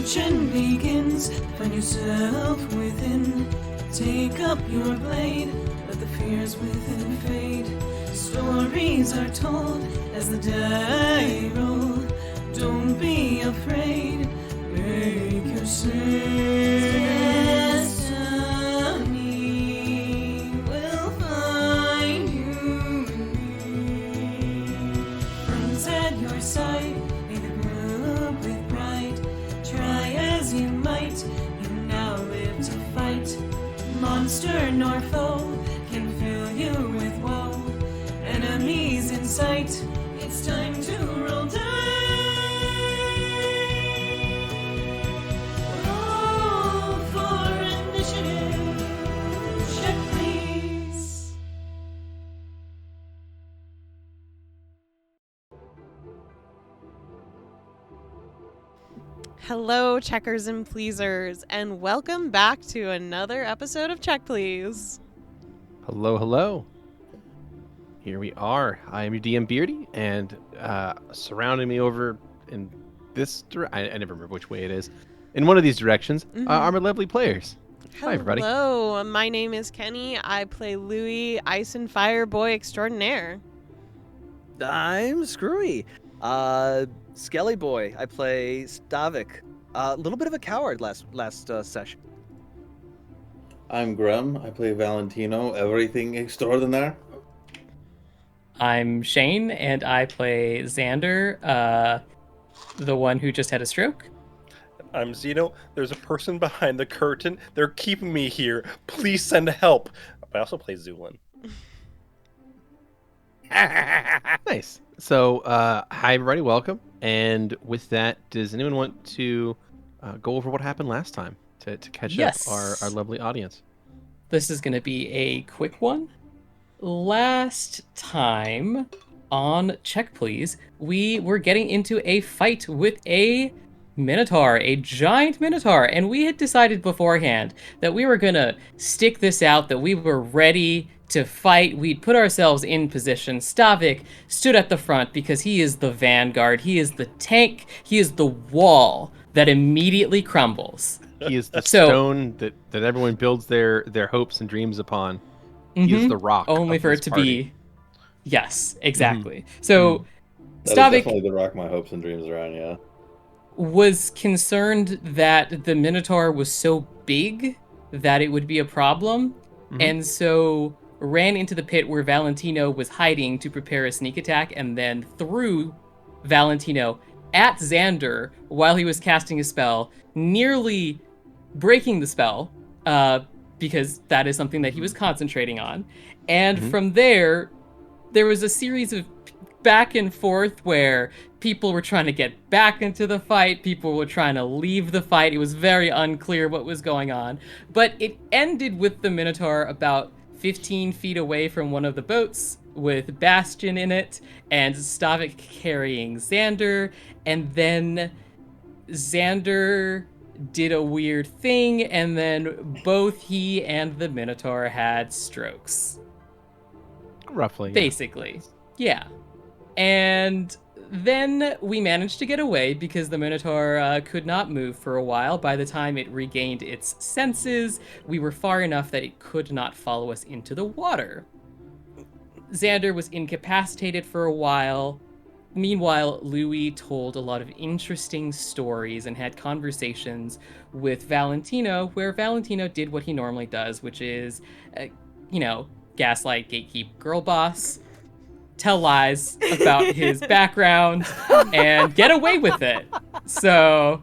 searching begins. Find yourself within. Take up your blade. Let the fears within fade. Stories are told as the die roll. Don't be afraid. Make your destiny will find you. Friends at your side, may the globe with bright. Try as you might, you now live to fight. Monster nor foe can fill you with woe. Enemies in sight, it's time to roll dice. Roll for initiative. Check, please. Hello, checkers and pleasers, and welcome back to another episode of Check Please. Hello, hello. Here we are. I am your DM Beardy, and surrounding me over in this I never remember which way it is. In one of these directions are my lovely players. Hi, everybody. Hello, my name is Keni. I play Louie, Ice and Fire Boy Extraordinaire. I'm Skrewy. Skelly Boy. I play Stavik. A little bit of a coward last session. I'm Grem. I play Valentino, everything extraordinaire. I'm Shane, and I play Xander, the one who just had a stroke. I'm Xeno. There's a person behind the curtain. They're keeping me here. Please send help. I also play Zu'lin. Nice. So, hi, everybody. Welcome. And with that, does anyone want to go over what happened last time to catch up our lovely audience? This is going to be a quick one. Last time on Check Please, we were getting into a fight with a Minotaur, a giant Minotaur, and we had decided beforehand that we were going to stick this out, that we were ready to fight. We'd put ourselves in position. Stavik stood at the front because he is the vanguard, he is the tank, he is the wall that immediately crumbles. He is the stone that everyone builds their hopes and dreams upon. He is the rock. Only for it to be. Yes, exactly. So, That Stavik is definitely the rock my hopes and dreams are on, yeah. was concerned that the Minotaur was so big that it would be a problem, and so ran into the pit where Valentino was hiding to prepare a sneak attack, and then threw Valentino at Xander while he was casting a spell, nearly breaking the spell, because that is something that he was concentrating on. And from there was a series of back and forth where people were trying to get back into the fight, people were trying to leave the fight. It was very unclear what was going on. But it ended with the Minotaur about 15 feet away from one of the boats with Bastion in it, and Stavik carrying Xander, and then Xander did a weird thing, and then both he and the Minotaur had strokes. Roughly. Basically. Yeah. And then we managed to get away because the Minotaur could not move for a while. By the time it regained its senses, we were far enough that it could not follow us into the water. Xander was incapacitated for a while. Meanwhile, Louie told a lot of interesting stories and had conversations with Valentino, where Valentino did what he normally does, which is, gaslight, gatekeep, girl boss, tell lies about his background, and get away with it. So,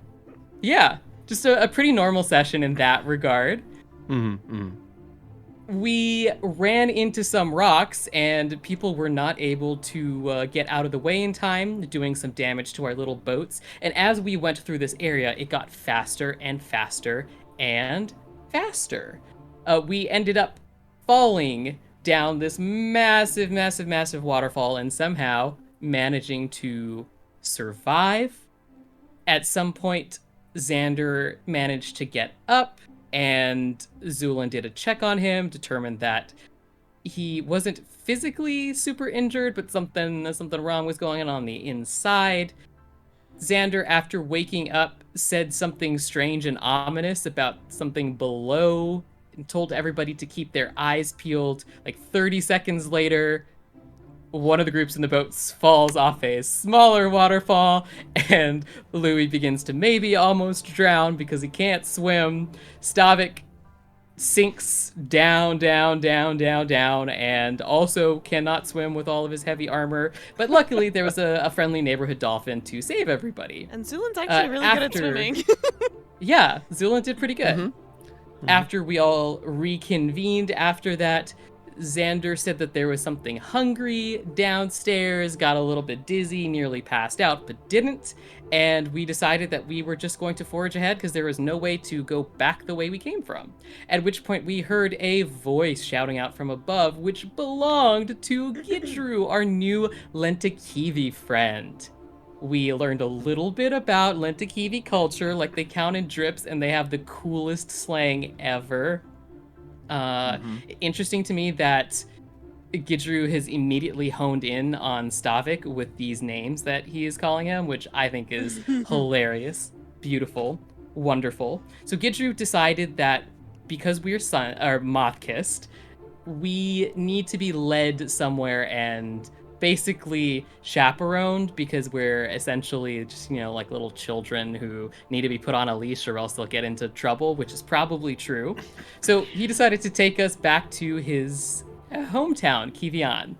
yeah, just a pretty normal session in that regard. We ran into some rocks, and people were not able to get out of the way in time, doing some damage to our little boats. And as we went through this area, it got faster and faster and faster. We ended up falling down this massive, massive, massive waterfall and somehow managing to survive. At some point, Xander managed to get up, and Zu'lin did a check on him, determined that he wasn't physically super injured, but something wrong was going on the inside. Xander, after waking up, said something strange and ominous about something below and told everybody to keep their eyes peeled. Like 30 seconds later, one of the groups in the boats falls off a smaller waterfall, and Louie begins to maybe almost drown because he can't swim. Stavik sinks down, and also cannot swim with all of his heavy armor. But luckily, there was a friendly neighborhood dolphin to save everybody. And Zu'lin's actually really good at swimming. Yeah, Zu'lin did pretty good. Mm-hmm. After we all reconvened after that, Xander said that there was something hungry downstairs, got a little bit dizzy, nearly passed out, but didn't. And we decided that we were just going to forge ahead because there was no way to go back the way we came from. At which point we heard a voice shouting out from above, which belonged to Gidru, our new Lentakivi friend. We learned a little bit about Lentakivi culture, like they count in drips and they have the coolest slang ever. Interesting to me that Gidru has immediately honed in on Stavik with these names that he is calling him, which I think is hilarious, beautiful, wonderful. So Gidru decided that because we're moth-kissed, we need to be led somewhere and basically chaperoned because we're essentially just, like little children who need to be put on a leash or else they'll get into trouble, which is probably true. So he decided to take us back to his hometown, Kivian.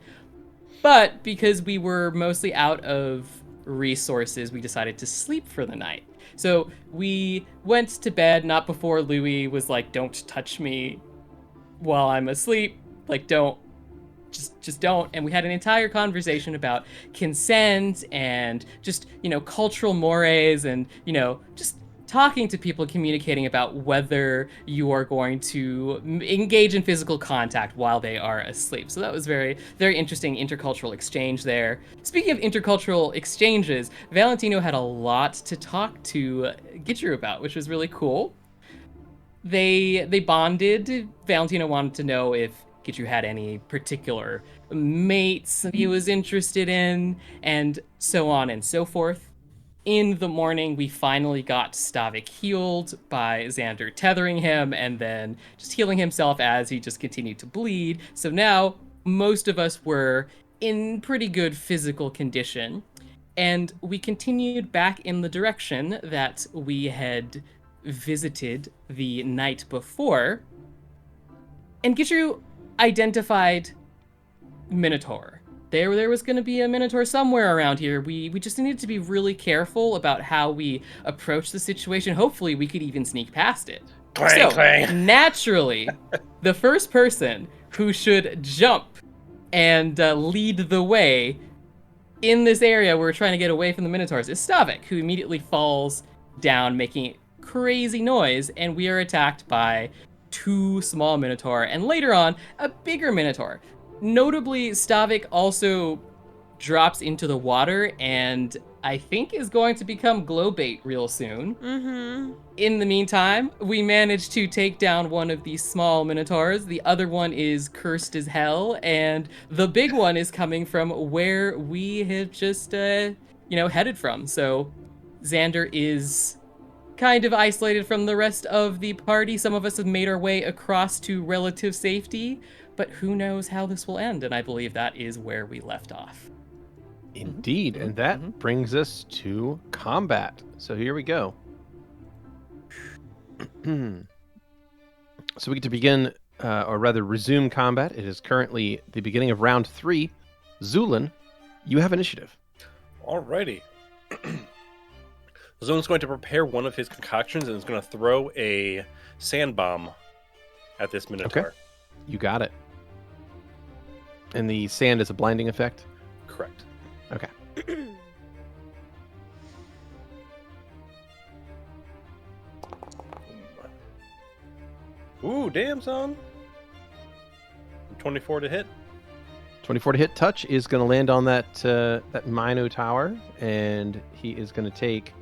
But because we were mostly out of resources, we decided to sleep for the night. So we went to bed, not before Louie was like, don't touch me while I'm asleep. Like, don't. Just don't. And we had an entire conversation about consent and just, cultural mores and, just talking to people, communicating about whether you are going to engage in physical contact while they are asleep. So that was very, very interesting intercultural exchange there. Speaking of intercultural exchanges, Valentino had a lot to talk to Gidru about, which was really cool. They bonded. Valentino wanted to know if Gidru had any particular mates he was interested in, and so on and so forth. In the morning, we finally got Stavik healed by Xander tethering him and then just healing himself as he just continued to bleed. So now, most of us were in pretty good physical condition, and we continued back in the direction that we had visited the night before, and Gidru identified Minotaur. There was going to be a Minotaur somewhere around here. We just needed to be really careful about how we approach the situation. Hopefully, we could even sneak past it. Clang. Naturally, the first person who should jump and lead the way in this area where we're trying to get away from the Minotaurs is Stavik, who immediately falls down, making crazy noise, and we are attacked by 2 small Minotaur, and later on, a bigger Minotaur. Notably, Stavik also drops into the water and I think is going to become glow bait real soon. Mm-hmm. In the meantime, we managed to take down one of these small Minotaurs. The other one is cursed as hell, and the big one is coming from where we have just, headed from. So Xander is kind of isolated from the rest of the party. Some of us have made our way across to relative safety, but who knows how this will end, and I believe that is where we left off. Indeed, and that brings us to combat. So here we go. So we get to begin, or rather resume combat. It is currently the beginning of round 3. Zu'lin, you have initiative. Alrighty. Zu'lin's going to prepare one of his concoctions and is going to throw a sand bomb at this Minotaur. Okay. You got it. And the sand is a blinding effect? Correct. Okay. Ooh, damn, son. 24 to hit. 24 to hit. Touch is going to land on that Mino tower, and he is going to take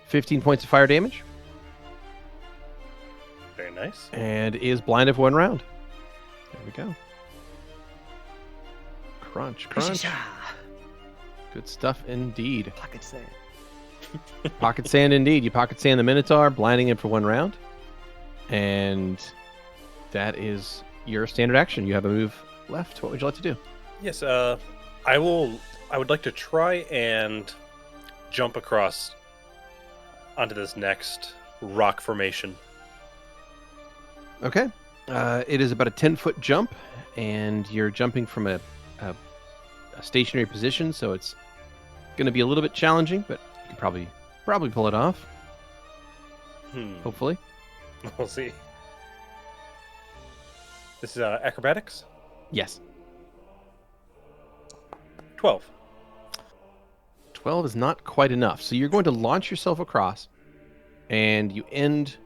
15 points of fire damage. Very nice. And is blinded for 1 round. There we go. Crunch. Good stuff indeed. Pocket sand. Pocket sand indeed. You pocket sand the Minotaur, blinding him for 1 round. And that is your standard action. You have a move left. What would you like to do? Yes, I would like to try and jump across onto this next rock formation. Okay. It is about a 10-foot jump, and you're jumping from a stationary position, so it's going to be a little bit challenging, but you can probably pull it off. Hopefully. We'll see. This is acrobatics? Yes. 12. 12 is not quite enough. So you're going to launch yourself across, and you end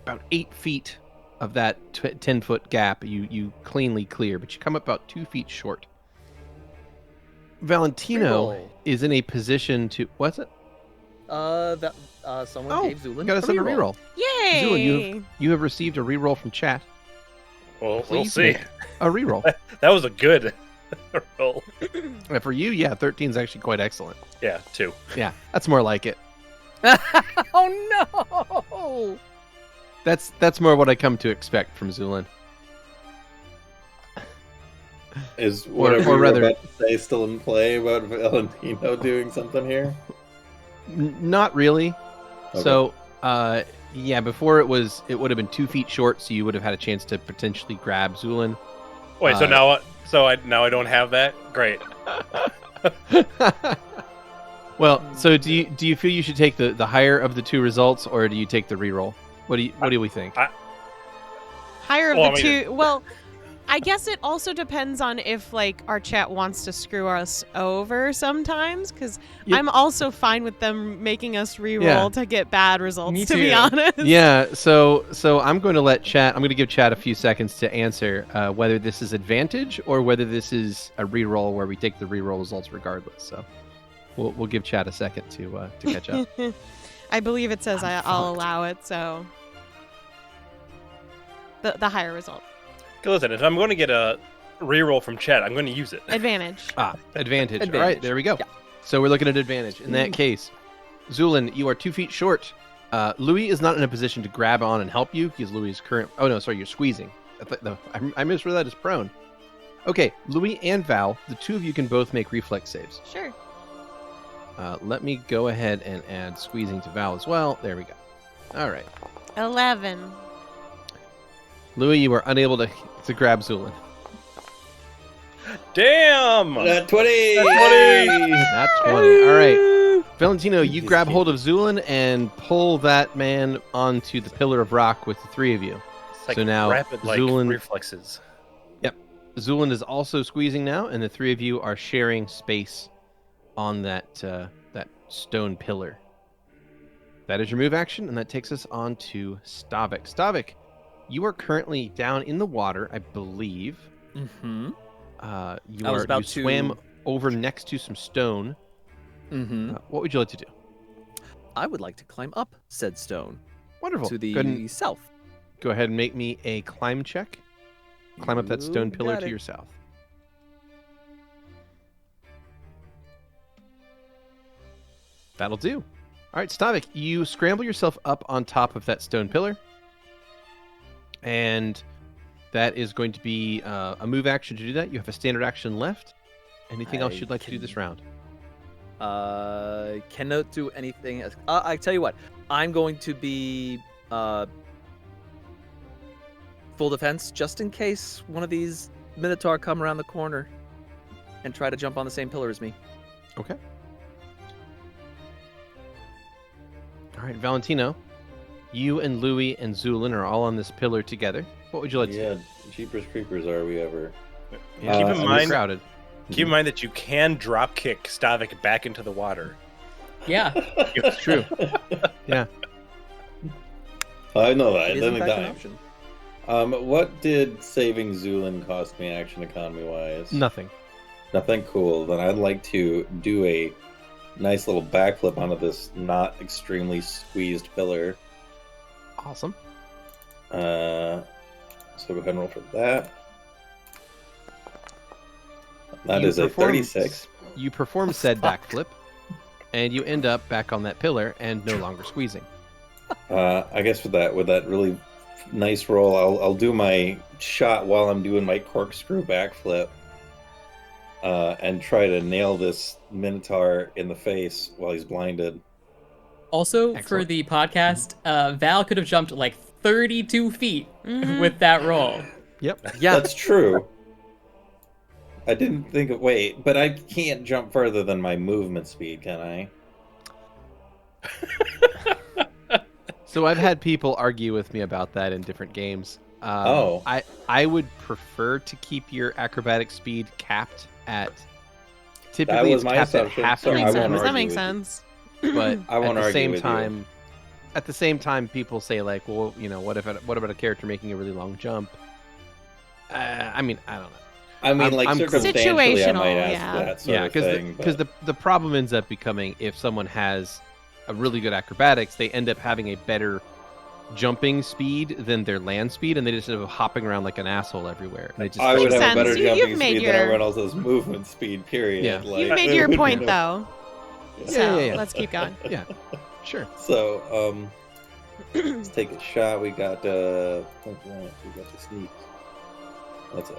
about 8 feet of that 10-foot gap. You cleanly clear, but you come up about 2 feet short. Valentino Reroll. is in a position to... What's it? Someone gave Zu'lin got us a reroll. Yay! Zu'lin, you have received a reroll from chat. Well, we'll Please see. make a reroll. That was a good roll. For you, yeah, 13 is actually quite excellent. Yeah, 2. Yeah, that's more like it. Oh no! That's more what I come to expect from Zu'lin. Is whatever or you rather- were about to say still in play about Valentino doing something here? Not really. Okay. So, yeah, before it would have been 2 feet short, so you would have had a chance to potentially grab Zu'lin. Wait, so now I don't have that? Great. Well, so do you feel you should take the higher of the 2 results, or do you take the reroll? What do we think? Higher of Well, the I mean, two. Well, I guess it also depends on if like our chat wants to screw us over sometimes, because Yep. I'm also fine with them making us reroll Yeah. to get bad results. Me to be too. honest. Yeah, so I'm going to let chat. I'm going to give chat a few seconds to answer whether this is advantage or whether this is a reroll where we take the reroll results regardless. So we'll give chat a second to catch up. I believe it says I'll allow it. So the higher result, Listen, if I'm going to get a reroll from chat, I'm going to use it. advantage. Advantage. All right, Advantage. there we go. Yeah. So we're looking at advantage. In that case, Zu'lin, you are 2 feet short. Louie is not in a position to grab on and help you because Louie is current. Oh no, sorry, you're squeezing. I misread that as prone. Okay, Louie and Val, the 2 of you can both make reflex saves. Sure. Let me go ahead and add squeezing to Val as well. There we go. All right. 11. Louie, you are unable to grab Zu'lin. Damn! 20! 20! Not 20. All right. Valentino, you grab hold of Zu'lin and pull that man onto the pillar of rock with the 3 of you. It's like So now rapid Zu'lin- reflexes. Zu'lin is also squeezing now, and the 3 of you are sharing space on that stone pillar. That is your move action, and that takes us on to Stavik. Stavik, you are currently down in the water, I believe. Mm-hmm. You swam over next to some stone. Mm-hmm. What would you like to do? I would like to climb up said stone Wonderful. to Go ahead, the and, south. go ahead and make me a climb check. Climb up that stone You pillar got to it. your south. That'll do. All right, Stavik, you scramble yourself up on top of that stone pillar. And that is going to be a move action to do that. You have a standard action left. Anything else I you'd like to do this round? Cannot do anything. I tell you what, I'm going to be full defense just in case one of these Minotaur come around the corner and try to jump on the same pillar as me. Okay. All right, Valentino, you and Louie and Zu'lin are all on this pillar together. What would you like to Yeah, do? cheapers creepers are we ever. Yeah, Keep in it's mind- crowded. Keep in mind that you can drop kick Stavik back into the water. Yeah. It's true. Yeah. I know that. It is Let in me fact an die. option. What did saving Zu'lin cost me action economy wise? Nothing. Nothing cool. Then I'd like to do a nice little backflip onto this not extremely squeezed pillar. Awesome. So go ahead and roll for that. That You is a perform- 36. You perform said backflip, and you end up back on that pillar and no longer squeezing. I guess with that really nice roll, I'll do my shot while I'm doing my corkscrew backflip, and try to nail this Minotaur in the face while he's blinded. Also, for Excellent. the podcast, Val could have jumped like 32 feet with that roll. Yep. Yeah. That's true. I didn't think of but I can't jump further than my movement speed, can I? So I've had people argue with me about that in different games. Oh. I would prefer to keep your acrobatic speed capped at. Typically, was it's my capped at assumption, half so your I Makes won't movement. sense. That argue makes with you. sense. But I won't at the argue same with you. time, people say like, well, what about a character making a really long jump? I mean, I don't know. I mean, I'm cool. circumstantially, I might Situational, ask yeah. that sort Yeah, of thing. because the problem ends up becoming if someone has a really good acrobatics, they end up having a better jumping speed than their land speed, and they just end up hopping around like an asshole everywhere. And it just I would Makes have a sense. better You've jumping made speed than your- everyone else's movement speed, period. Yeah. You've made it your would point, be- though. Yeah, So yeah. let's keep going. Yeah, sure. So, let's take a shot. We got the sneak. That's it.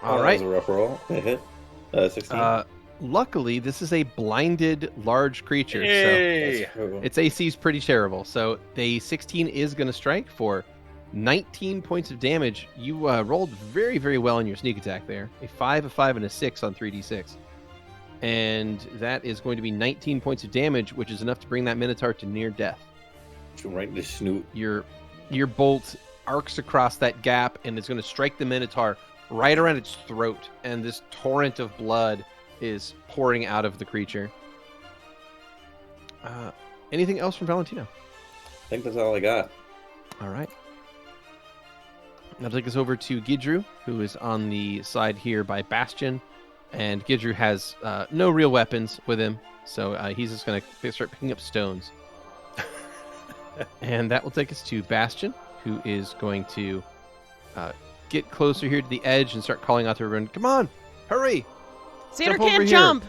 All That right. was a rough roll. It hit. 16. Luckily, this is a blinded large creature, Yay! Cool. so its AC is pretty terrible. So the 16 is going to strike for 19 points of damage. You rolled very, very well in your sneak attack there. A 5, a 5, and a 6 on 3d6. And that is going to be 19 points of damage, which is enough to bring that Minotaur to near death. Right in the snoot. Your bolt arcs across that gap and is going to strike the Minotaur right around its throat, and this torrent of blood is pouring out of the creature. Anything else from Valentino? I think that's all I got. All right. Now take us over to Gidru, who is on the side here by Bastion. And Gidru has no real weapons with him, so he's just going to start picking up stones. And that will take us to Bastion, who is going to get closer here to the edge and start calling out to everyone, "Come on, hurry! Xander Jump over can't here." jump.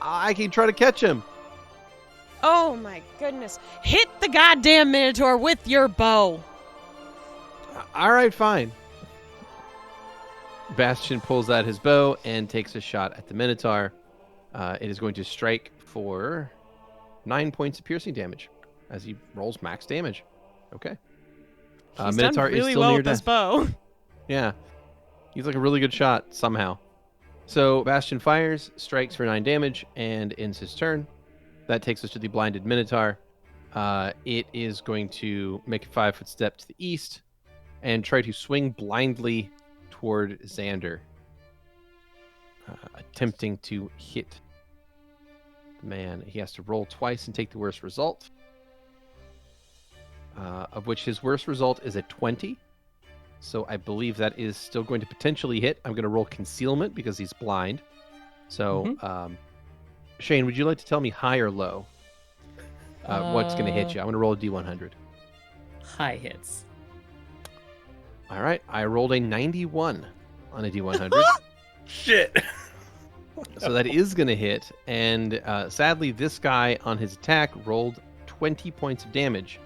I can try to catch him." Oh my goodness. Hit the goddamn Minotaur with your bow. All right, fine. Bastion pulls out his bow and takes a shot at the Minotaur. It is going to strike for 9 points of piercing damage as he rolls max damage. Okay. He's Minotaur done really is still well near with this death. bow. Yeah. He's like a really good shot somehow. So Bastion fires, strikes for 9 damage, and ends his turn. That takes us to the blinded Minotaur. It is going to make a 5-foot step to the east and try to swing blindly toward Xander, attempting to hit the man. He has to roll twice and take the worst result, of which his worst result is a 20. So I believe that is still going to potentially hit. I'm going to roll concealment because he's blind. So, Shane, would you like to tell me high or low? What's going to hit you? I'm going to roll a D100. High hits. All right. I rolled a 91 on a D100. Shit. So that is going to hit. And sadly, this guy on his attack rolled 20 points of damage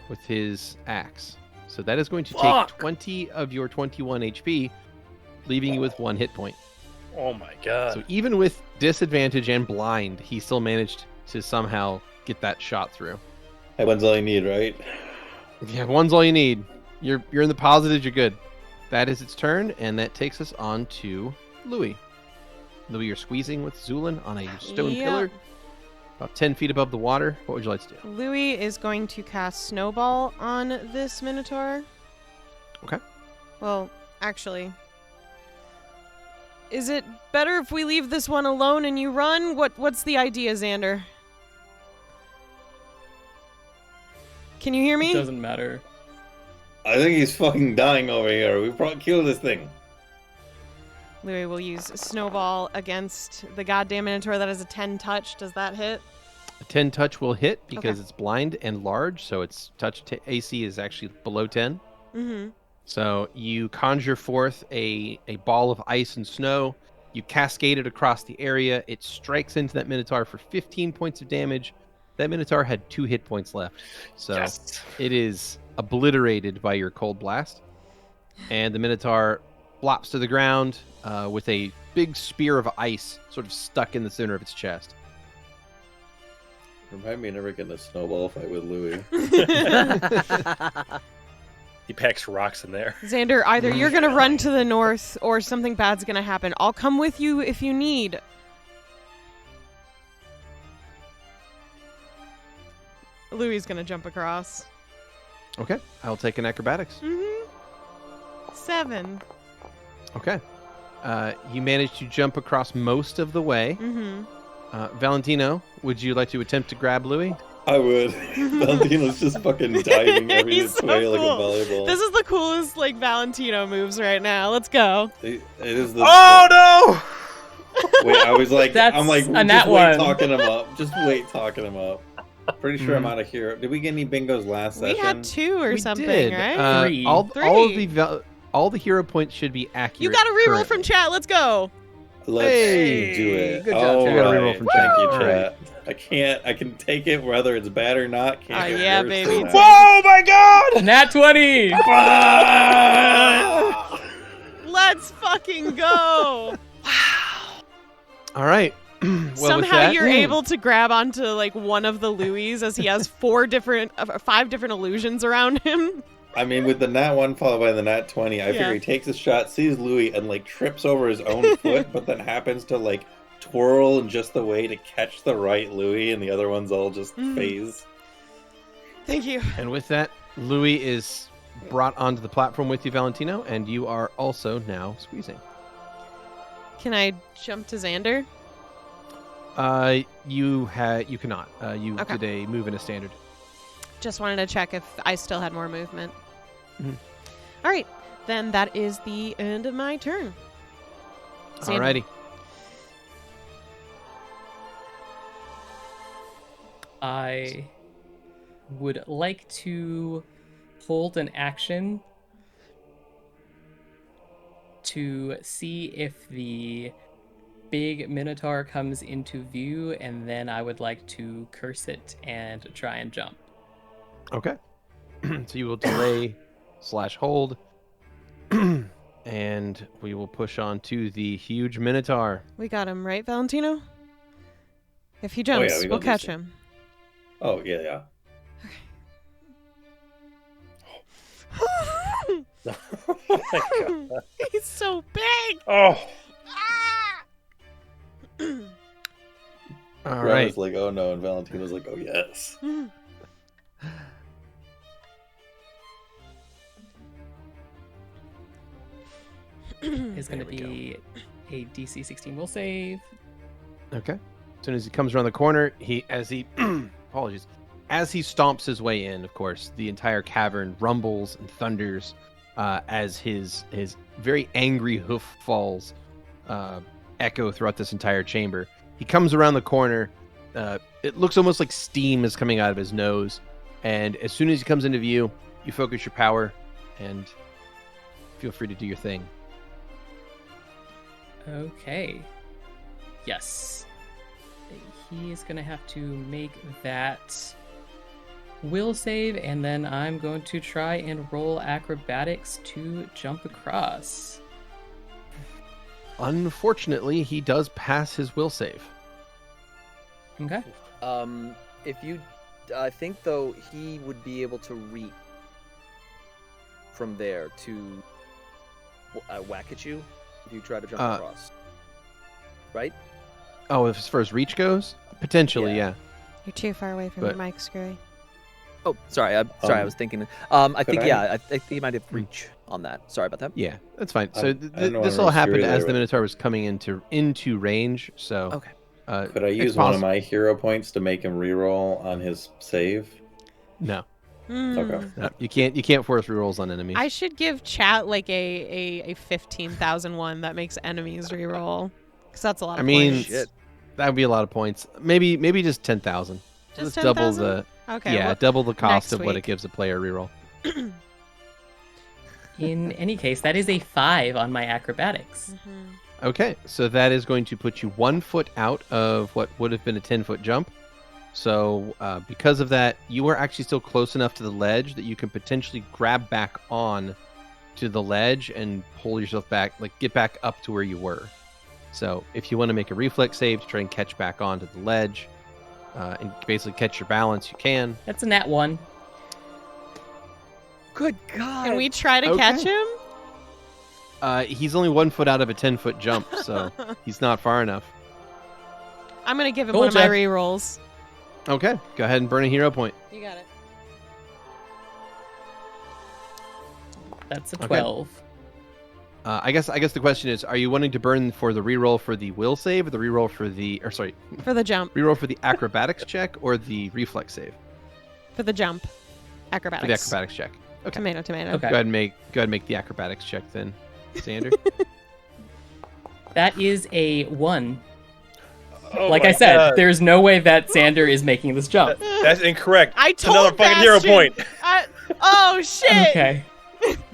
with his axe. So that is going to take Fuck. 20 of your 21 HP, leaving you with 1 hit point. Oh my god. So even with disadvantage and blind, he still managed to somehow get that shot through. Hey, one's all you need, right? Yeah, 1's all you need. You're in the positives, you're good. That is its turn, and that takes us on to Louie. Louie, you're squeezing with Zu'lin on a stone Yeah. pillar, about 10 feet above the water. What would you like to do? Louie is going to cast Snowball on this Minotaur. Okay. Well, actually, is it better if we leave this one alone and you run? What's the idea, Xander? Can you hear It me? doesn't matter. I think he's fucking dying over here. We probably kill this thing. Louie will use Snowball against the goddamn Minotaur that has a 10 touch. Does that hit? A 10 touch will hit because Okay. it's blind and large, so its touch AC is actually below 10. Mm-hmm. So you conjure forth a ball of ice and snow You cascade it across the area. It strikes into that Minotaur for 15 points of damage. That Minotaur had 2 hit points left. So Yes. it is obliterated by your cold blast. And the Minotaur flops to the ground with a big spear of ice sort of stuck in the center of its chest. Remind me of never getting a snowball fight with Louie. He packs rocks in there. Xander, either you're going to run to the north or something bad's going to happen. I'll come with you if you need. Louie's going to jump across. Okay, I'll take an acrobatics. 7. Okay. You managed to jump across most of the way. Valentino, would you like to attempt to grab Louie? I would. Valentino's just fucking diving every He's so way like a cool. volleyball. This is the coolest Valentino moves right now. Let's go. It is the. Oh Wait, I was like, That's I'm like, a just nat wait one. talking him up. Just wait talking him up. Pretty sure I'm out of here. Did we get any bingos last We session? had 2 or We something, did. right? 3. All the hero points should be accurate. You got a reroll currently. from chat. Let's go. Let's Hey, do it. good job, All Chat. You got a right. reroll from Thank chat. you, All chat. I can take it whether it's bad or not. Can't get Yeah, worse baby. than that. Oh my god! Nat 20! Let's fucking go. All right. Well, with Somehow that- you're able to grab onto like one of the Louis as he has 5 different illusions around him. I mean, with the nat 1 followed by the nat 20, I figure he takes a shot, sees Louie, and like trips over his own foot, but then happens to like twirl in just the way to catch the right Louie, and the other ones all just phase. Thank you. And with that, Louie is brought onto the platform with you, Valentino, and you are also now squeezing. Can I jump to Xander? You cannot. You Okay. did a move in a standard. Just wanted to check if I still had more movement. Mhm. All right, then that is the end of my turn. Xander. Alrighty. I would like to hold an action to see if the big Minotaur comes into view, and then I would like to curse it and try and jump. Okay. So you will delay / hold. And we will push on to the huge Minotaur. We got him, right, Valentino? If he jumps, we we'll got catch this. him. Oh, yeah. Oh my god. He's so big. Oh. All Ren right. was like, oh no, and Valentino's like, oh yes. Is going to There we be a DC 16 will save. Okay. As soon as he comes around the corner, apologies. As he stomps his way in, of course, the entire cavern rumbles and thunders as his very angry hoof falls echo throughout this entire chamber. He comes around the corner. It looks almost like steam is coming out of his nose. And as soon as he comes into view, you focus your power and feel free to do your thing. Okay. Yes. He is going to have to make that will save, and then I'm going to try and roll acrobatics to jump across. Unfortunately, he does pass his will save. Okay. If you, I think though he would be able to reach from there to whack at you if you try to jump across. Right? Oh, as far as reach goes? Potentially, yeah. You're too far away from But- the mic, Skrewy. Oh, sorry. I was thinking. I think I- I think he might have reach on that. Sorry about that. Yeah, that's fine. So I don't know this what all happened Fury as there the was. Minotaur was coming into range. So Okay. Could I it's use one of possible. my hero points to make him reroll on his save? No, Okay. no, you can't force rerolls on enemies. I should give chat like a 15,001 that makes enemies reroll, because that's a lot I of mean, points. Shit. that would be a lot of points. Maybe just 10,000. Just double 10,000? the Okay. yeah, well, double the cost next of what it week. gives a player reroll. In any case, that is a 5 on my acrobatics. Okay, so that is going to put you 1 foot out of what would have been a 10-foot jump. So because of that, you are actually still close enough to the ledge that you can potentially grab back on to the ledge and pull yourself back, like get back up to where you were. So if you want to make a reflex save to try and catch back onto the ledge and basically catch your balance, you can. That's a nat 1. Good God. Can we try to catch him? He's only 1 foot out of a 10-foot jump, so he's not far enough. I'm going to give him Cool, one of my Jeff. rerolls. Okay, go ahead and burn a hero point. You got it. That's a Okay. 12. I guess the question is, are you wanting to burn for the reroll for the will save, or the reroll for the, or sorry, For the jump. reroll for the acrobatics check, or the reflex save For the jump. Acrobatics. for the acrobatics check? Okay, Tomato, tomato. Okay. go ahead and make the acrobatics check then, Xander. That is a 1. Oh Like my I said, God. there's no way that Xander is making this jump. That's incorrect. I It's another told fucking hero Bastion. point. Oh, shit. Okay.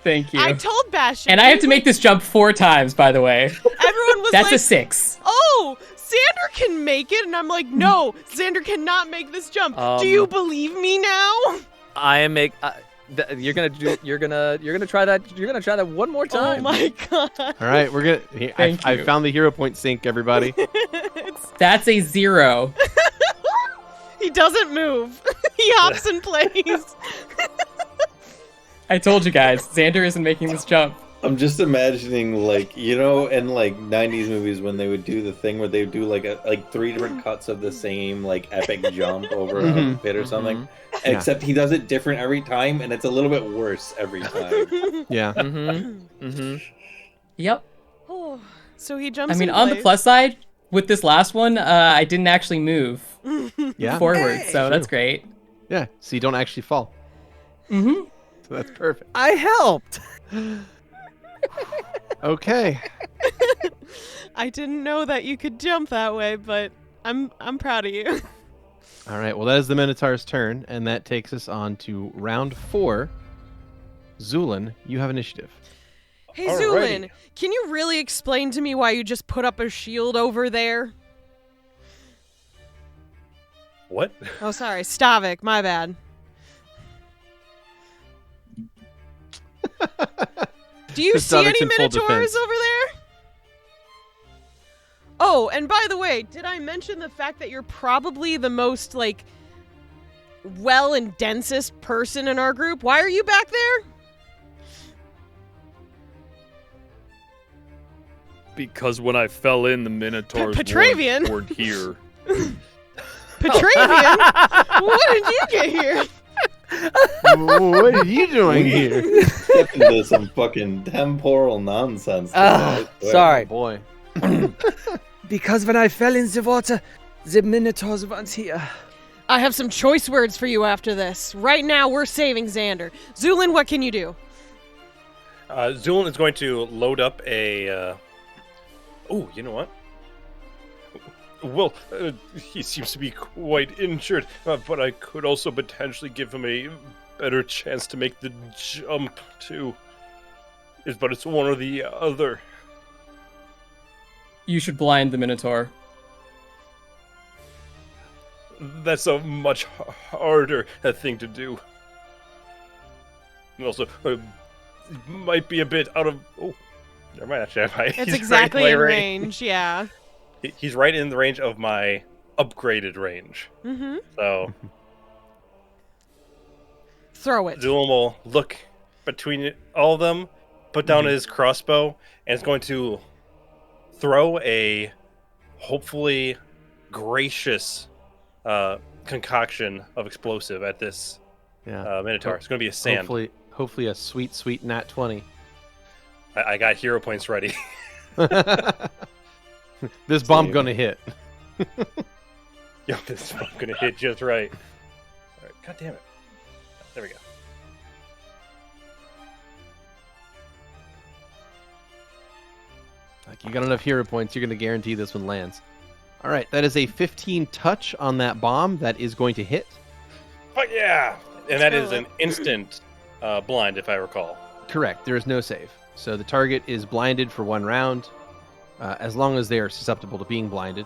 Thank you. I told Bastion. And I have to make this jump 4 times, by the way. Everyone was That's like, a 6. oh, Xander can make it. And I'm like, no, Xander cannot make this jump. Do you believe me now? I am make. You're gonna try that. You're gonna try that one more time. Oh my god. All right, we're gonna. Here, Thank I you. found the hero point sync, everybody. That's a 0. He doesn't move. He hops in place. I told you guys, Xander isn't making this jump. I'm just imagining, like, you know, in like 90s movies when they would do the thing where they would do like 3 different cuts of the same like epic jump over a Mhm. pit or something. Yeah. Except he does it different every time, and it's a little bit worse every time. Yeah. Mm-hmm. Mm-hmm. Yep. Oh, so he jumps I mean, in on the place. plus side, with this last one, I didn't actually move Yeah. forward, so that's great. Yeah. So you don't actually fall. Mm-hmm. So that's perfect. I helped. Okay. I didn't know that you could jump that way, but I'm proud of you. All right. Well, that is the Minotaur's turn, and that takes us on to round 4. Zu'lin, you have initiative. Hey, Alrighty. Zu'lin, can you really explain to me why you just put up a shield over there? What? Oh, sorry, Stavik, my bad. Do you see Stavik's any in full Minotaurs defense. over there? Oh, and by the way, did I mention the fact that you're probably the most, like, well and densest person in our group? Why are you back there? Because when I fell in, the Minotaurs Petravian? weren't here. Petravian? What did you get here? What are you doing here? Step into some fucking temporal nonsense. Ah, Oh, sorry. boy. Because when I fell in the water, the Minotaurs weren't here. I have some choice words for you after this. Right now, we're saving Xander. Zu'lin, what can you do? Zu'lin is going to load up a. Oh, you know what? Well, he seems to be quite injured, but I could also potentially give him a better chance to make the jump, too. But it's one or the other. You should blind the Minotaur. That's a much harder thing to do. And also, might be a bit out of... Oh, never mind, actually. It's He's exactly right in my range, yeah. He's right in the range of my upgraded range. Mm-hmm. So, Throw it. Zu'lin will look between all of them, put down his crossbow, and is going to throw a hopefully gracious concoction of explosive at this Yeah. Minotaur. It's going to be a sand. Hopefully a sweet nat 20. I got hero points ready. This bomb gonna hit. Yo, this is going to hit just right. All right, God damn it. There we go. Like, you got enough hero points, you're gonna guarantee this one lands. All right, that is a 15 touch on that bomb. That is going to hit. Fuck yeah! And that is go. an instant blind, if I recall. Correct. There is no save. So the target is blinded for 1 round. as long as they are susceptible to being blinded.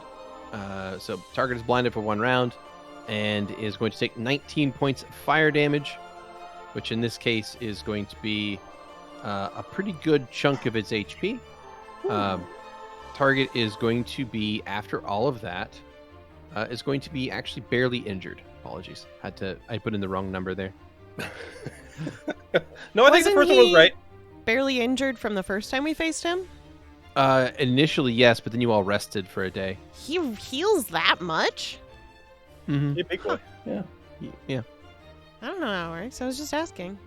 So target is blinded for 1 round and is going to take 19 points of fire damage, which in this case is going to be a pretty good chunk of its HP. Target is going to be, after all of that, is going to be actually barely injured. Apologies. I put in the wrong number there. No, I think the Wasn't first one was he right. barely injured from the first time we faced him? Initially, yes, but then you all rested for a day. He heals that much? Mm-hmm. Yeah, big boy. Yeah. Yeah. I don't know how it works. I was just asking.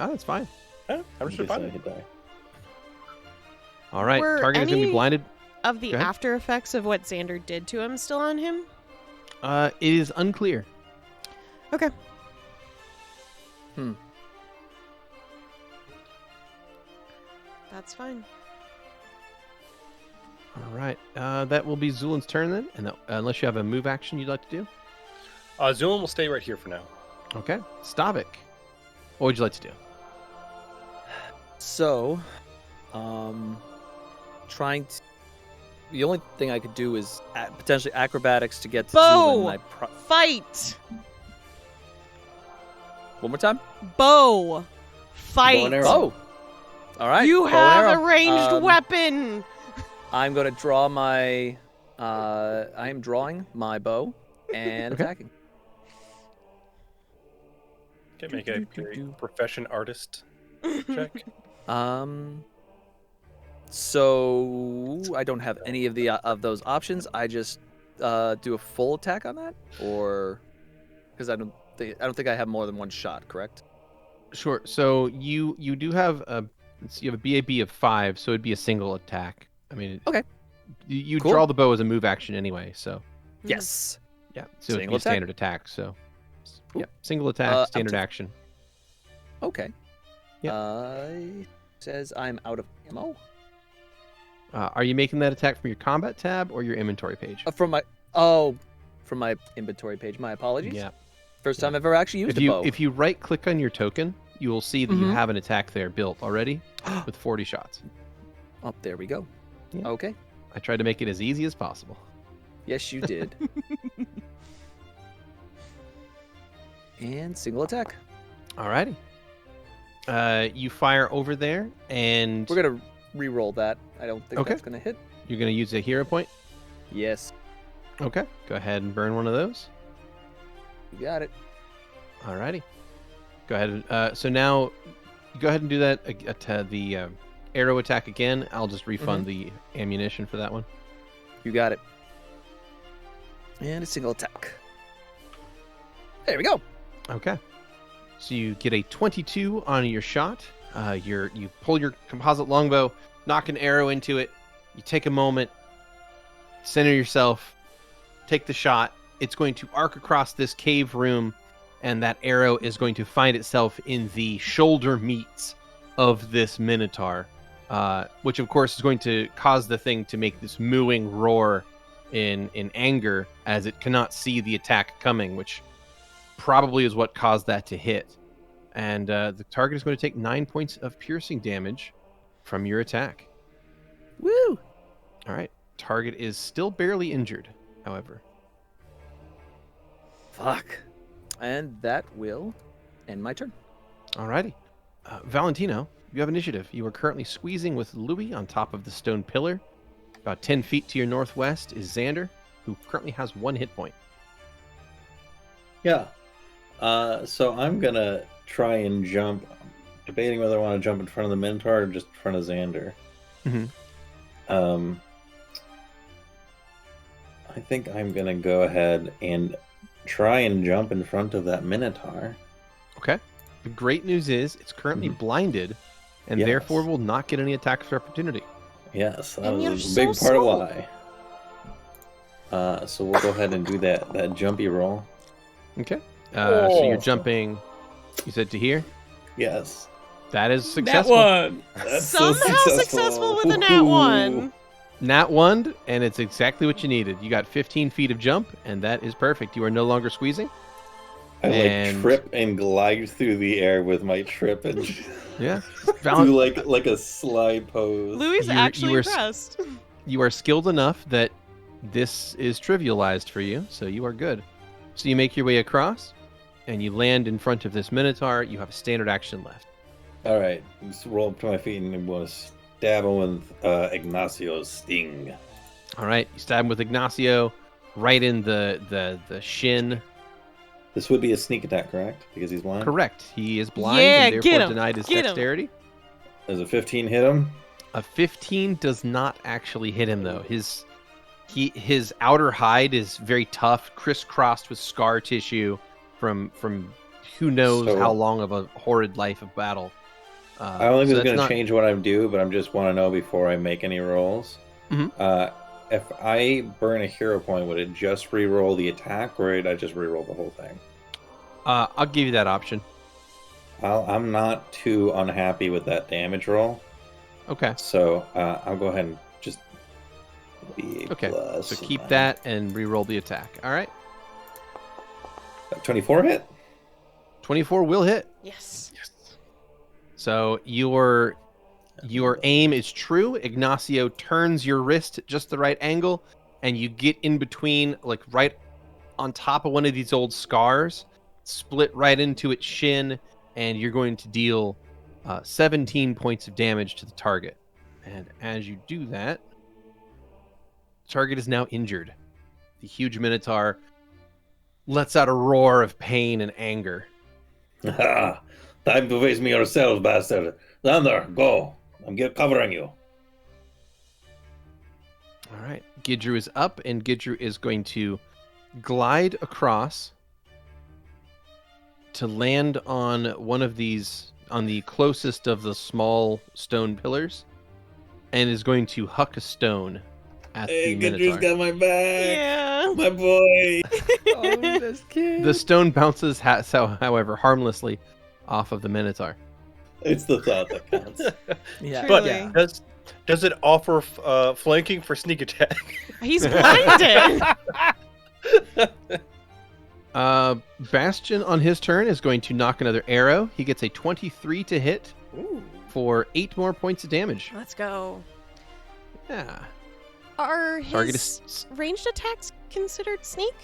Oh, that's fine. Yeah, I was I just guess I fine. could die. All right. Were Target is going to be any- blinded. Of the Go ahead. after effects of what Xander did to him still on him? It is unclear. Okay. That's fine. All right. That will be Zu'lin's turn then, and unless you have a move action you'd like to do. Zu'lin will stay right here for now. Okay. Stavik, what would you like to do? So, trying to. The only thing I could do is potentially acrobatics to get to Bow! Zu'lin. Fight! One more time. Bow! Fight! Bow and arrow. Oh, all right. You bow and have a arrow. ranged weapon! I'm gonna draw my. I am drawing my bow and Okay. attacking. Okay, make a profession artist check. So I don't have any of the of those options. I just do a full attack on that, or because I don't think I have more than one shot. Correct? Sure. So you do have you have a BAB of 5, so it'd be a single attack. I mean, Okay. You Cool. draw the bow as a move action anyway, so Yes. yeah. So it'd Single be a attack? standard attack. So Cool. yeah, single attack, I'm standard just- action. Okay. Yep. Says I'm out of ammo. Are you making that attack from your combat tab or your inventory page? From my inventory page. My apologies. Yeah. First time I've ever actually used If you a bow. if you right click on your token, you will see that you Mhm. have an attack there built already with 40 shots. Oh, there we go. Yeah. Okay. I tried to make it as easy as possible. Yes, you did. And single attack. Alrighty. You fire over there, and We're gonna re-roll that. I don't think Okay. that's gonna hit. you're going to use a hero point. Yes, Okay. Go ahead and burn one of those. you got it. Alrighty. Go ahead. So now, go ahead and do that. The arrow attack again. I'll just refund the ammunition for that one. You got it. And a single attack. There we go. Okay. So you get a 22 on your shot. You pull your composite longbow, knock an arrow into it. You take a moment, center yourself, take the shot. It's going to arc across this cave room, and that arrow is going to find itself in the shoulder meats of this minotaur, which of course is going to cause the thing to make this mooing roar in anger as it cannot see the attack coming, which probably is what caused that to hit. And the target is going to take 9 points of piercing damage from your attack. Woo! All right. Target is still barely injured, however. Fuck. And that will end my turn. Alrighty. Valentino, you have initiative. You are currently squeezing with Louie on top of the stone pillar. About 10 feet to your northwest is Xander, who currently has 1 hit point. Yeah. So I'm gonna try and jump. I'm debating whether I want to jump in front of the Minotaur or just in front of Xander. Mhm. I think I'm gonna go ahead and try and jump in front of that Minotaur. Okay. The great news is it's currently blinded, and Yes. therefore will not get any attacks of opportunity. Yes, that And you're was a so big part of slow. why. So we'll go ahead and do that jumpy roll. Okay. So you're Oh. jumping, you said to here? Yes. That is That successful. one. That's so Somehow successful with a nat Ooh. 1. Nat 1, and it's exactly what you needed. You got 15 feet of jump, and that is perfect. You are no longer squeezing. I And- trip and glide through the air with my trip and Yeah. do like a slide pose. Louie's You- actually you were impressed. You are skilled enough that this is trivialized for you, so you are good. So you make your way across, and you land in front of this Minotaur. You have a standard action left. All right, just roll up to my feet and I'm going to stab him with Ignacio's sting. All right, you stab him with Ignacio right in the shin. This would be a sneak attack, correct? Because he's blind? Correct. He is blind Yeah, and get therefore him, denied his get him. dexterity. Does a 15 hit him? A 15 does not actually hit him, though. His outer hide is very tough, crisscrossed with scar tissue from who knows So- how long of a horrid life of battle. I don't think so it's going that's to not- change what I do, but I just want to know before I make any rolls. Mhm. If I burn a hero point, would it just re-roll the attack, or would I just re-roll the whole thing? I'll give you that option. I'm not too unhappy with that damage roll, Okay. so I'll go ahead and just be a Okay. plus. So keep that and re-roll the attack. All right. 24 hit? 24 will hit. Yes. So your aim is true. Ignacio turns your wrist at just the right angle, and you get in between, like right on top of one of these old scars, split right into its shin, and you're going to deal 17 points of damage to the target. And as you do that, the target is now injured. The huge Minotaur lets out a roar of pain and anger. Time to face me yourself, bastard. Xander, go. I'm covering you. All right. Gidru is up, and Gidru is going to glide across to land on one of these, on the closest of the small stone pillars, and is going to huck a stone at the Minotaur. got my back. Yeah. My boy. Oh, this kid. The stone bounces, however, harmlessly off of the Minotaur. It's the thought that counts. Yeah. But Truly. does it offer flanking for sneak attack? He's blinded. Bastion on his turn is going to knock another arrow. He gets a 23 to hit Ooh. for 8 more points of damage. Let's go. Yeah. Are Target his is ranged attacks considered sneak?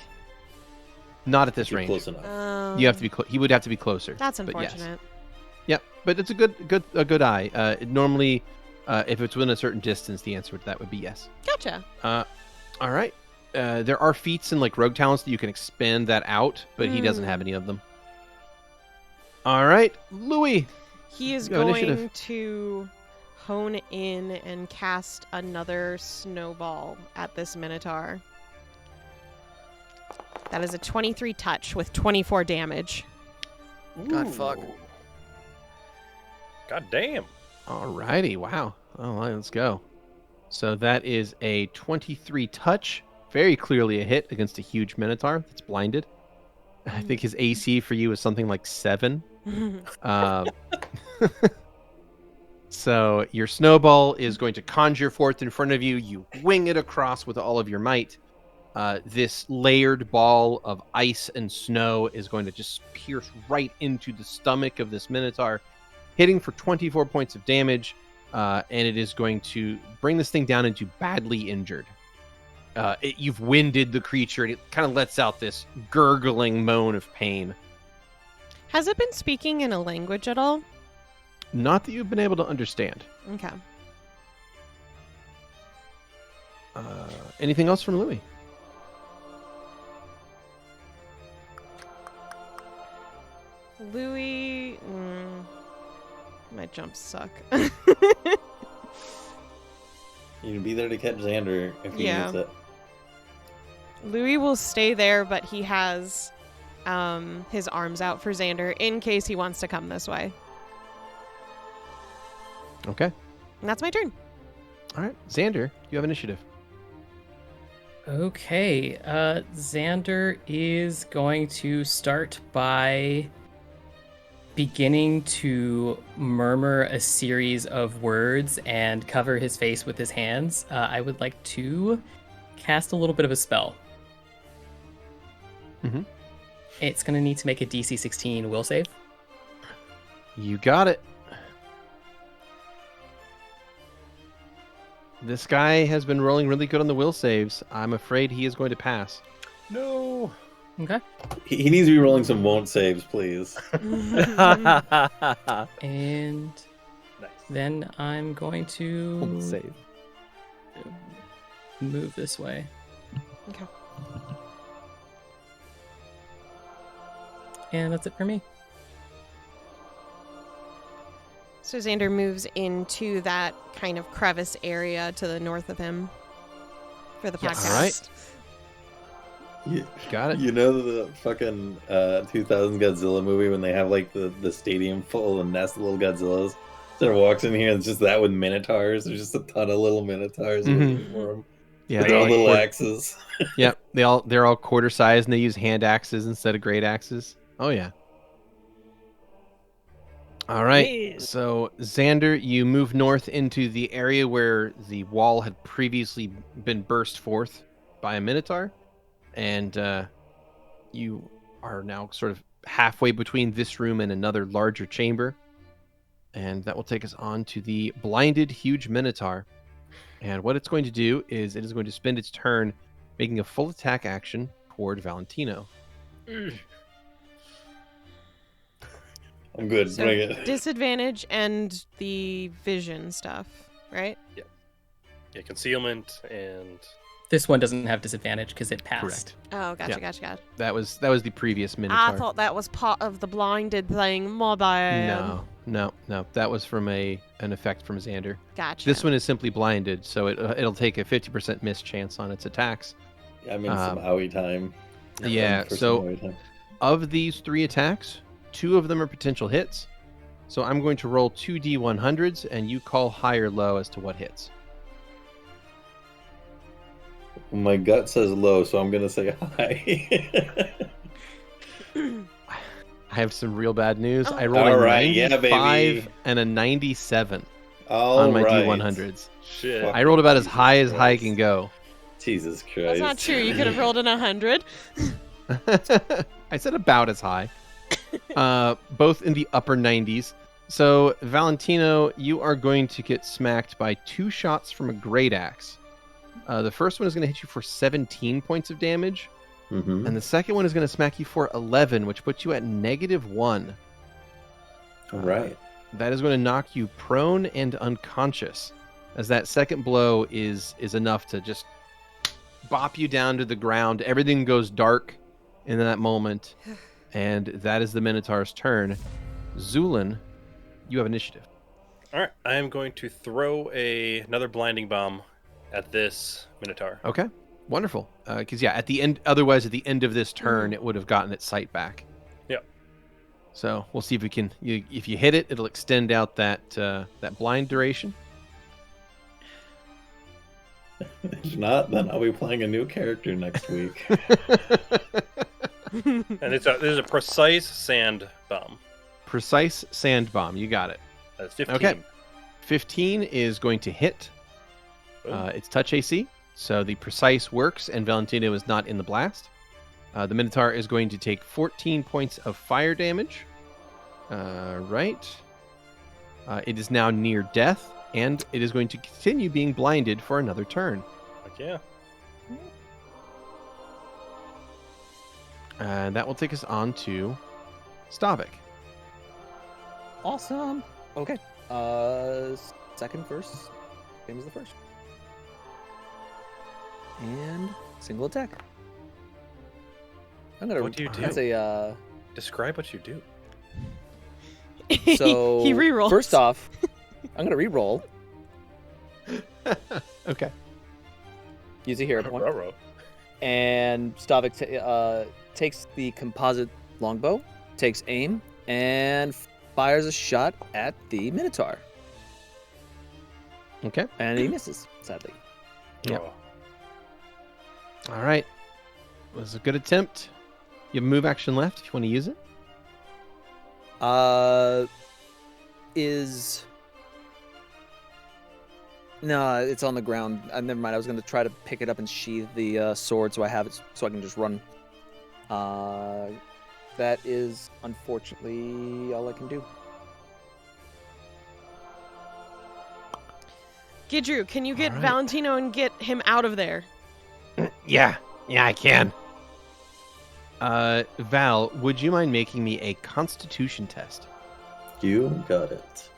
not at this You're range. close enough. You have to be. He would have to be closer. That's but yes. unfortunate. Yep, but it's a good eye. Normally, if it's within a certain distance, the answer to that would be yes. Gotcha. All right. There are feats and like rogue talents that you can expand that out, but he doesn't have any of them. All right, Louie. He is You have going initiative. to hone in and cast another snowball at this Minotaur. That is a 23 touch with 24 damage. God, fuck. God damn. All righty. Wow. All right, let's go. So that is a 23 touch. Very clearly a hit against a huge Minotaur that's blinded. I think his AC for you is something like 7. So your snowball is going to conjure forth in front of you. You wing it across with all of your might. This layered ball of ice and snow is going to just pierce right into the stomach of this Minotaur, hitting for 24 points of damage, and it is going to bring this thing down into badly injured. You've winded the creature, and it kind of lets out this gurgling moan of pain. Has it been speaking in a language at all? Not that you've been able to understand. Okay. Anything else from Louie? Louie... my jumps suck. You can be there to catch Xander if he Yeah. needs it. Louie will stay there, but he has his arms out for Xander in case he wants to come this way. Okay. And that's my turn. All right. Xander, you have initiative. Okay, Xander is going to start by beginning to murmur a series of words and cover his face with his hands. I would like to cast a little bit of a spell. Mhm. It's going to need to make a DC 16 will save. You got it. This guy has been rolling really good on the will saves. I'm afraid he is going to pass. No. Okay. He needs to be rolling some won't saves, please. And Nice. then I'm going to Save. move this way. Okay. And that's it for me. So Xander moves into that kind of crevice area to the north of him for the podcast. All right. You, Got it. you know the fucking 2000 Godzilla movie when they have like the stadium full of nest of little Godzillas? Sarah walks in here and it's just that with minotaurs. There's just a ton of little minotaurs waiting for him. Yeah, They're all little quarter- axes. Yep, they're all quarter size and they use hand axes instead of great axes. Oh yeah. All right. So Xander, you move north into the area where the wall had previously been burst forth by a minotaur, and you are now sort of halfway between this room and another larger chamber. And that will take us on to the blinded huge minotaur. And what it's going to do is it is going to spend its turn making a full attack action toward Valentino. I'm good. So Bring it. disadvantage and the vision stuff, right? Yeah, concealment and This one doesn't have disadvantage because it passed. Correct. Oh, gotcha, Yeah. gotcha. That was the previous minotaur. I thought that was part of the blinded thing. My bad. No. That was from an effect from Xander. Gotcha. This one is simply blinded, so it'll take a 50% miss chance on its attacks. I'm in some owie time. Yeah, For some so owie time. of these 3 attacks, 2 of them are potential hits. So I'm going to roll 2 D100s, and you call high or low as to what hits. My gut says low, so I'm gonna say high. I have some real bad news. Oh. I rolled All a right, 95 yeah, baby. and a 97 All on my right. D100s. shit. Fuck. I rolled about as high as Jesus high Christ. can go. Jesus Christ. That's not true. You could have rolled in 100. I said about as high. Both in the upper 90s. So, Valentino, you are going to get smacked by 2 shots from a great axe. The first one is going to hit you for 17 points of damage, Mm-hmm. and the second one is going to smack you for 11, which puts you at -1. All right. That is going to knock you prone and unconscious, as that second blow is enough to just bop you down to the ground. Everything goes dark in that moment, and that is the Minotaur's turn. Zu'lin, you have initiative. All right, I am going to throw another blinding bomb at this Minotaur. Okay, wonderful. Because at the end, otherwise at the end of this turn, it would have gotten its sight back. Yep. So we'll see if we can. If you hit it, it'll extend out that blind duration. If not, then I'll be playing a new character next week. And there's a precise sand bomb. Precise sand bomb. You got it. That's 15. Okay. 15 is going to hit. It's touch AC, so the precise works, and Valentino is not in the blast. The Minotaur is going to take 14 points of fire damage. Right. It is now near death, and it is going to continue being blinded for another turn. Heck yeah. And that will take us on to Stavik. Awesome. Okay. Second, first. Same as the first. And single attack. I'm gonna. What do you do? That's a. Describe what you do. So he rerolls. First off, I'm gonna reroll. Okay. Use a hero point. Ruh-roh. And Stavik takes the composite longbow, takes aim, and fires a shot at the Minotaur. Okay. And he misses, sadly. Yep. Oh. All right. It was a good attempt. You have a move action left if you want to use it. No, it's on the ground. Never mind. I was going to try to pick it up and sheath the sword so I have it so I can just run. That is unfortunately all I can do. Gidru, can you get All right. Valentino and get him out of there? Yeah, I can. Val, would you mind making me a Constitution test? You got it.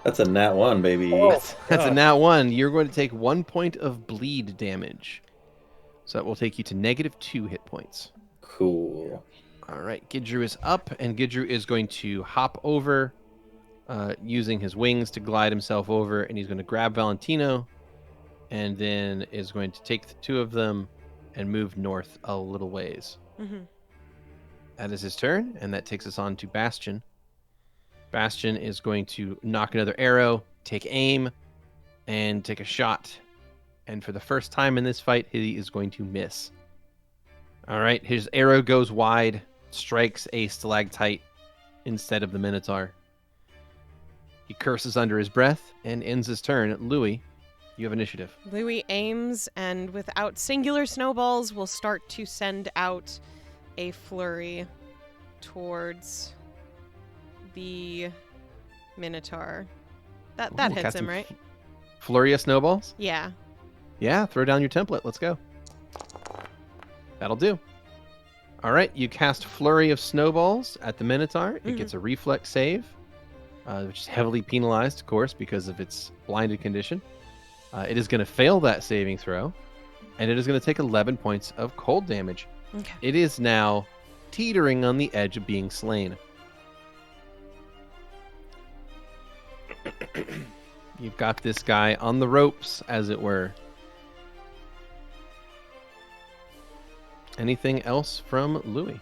That's a nat 1, baby. That's a nat 1. You're going to take 1 point of bleed damage. So that will take you to -2 hit points. Cool. All right, Gidru is up, and Gidru is going to hop over, using his wings to glide himself over, and he's going to grab Valentino, and then is going to take the two of them and move north a little ways. Mm-hmm. That is his turn, and that takes us on to Bastion. Bastion is going to knock another arrow, take aim, and take a shot. And for the first time in this fight, he is going to miss. All right, his arrow goes wide, strikes a stalactite instead of the Minotaur. He curses under his breath and ends his turn. Louie, you have initiative. Louie aims, and without singular snowballs, will start to send out a flurry towards the Minotaur. That Ooh, hits casting him, right? Flurry of snowballs? Yeah. Yeah, throw down your template. Let's go. That'll do. All right, you cast Flurry of Snowballs at the Minotaur. It gets a reflex save, which is heavily penalized, of course, because of its blinded condition. It is going to fail that saving throw, and it is going to take 11 points of cold damage. Okay. It is now teetering on the edge of being slain. You've got this guy on the ropes, as it were. Anything else from Louie?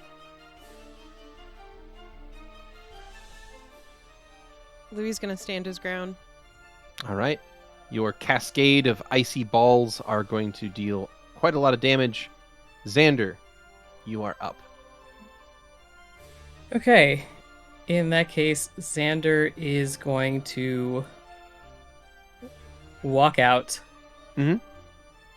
Louie's gonna stand his ground. All right. Your cascade of icy balls are going to deal quite a lot of damage. Xander, you are up. Okay. In that case, Xander is going to walk out. Mhm.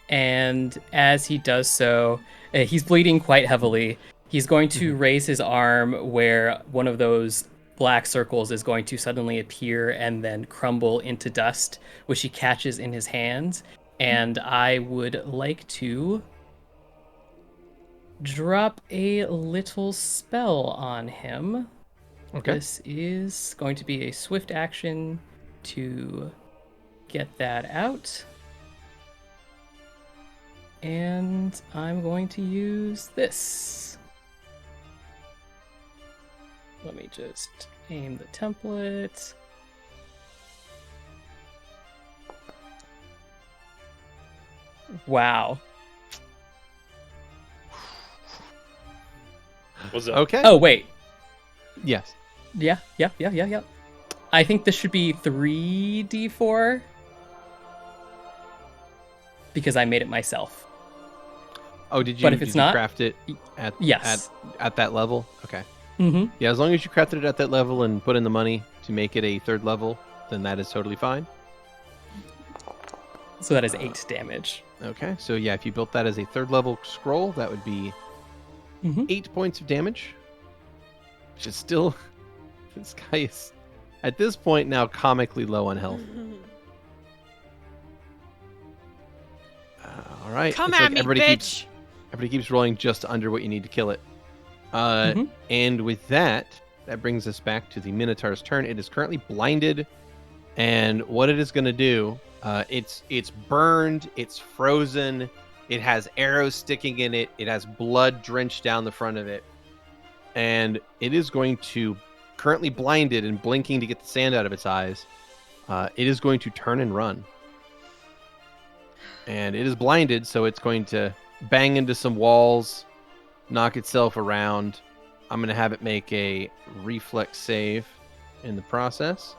And as he does so, he's bleeding quite heavily. He's going to raise his arm where one of those black circles is going to suddenly appear and then crumble into dust, which he catches in his hands. And I would like to drop a little spell on him. Okay. This is going to be a swift action to get that out. And I'm going to use this. Let me just aim the template. Wow. What's up? Okay. Oh, wait. Yes. Yeah. I think this should be 3d4 because I made it myself. Oh, did you? But if it's did you not- craft it at Yes. at that level? Okay. Mm-hmm. Yeah, as long as you crafted it at that level and put in the money to make it a third level, then that is totally fine. So that is 8 damage. Okay. So yeah, if you built that as a third level scroll, that would be Mhm. 8 points of damage, which is still this guy is at this point now comically low on health. All right. Come It's at like me, everybody bitch! Everybody keeps rolling just under what you need to kill it. Mhm. And with that, that brings us back to the Minotaur's turn. It is currently blinded, and what it is going to do, it's burned, it's frozen, it has arrows sticking in it, it has blood drenched down the front of it, and it is going to, currently blinded and blinking to get the sand out of its eyes, it is going to turn and run. And it is blinded, so it's going to bang into some walls, knock itself around. I'm going to have it make a reflex save in the process.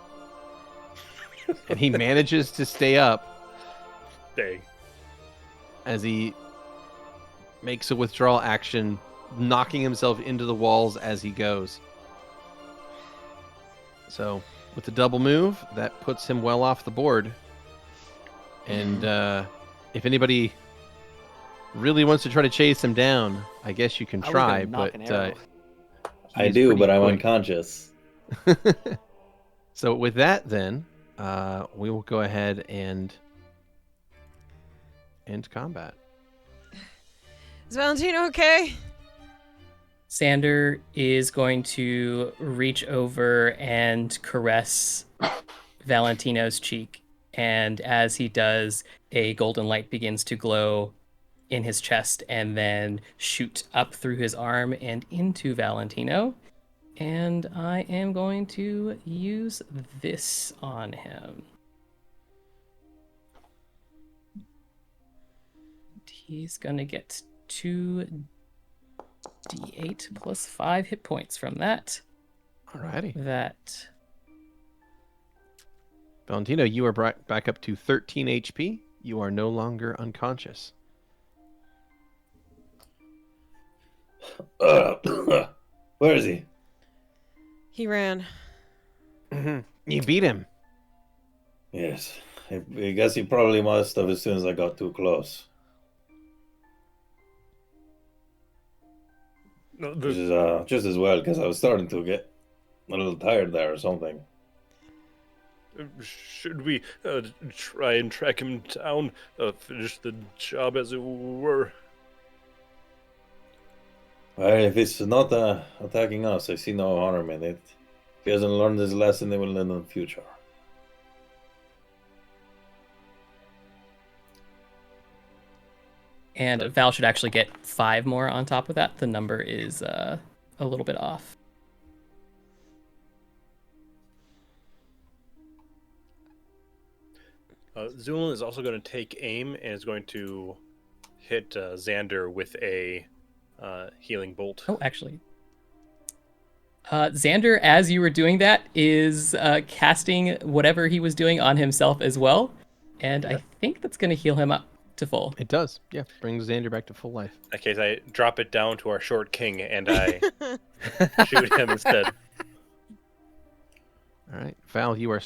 And he manages to stay up Dang. as he makes a withdrawal action, knocking himself into the walls as he goes. So, with the double move, that puts him well off the board. And if anybody really wants to try to chase him down, I guess you can I was try, gonna knock but an arrow. he I is do, pretty but I'm quick. unconscious. So with that, then, we will go ahead and end combat. Is Valentino okay? Xander is going to reach over and caress Valentino's cheek. And as he does, a golden light begins to glow in his chest and then shoot up through his arm and into Valentino. And I am going to use this on him. He's going to get 2d8 plus 5 hit points from that. Alrighty. That. Valentino, you are back up to 13 HP. You are no longer unconscious. Where is he? He ran. You beat him. Yes. I guess he probably must have as soon as I got too close. No, Which is just as well, because I was starting to get a little tired there or something. should we try and track him down, finish the job as it were? Well, if it's not attacking us, I see no harm in it. If he hasn't learned his lesson, he will learn in the future. And Val should actually get 5 more on top of that. The number is a little bit off. Zu'lin is also going to take aim and is going to hit Xander with a healing bolt. Oh, actually. Xander, as you were doing that, is casting whatever he was doing on himself as well. And I think that's going to heal him up to full. It does. Yeah, brings Xander back to full life. In that case, I drop it down to our short king and I shoot him instead. All right. Val, you are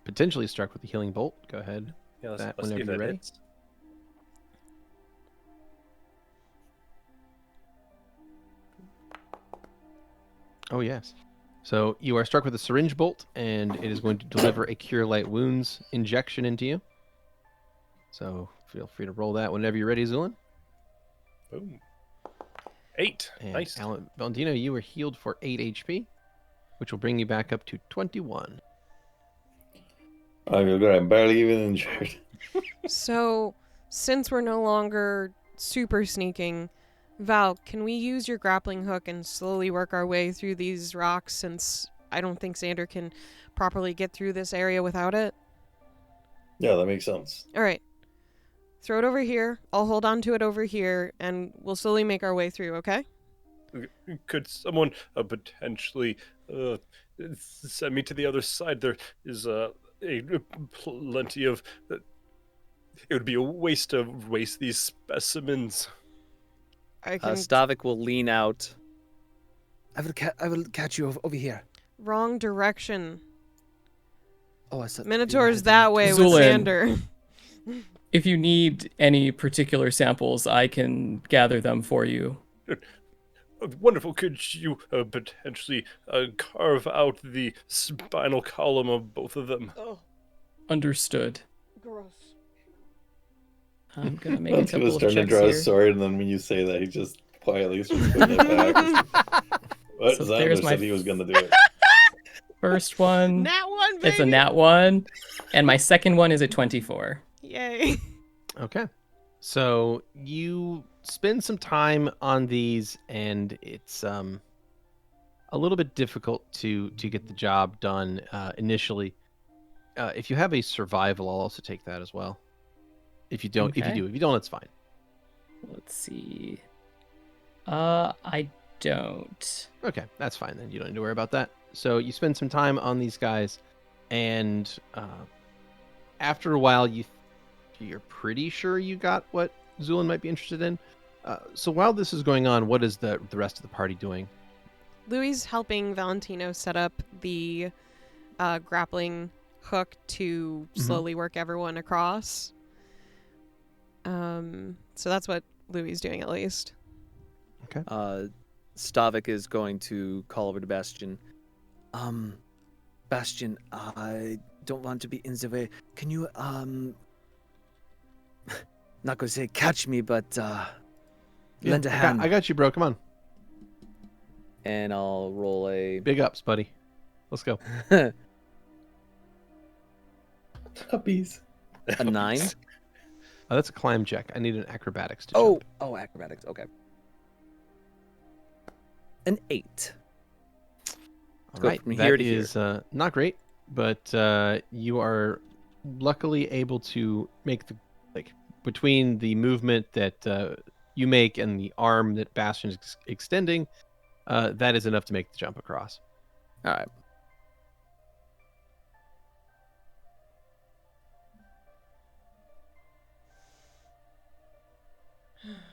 potentially struck with a healing bolt. Go ahead. Yeah, That let's see whenever if you're that ready. hits. Oh, yes. So you are struck with a syringe bolt, and it is going to deliver a Cure Light Wounds injection into you. So feel free to roll that whenever you're ready, Zu'lin. Boom. 8. And Nice. Valentino, you are healed for 8 HP, which will bring you back up to 21. I feel good. I'm barely even injured. So, since we're no longer super sneaking, Val, can we use your grappling hook and slowly work our way through these rocks, since I don't think Xander can properly get through this area without it? Yeah, that makes sense. All right. Throw it over here. I'll hold on to it over here, and we'll slowly make our way through, okay? Could someone potentially send me to the other side? There is plenty of... it would be a waste to waste these specimens. I can... Stavik will lean out. I will catch you over here. Wrong direction. Oh, I said Minotaur's that way with Zu'lin. Xander. If you need any particular samples, I can gather them for you. Wonderful. Could you potentially carve out the spinal column of both of them? Oh, Understood. gross. I'm going to make a Once he couple was of trying to checks draw here. his sword, and then when you say that, he just quietly starts putting it back. What? So Xander there's my said he was going to do it. First one, Nat 1, baby! it's a nat 1, and my second one is a 24. Yay. Okay. So you spend some time on these, and it's a little bit difficult to get the job done initially. If you have a survival, I'll also take that as well. If you don't, Okay. if you don't, it's fine. Let's see. I don't. Okay, that's fine then. You don't need to worry about that. So you spend some time on these guys, and after a while, you're pretty sure you got what Zu'lin might be interested in. So while this is going on, what is the rest of the party doing? Louie's helping Valentino set up the grappling hook to slowly work everyone across. So that's what Louie's doing, at least. Stavik is going to call over to Bastion. Bastion, I don't want to be in the way. Can you, not gonna say catch me, but, lend a hand. I got you, bro. Come on. And I'll roll a... Big ups, buddy. Let's go. Puppies. a 9. Oh, that's a climb check. I need an acrobatics to jump. Oh, acrobatics. Okay. An 8. All go right, from that here to here. is not great, but you are luckily able to make the between the movement that you make and the arm that Bastion is extending. That is enough to make the jump across. All right.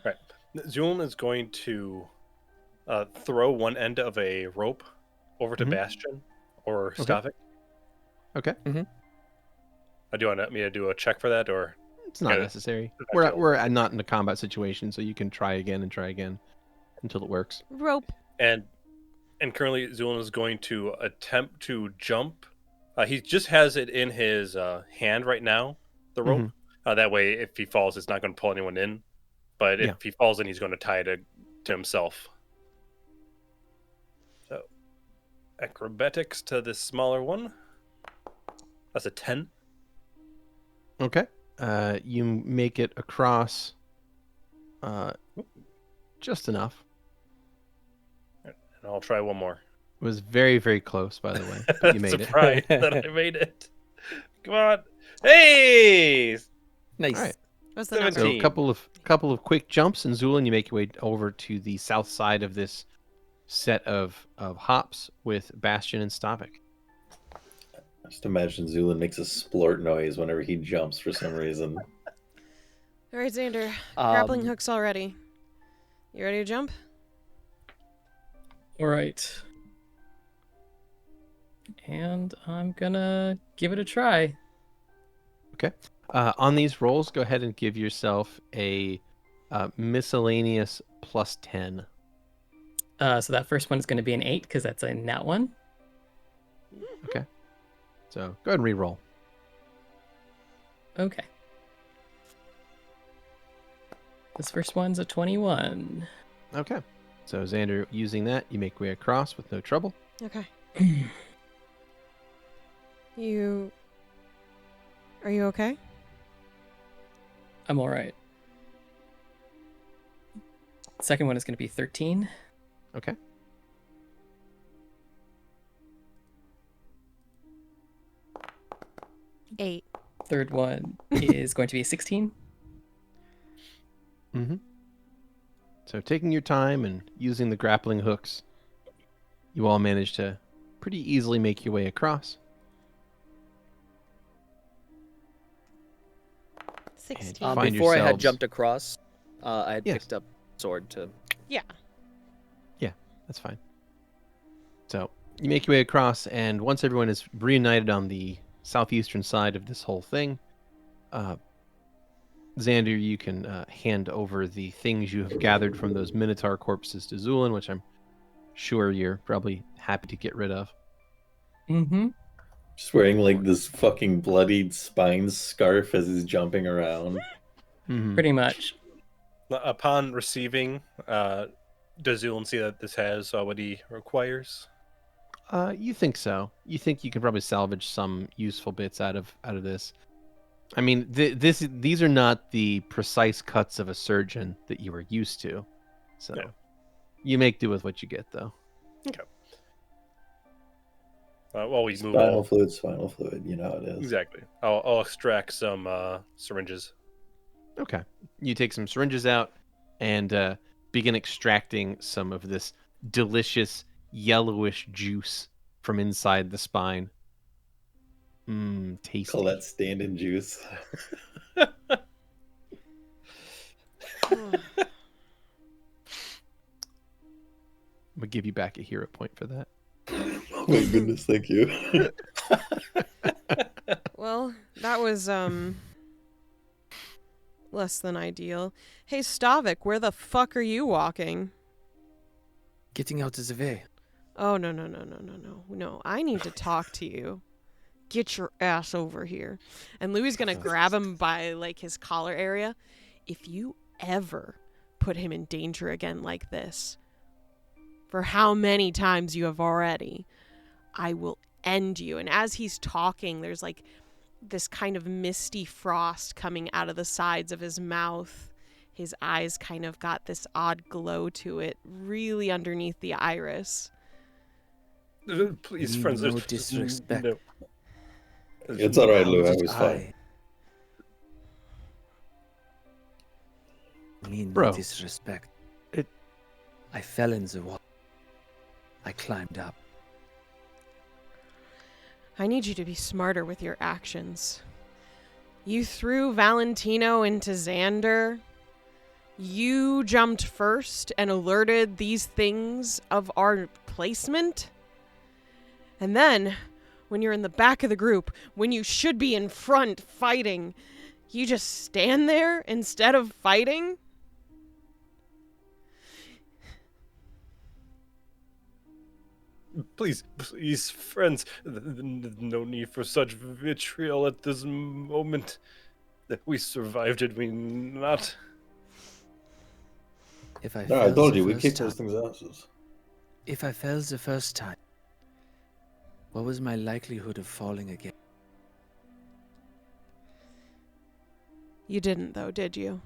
Right. Zu'lin is going to throw one end of a rope over to Bastion or Stavik. Okay. Do you want me to do a check for that, or It's not necessary. We're not in a combat situation, so you can try again and try again until it works. Rope. And currently Zu'lin is going to attempt to jump. He just has it in his hand right now, the rope. That way, if he falls, it's not going to pull anyone in. But if he falls in, he's going to tie it to himself. So, acrobatics to this smaller one. That's a 10. Okay. You make it across just enough. And I'll try one more. It was very, very close, by the way. But you made Surprised that I made it. Come on. Hey! Nice. All right. What's the number? So a couple of quick jumps, and Zu'lin, you make your way over to the south side of this set of hops with Bastion and Stavik. Just imagine Zu'lin makes a splort noise whenever he jumps for some reason. All right, Xander. Grappling hooks already. You ready to jump? All right. And I'm gonna give it a try. Okay. On these rolls, go ahead and give yourself a miscellaneous plus 10. So that first one is going to be an 8 because that's a nat one. Okay. So go ahead and re-roll. Okay. This first one's a 21. Okay. So Xander, using that, you make your way across with no trouble. Okay. Are you okay? I'm all right. Second one is going to be 13. Okay. Eight. Third one is going to be a 16. Mm-hmm. So taking your time and using the grappling hooks, you all manage to pretty easily make your way across. 16. Find Before I had yourselves- jumped across, I had Yes. picked up sword to... Yeah. That's fine. So you make your way across, and once everyone is reunited on the southeastern side of this whole thing, Xander, you can hand over the things you have gathered from those Minotaur corpses to Zu'lin, which I'm sure you're probably happy to get rid of. Mm-hmm. Just wearing like this fucking bloodied spine scarf as he's jumping around. Mm-hmm. Pretty much. Upon receiving, does Zu'lin see that this has what he requires? You think so? You think you can probably salvage some useful bits out of this? I mean, these are not the precise cuts of a surgeon that you were used to, so you make do with what you get, though. Okay. While we move Spinal on, fluid, you know how it is. exactly. I'll extract some syringes. Okay. You take some syringes out and begin extracting some of this delicious yellowish juice from inside the spine. Tasty. Call that stand-in juice. I'm gonna give you back a hero point for that. Oh my goodness, thank you. Well, that was less than ideal. Hey, Stavik, where the fuck are you walking? Getting out of the way. Oh, no. No, I need to talk to you. Get your ass over here. And Louie's going to grab him by, like, his collar area. If you ever put him in danger again like this, for how many times you have already, I will end you. And as he's talking, there's, like, this kind of misty frost coming out of the sides of his mouth. His eyes kind of got this odd glow to it, really underneath the iris. Please, Mean friends, no there's disrespect. no- It's all right, How Lou. I did was fine. Mean Bro. no disrespect. It- I fell in the water. I climbed up. I need you to be smarter with your actions. You threw Valentino into Xander. You jumped first and alerted these things of our placement. And then, when you're in the back of the group, when you should be in front fighting, you just stand there instead of fighting? Please, friends, no need for such vitriol at this moment. That we survived, did we not? If I No, fell I told the you we first kick time, those things' asses. If I fell the first time, what was my likelihood of falling again? You didn't, though, did you?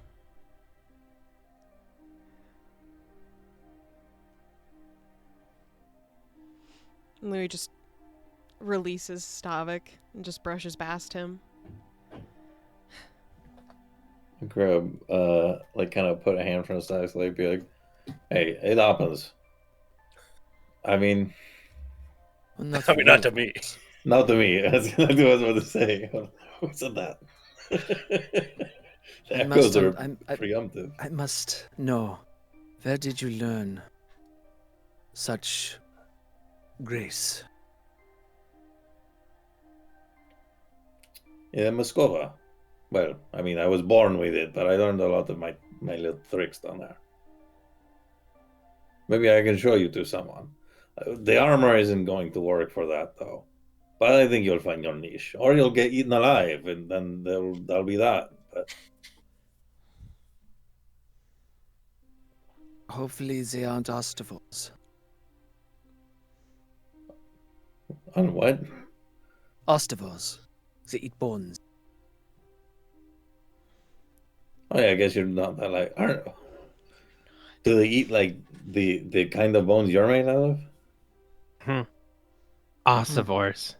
And Louie just releases Stavik and just brushes past him. Grab, like, kind of put a hand from his side, like, be like, "Hey, it happens. I mean, Well, not I for mean, not you. to me. not to me. That's what I was about to say. Who said that? The I echoes must are I preemptive. I must know. Where did you learn such grace? Yeah, Moscova. Well, I mean, I was born with it, but I learned a lot of my little tricks down there. Maybe I can show you to someone. The armor isn't going to work for that, though. But I think you'll find your niche, or you'll get eaten alive, and then that'll be that. But Hopefully they aren't ostivals. on what? Ostivals. They eat bones. Oh yeah, I guess you're not that like. Aren't? Do they eat like the kind of bones you're made out of? Ossivores.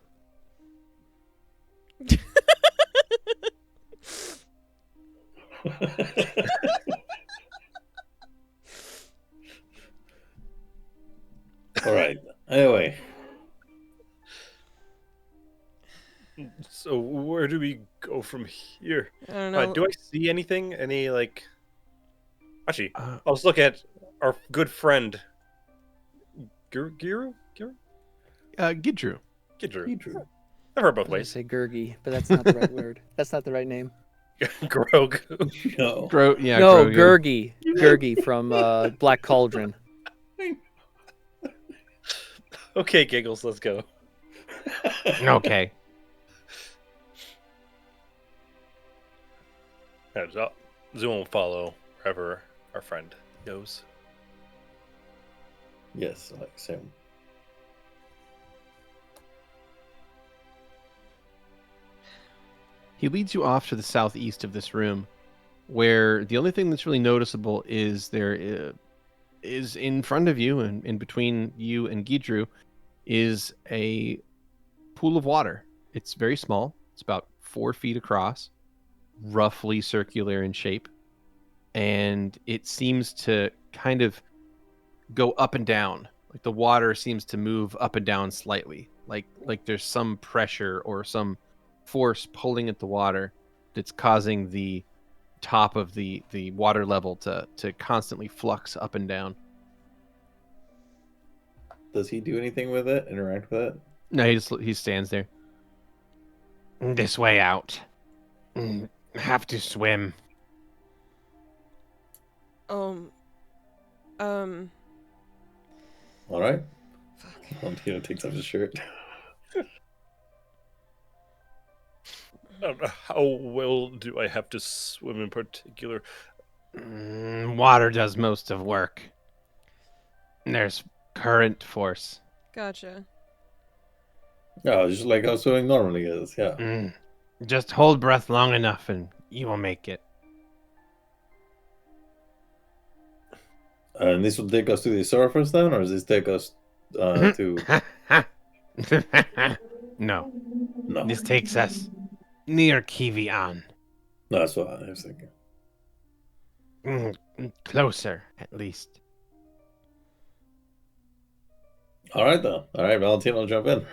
All right. Anyway, So where do we go from here? I don't know. Do I see anything? Any like? Actually, Uh, let's look at our good friend. Gidru? Gidru. Gidru. I've heard both I was gonna ways. say Gurgi, but that's not the right word. That's not the right name. Grogu. no. No, No, Grogu. Gurgi. Gurgi from Black Cauldron. Okay, Giggles, let's go. Okay. Zoom will follow wherever our friend goes. Yes, like same. He leads you off to the southeast of this room, where the only thing that's really noticeable is there is in front of you and in between you and Gidru is a pool of water. It's very small. It's about 4 feet across, roughly circular in shape, and it seems to kind of go up and down. Like the water seems to move up and down slightly, like there's some pressure or some force pulling at the water that's causing the top of the water level to constantly flux up and down. Does he do anything with it? Interact with it? No, he stands there. This way out. Have to swim. All right. Fuck. Valentino takes off his shirt. How well do I have to swim in particular? Water does most of work. There's current force. Gotcha. Oh, just like how swimming normally is, yeah. Just hold breath long enough and you will make it. And this will take us to the surface then, or does this take us to... No. No. This takes us near Kivian. No, that's what I was thinking. Closer, at least. All right, then. All right, Valentino will jump in.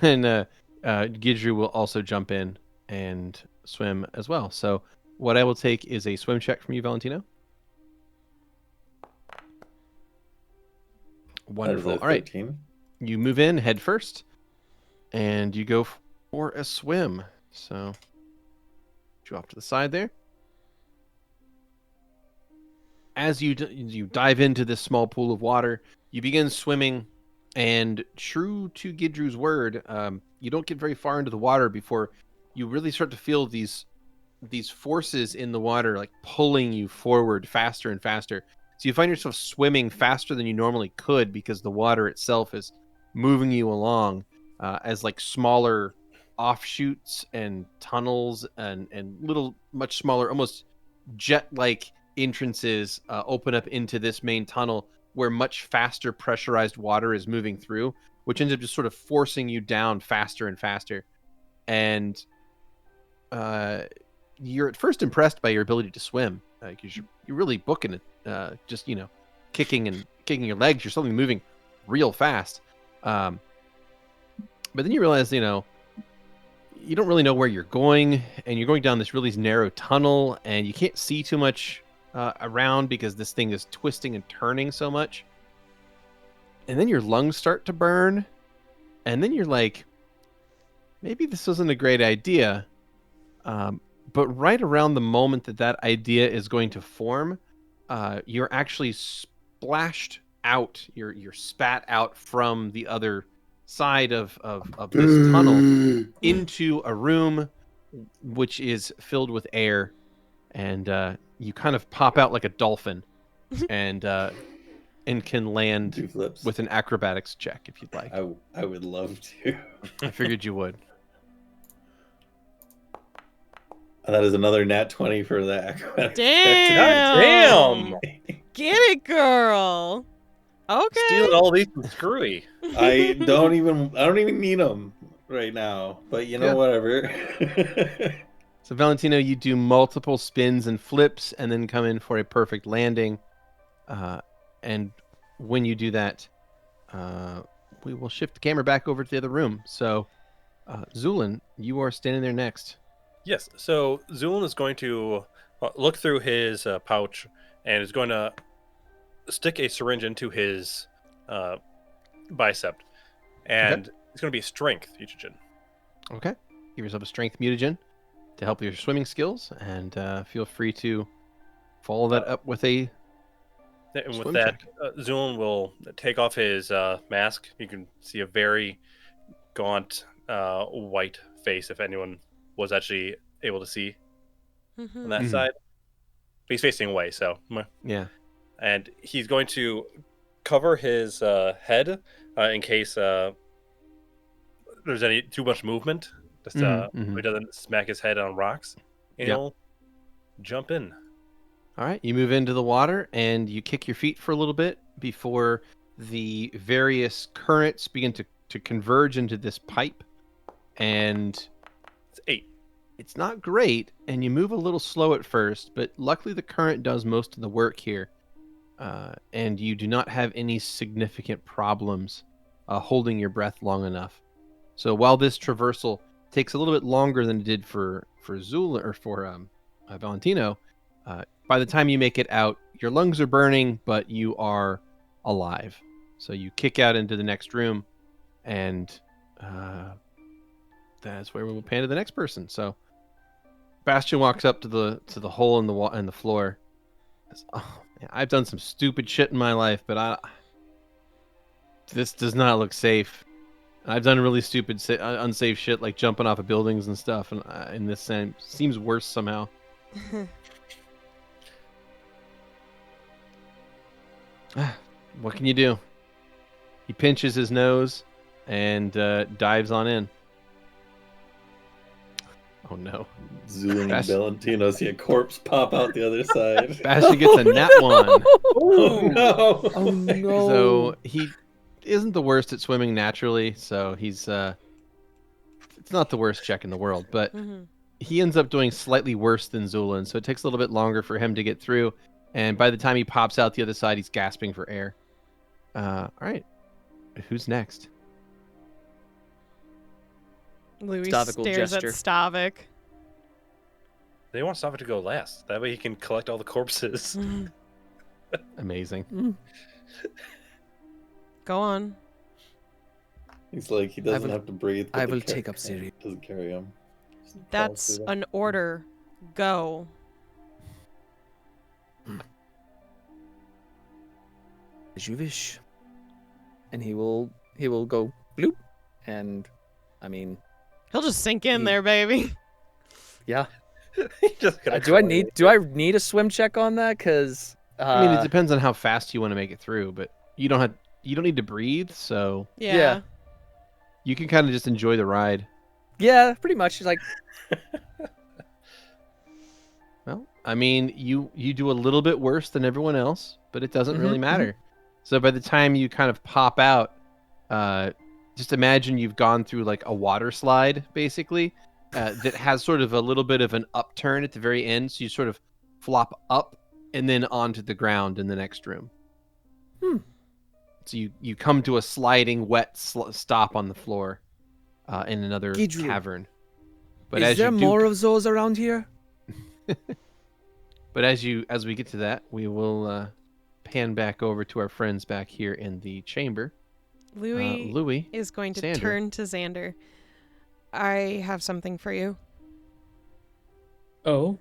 And Gidru will also jump in and swim as well. So what I will take is a swim check from you, Valentino. Wonderful. All right. 13. You move in head first, and you go for a swim. So you off to the side there. As you dive into this small pool of water, you begin swimming, and true to Gidru's word, you don't get very far into the water before you really start to feel these forces in the water like pulling you forward faster and faster. So you find yourself swimming faster than you normally could because the water itself is moving you along as like smaller offshoots and tunnels and little much smaller, almost jet-like entrances open up into this main tunnel where much faster pressurized water is moving through, which ends up just sort of forcing you down faster and faster. And you're at first impressed by your ability to swim because you're really booking it, just kicking your legs. You're suddenly moving real fast. But then you realize, you don't really know where you're going, and you're going down this really narrow tunnel, and you can't see too much around because this thing is twisting and turning so much. And then your lungs start to burn, and then you're like, maybe this wasn't a great idea. But right around the moment that idea is going to form, you're actually splashed out. You're spat out from the other side of this tunnel into a room which is filled with air, and you kind of pop out like a dolphin, and can land with an acrobatics check if you'd like. I would love to. I figured you would. And that is another nat 20 for the acrobatics. Damn! God damn! Get it, girl. Okay. Stealing all these from Skrewy. I don't even need them right now, but whatever. So Valentino, you do multiple spins and flips and then come in for a perfect landing. And when you do that, we will shift the camera back over to the other room. So Zu'lin, you are standing there next. Yes, so Zu'lin is going to look through his pouch and is going to stick a syringe into his bicep. And it's going to be a strength mutagen. Okay. Give yourself a strength mutagen to help your swimming skills, and feel free to follow that up with a And swim with that, check. Zu'lin will take off his mask. You can see a very gaunt white face if anyone was actually able to see on that side. But he's facing away, so yeah. And he's going to cover his head in case there's any too much movement, just so he doesn't smack his head on rocks. And he'll jump in. All right, you move into the water and you kick your feet for a little bit before the various currents begin to converge into this pipe, and It's 8. it's not great, and you move a little slow at first, but luckily the current does most of the work here, and you do not have any significant problems holding your breath long enough. So while this traversal takes a little bit longer than it did for Zu'lin or for Valentino, by the time you make it out, your lungs are burning, but you are alive. So you kick out into the next room, and that's where we will pan to the next person. So Bastion walks up to the hole in the floor. Says, "Oh, man, I've done some stupid shit in my life, but This does not look safe. I've done really stupid, unsafe shit like jumping off of buildings and stuff, and this seems worse somehow. What can you do? He pinches his nose and dives on in. Oh no. Zu'lin and Valentino see a corpse pop out the other side. Bastion gets a nat 1. Oh no! Oh no! So he isn't the worst at swimming naturally, so he's it's not the worst check in the world, but he ends up doing slightly worse than Zu'lin, so it takes a little bit longer for him to get through, and by the time he pops out the other side, he's gasping for air. All right. Who's next? Louie Stavik will stares at gesture. Stavik. They want Stavik to go last. That way he can collect all the corpses. Amazing. Go on. He's like, he doesn't will- have to breathe. but I the will car- take up Siri. Doesn't carry him. Just falls That's through an order. Go. As you wish. And he will go bloop, and I mean, He'll just sink in He- there, baby. yeah. He just gonna Do I climb. need a swim check on that? Cause I mean, it depends on how fast you want to make it through, but you don't need to breathe, so Yeah. you can kind of just enjoy the ride. yeah, pretty much. He's like, Well, I mean, you do a little bit worse than everyone else, but it doesn't really matter. So by the time you kind of pop out, just imagine you've gone through like a water slide, basically, that has sort of a little bit of an upturn at the very end. So you sort of flop up and then onto the ground in the next room. So you come to a sliding wet stop on the floor in another Gidru, cavern. But Is as there you do, more of those around here? But as we get to that, we will pan back over to our friends back here in the chamber. Louie Louie is going to Xander. turn to Xander. I have something for you. Oh,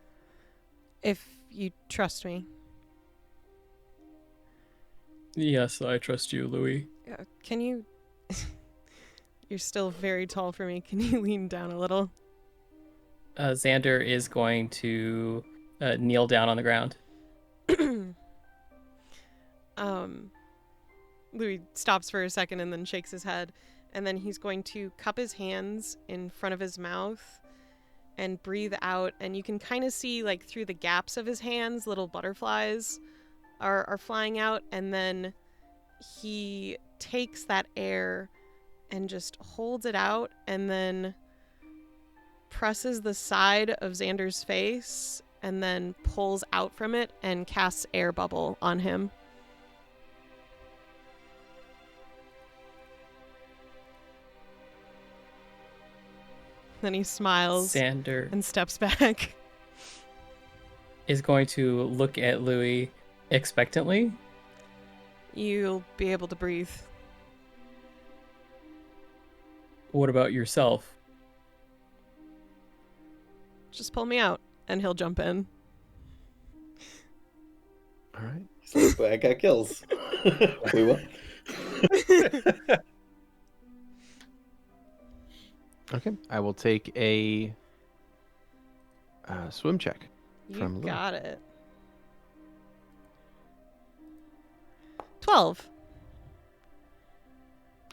If you trust me. yes, I trust you, Louie. Can you... You're still very tall for me. Can you lean down a little? Xander is going to kneel down on the ground. Louis stops for a second and then shakes his head, and then he's going to cup his hands in front of his mouth and breathe out, and you can kind of see like through the gaps of his hands little butterflies are flying out, and then he takes that air and just holds it out and then presses the side of Xander's face and then pulls out from it and casts air bubble on him. Then he smiles Xander and steps back. is going to look at Louie expectantly. You'll be able to breathe. What about yourself? Just pull me out and he'll jump in. All right. He's like, I got kills. Wait, what? Okay. I will take a swim check You from Louie. got it. 12.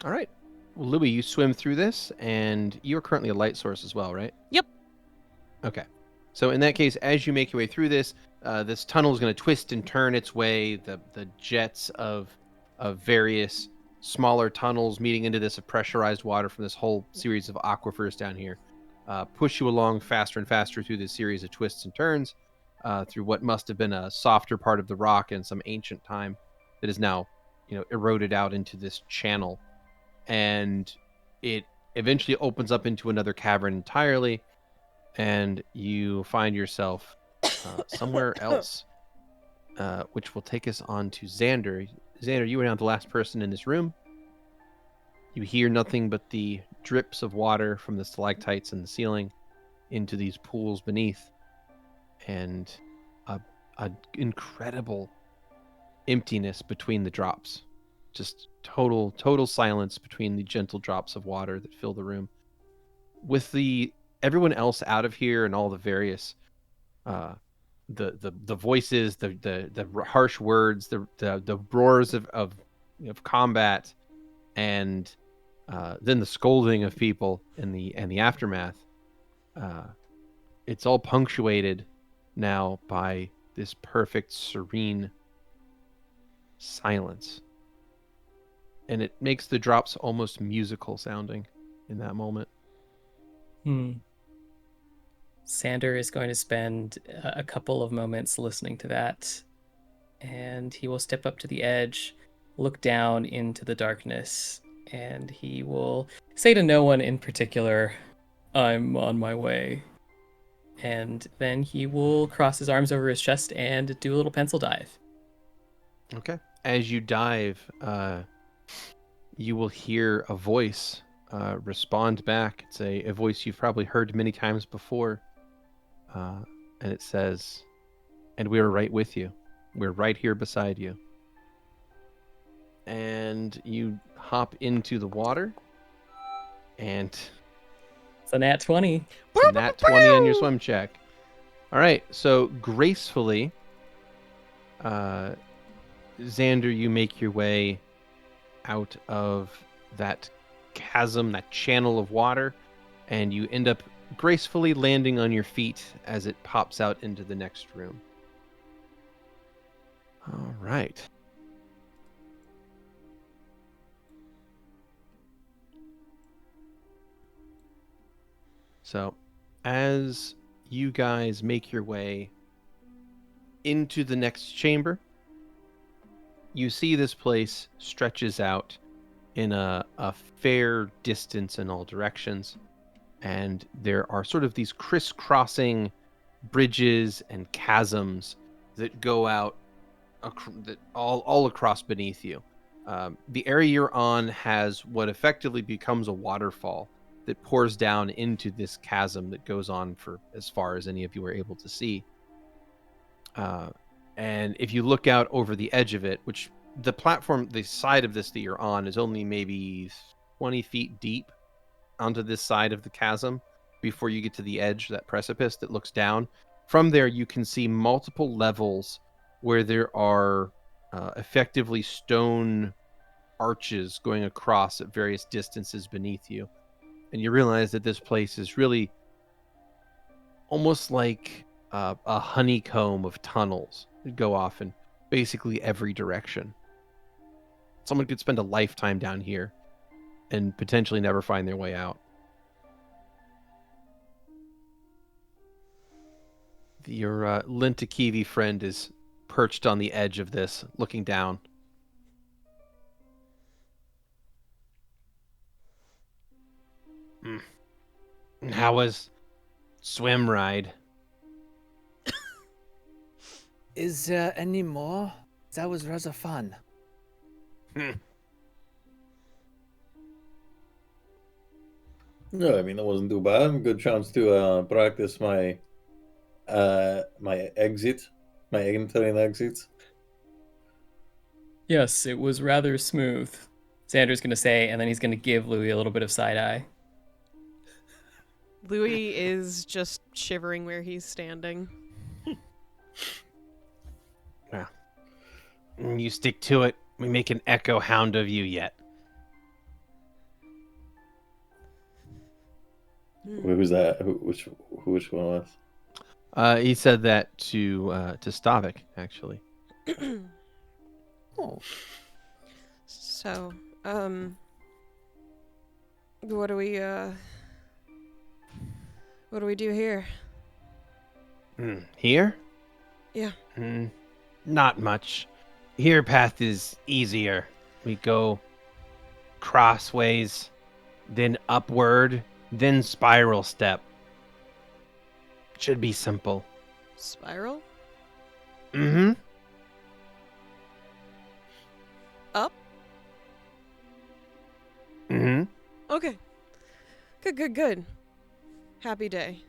All right. Well, Louie, you swim through this, and you're currently a light source as well, right? Yep. Okay. So in that case, as you make your way through this, this tunnel is going to twist and turn its way. The jets of various smaller tunnels meeting into this pressurized water from this whole series of aquifers down here push you along faster and faster through this series of twists and turns through what must have been a softer part of the rock in some ancient time that is now, eroded out into this channel. And it eventually opens up into another cavern entirely, and you find yourself somewhere else, which will take us on to Xander. Xander, you are now the last person in this room. You hear nothing but the drips of water from the stalactites in the ceiling into these pools beneath, and a incredible emptiness between the drops. just total silence between the gentle drops of water that fill the room. With everyone else out of here and all the various the voices, the harsh words, the roars of combat, and then the scolding of people and the aftermath. It's all punctuated now by this perfect, serene silence. And it makes the drops almost musical sounding in that moment. Xander is going to spend a couple of moments listening to that, and he will step up to the edge, look down into the darkness, and he will say to no one in particular, "I'm on my way." And then he will cross his arms over his chest and do a little pencil dive. Okay. As you dive, you will hear a voice respond back. It's a voice you've probably heard many times before. And it says, "And we're right with you. We're right here beside you." And you hop into the water, and It's a nat 20. it's a nat 20 on your swim check. All right, so gracefully, Xander, you make your way out of that chasm, that channel of water, and you end up gracefully landing on your feet as it pops out into the next room. All right. So, as you guys make your way into the next chamber, you see this place stretches out in a fair distance in all directions. And there are sort of these crisscrossing bridges and chasms that go out all across beneath you. The area you're on has what effectively becomes a waterfall that pours down into this chasm that goes on for as far as any of you were able to see. And if you look out over the edge of it, which the platform, the side of this that you're on is only maybe 20 feet deep onto this side of the chasm before you get to the edge, that precipice that looks down. From there, you can see multiple levels where there are effectively stone arches going across at various distances beneath you. And you realize that this place is really almost like a honeycomb of tunnels that go off in basically every direction. Someone could spend a lifetime down here and potentially never find their way out. Your Lintakivi friend is perched on the edge of this, looking down. How was swim ride? Is there any more? That was rather fun. No, I mean, that wasn't too bad. Good chance to practice my my exit, my entry and exit. Yes, it was rather smooth, Xander's going to say, and then he's going to give Louie a little bit of side eye. Louie is just shivering where he's standing. Well, you stick to it. We make an echo hound of you yet. Who was that? Which one was? He said that to Stavik, actually. Oh. So, what do we do here? Here? Yeah. Not much. Here path is easier. We go crossways, then upward, then spiral step. Should be simple. Spiral? Mm-hmm. Up? Mm-hmm. Okay. Good. Happy day.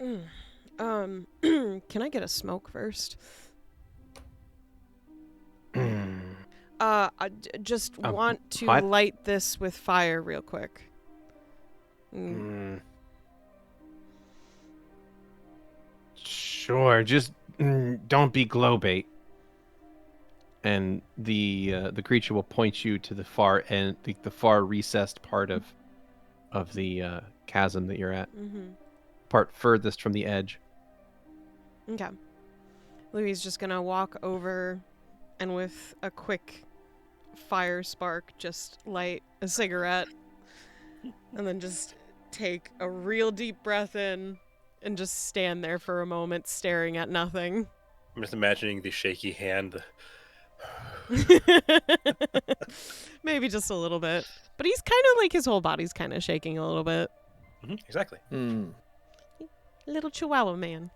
Mm. Can I get a smoke first? Just Um, want to what? light this with fire real quick. Sure, just don't be glow bait. And the creature will point you to the far end, the far recessed part of the chasm that you're at, part furthest from the edge. Okay. Louie's just gonna walk over, and with a quick fire spark, just light a cigarette, and then just take a real deep breath in, and just stand there for a moment, staring at nothing. I'm just imagining the shaky hand. Maybe just a little bit. But he's kind of like, his whole body's kind of shaking a little bit. Exactly. Little chihuahua man.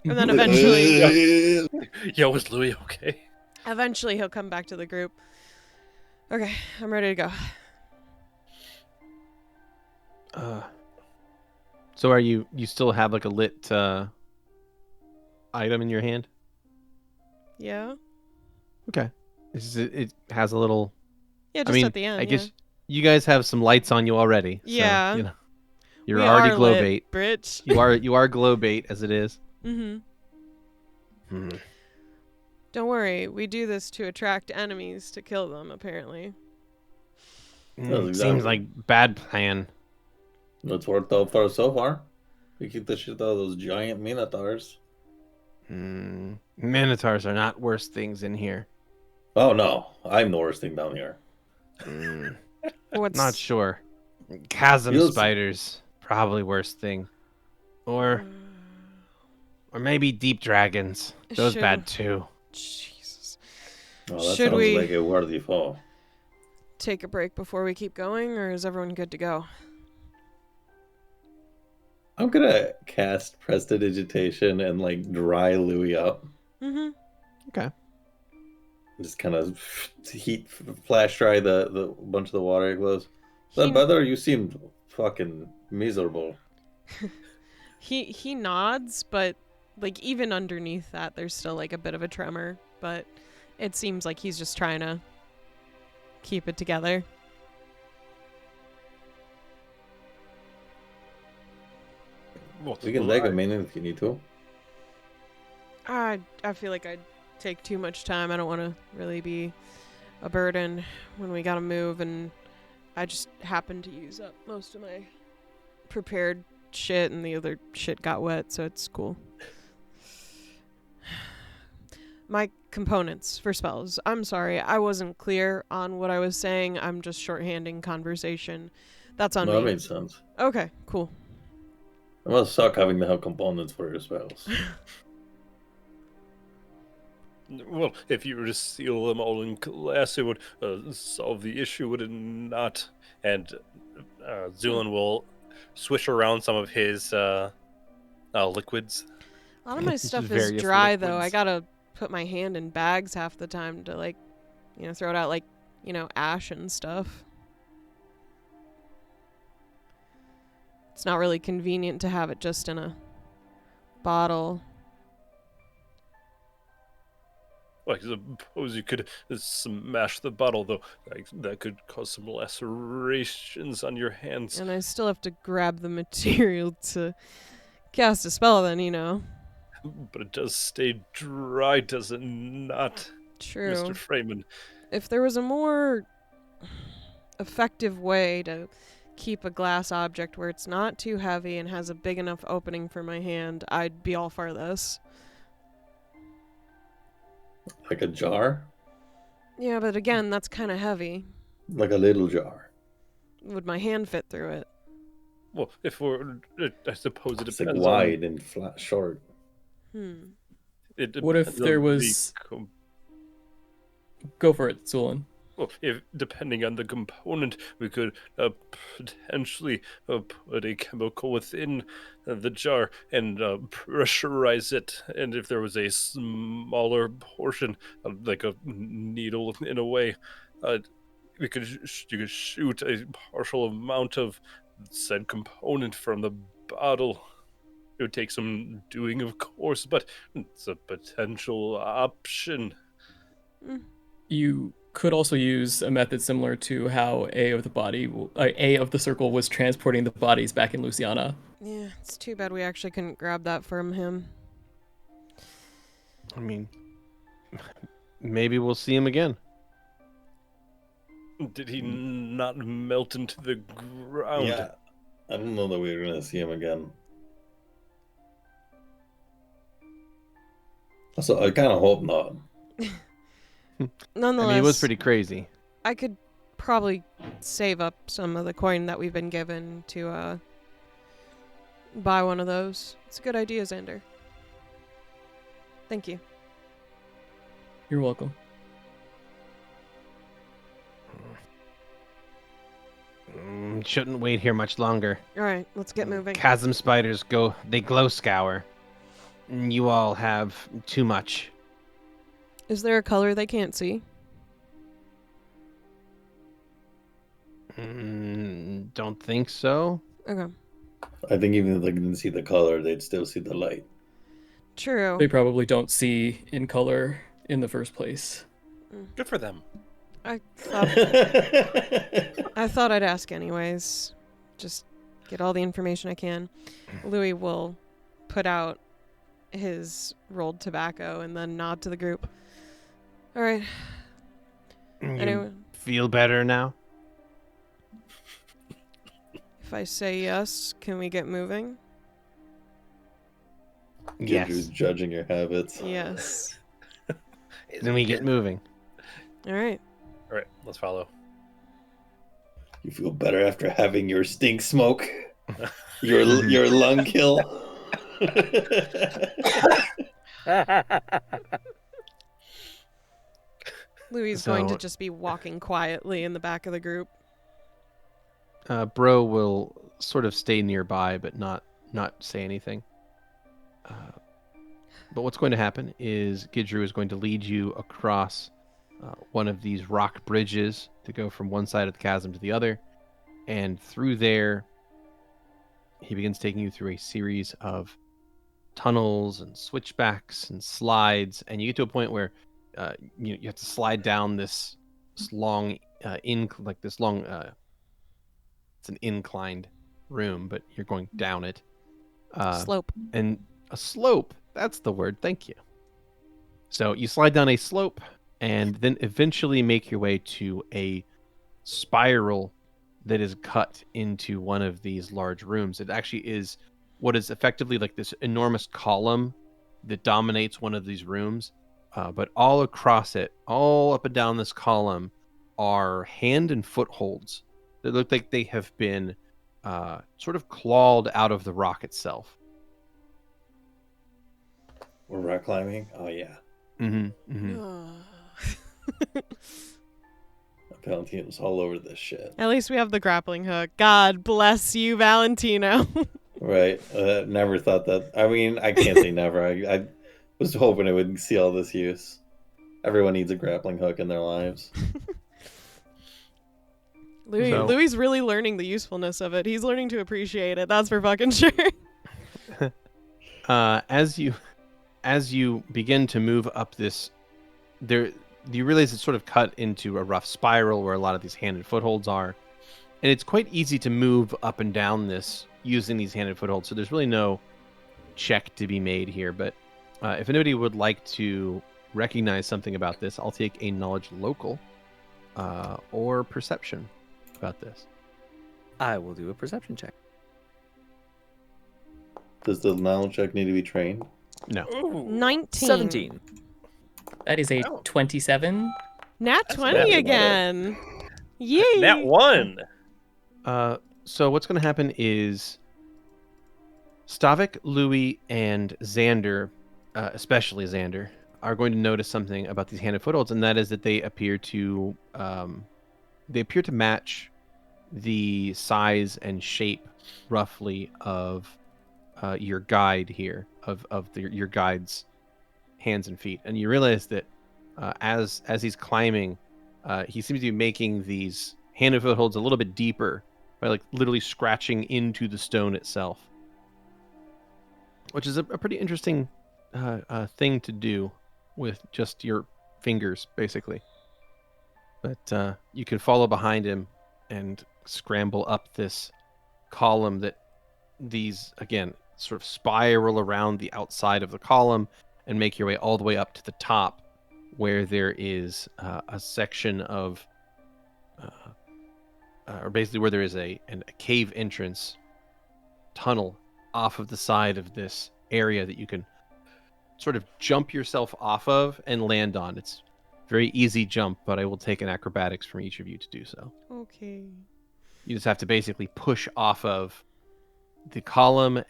And then eventually... Yo, is Louie okay? Eventually he'll come back to the group. Okay, I'm ready to go. So are you still have like a lit item in your hand? Yeah? Okay. It has a little... Yeah, just at the end, I guess you guys have some lights on you already. Yeah. So, you know, you're We already are glow lit, bait. bitch. You are glow bait as it is. Don't worry, we do this to attract enemies to kill them, apparently. Seems like bad plan. That's worked out for us so far. We keep the shit out of those giant minotaurs. Minotaurs are not worse things in here. Oh no, I'm the worst thing down here. What's... Not sure. Chasm Feels- spiders, probably worst thing. Or maybe deep dragons. Those Should- bad too. Jesus. Oh, that Should sounds we- like a worthy foe. Take a break before we keep going, or is everyone good to go? I'm gonna cast Prestidigitation and like dry Louie up. Okay. Just kind of flash dry the bunch of the water glows. Is that He- better? You seem fucking miserable. He nods, but like even underneath that, there's still like a bit of a tremor. But it seems like he's just trying to keep it together. We can leg a minute if you need to. I feel like I'd take too much time. I don't want to really be a burden when we gotta move, and I just happened to use up most of my prepared shit, and the other shit got wet, so it's cool. My components for spells. I'm sorry, I wasn't clear on what I was saying. I'm just shorthanding conversation. That's on No, me. that makes sense. Okay, cool. It must suck having to have components for your spells. Well, if you were to seal them all in glass, it would solve the issue, would it not? And Zu'lin will swish around some of his liquids. A lot of my stuff is various dry, though. I liquids. gotta put my hand in bags half the time to, like, throw it out, like, ash and stuff. It's not really convenient to have it just in a bottle. I suppose you could smash the bottle, though. That could cause some lacerations on your hands. And I still have to grab the material to cast a spell, then. But it does stay dry, does it not, True. Mr. Freeman? If there was a more effective way to keep a glass object where it's not too heavy and has a big enough opening for my hand, I'd be all for this. Like a jar? Yeah, but again, that's kind of heavy. Like a little jar. Would my hand fit through it? Well, I suppose it It's depends like wide and flat, short. It What if depends on there the was... Go for it, Zu'lin. Well, depending on the component, we could potentially put a chemical within the jar and pressurize it. And if there was a smaller portion, like a needle in a way, you could shoot a partial amount of said component from the bottle. It would take some doing, of course, but it's a potential option. You could also use a method similar to how A of the circle was transporting the bodies back in Luciana. Yeah, it's too bad we actually couldn't grab that from him. I mean, maybe we'll see him again. Did he not melt into the ground? Yeah, I don't know that we're gonna see him again. So I kind of hope not. Nonetheless, I mean, he was pretty crazy. I could probably save up some of the coin that we've been given to buy one of those. It's a good idea, Xander. Thank you. You're welcome. Shouldn't wait here much longer. All right, let's get moving. Chasm spiders they glow scour. You all have too much. Is there a color they can't see? Don't think so. Okay. I think even if they didn't see the color, they'd still see the light. True. They probably don't see in color in the first place. Good for them. I thought I'd ask anyways. Just get all the information I can. Louie will put out his rolled tobacco and then nod to the group. All right. Anyway, Feel better now? if I say yes, can we get moving? Yes. Who's judging your habits? Yes. Then we get moving. All right. All right, let's follow. You feel better after having your stink smoke, your lung kill. Louie's going to just be walking quietly in the back of the group. Bro will sort of stay nearby, but not say anything. But what's going to happen is Gidru is going to lead you across one of these rock bridges to go from one side of the chasm to the other. And through there, he begins taking you through a series of tunnels and switchbacks and slides. And you get to a point where you have to slide down this long, it's an inclined room, but you're going down it. Slope. And a slope, that's the word, thank you. So you slide down a slope and then eventually make your way to a spiral that is cut into one of these large rooms. It actually is what is effectively like this enormous column that dominates one of these rooms. But all across it, all up and down this column, are hand and footholds that look like they have been sort of clawed out of the rock itself. We're rock climbing? Oh, yeah. Valentino's all over this shit. At least we have the grappling hook. God bless you, Valentino. Right. Never thought that. I mean, I can't say never. I was hoping it would see all this use. Everyone needs a grappling hook in their lives. Louie's really learning the usefulness of it. He's learning to appreciate it. That's for fucking sure. As you begin to move up this, you realize it's sort of cut into a rough spiral where a lot of these handed footholds are, and it's quite easy to move up and down this using these handed footholds. So there's really no check to be made here. But if anybody would like to recognize something about this, I'll take a knowledge local or perception about this. I will do a perception check. Does the knowledge check need to be trained? No. Ooh, 19. 17. That is a 27. Nat That's 20 better. again. Yay. Nat 1. So what's going to happen is Stavik, Louie, and Xander, especially Xander, are going to notice something about these handed footholds, and that is that they appear to match the size and shape, roughly, of your guide here, your guide's hands and feet. And you realize that as he's climbing, he seems to be making these handed footholds a little bit deeper by like literally scratching into the stone itself. which is a pretty interesting thing to do with just your fingers, basically. But you can follow behind him and scramble up this column that these, again, sort of spiral around the outside of the column and make your way all the way up to the top, where there is a section of, or basically where there is a cave entrance tunnel off of the side of this area that you can sort of jump yourself off of and land on. It's a very easy jump, but I will take an acrobatics from each of you to do so. Okay. You just have to basically push off of the column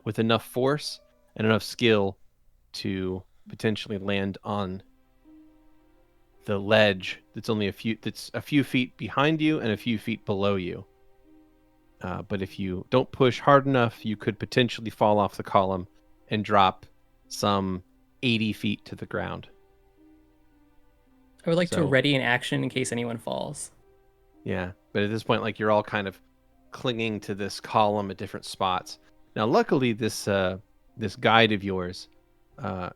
with enough force and enough skill to potentially land on the ledge that's only a few feet behind you and a few feet below you. But if you don't push hard enough, you could potentially fall off the column and drop some 80 feet to the ground. I would like to So- ready an action in case anyone falls. Yeah, but at this point, like, you're all kind of clinging to this column at different spots. Now, luckily, this guide of yours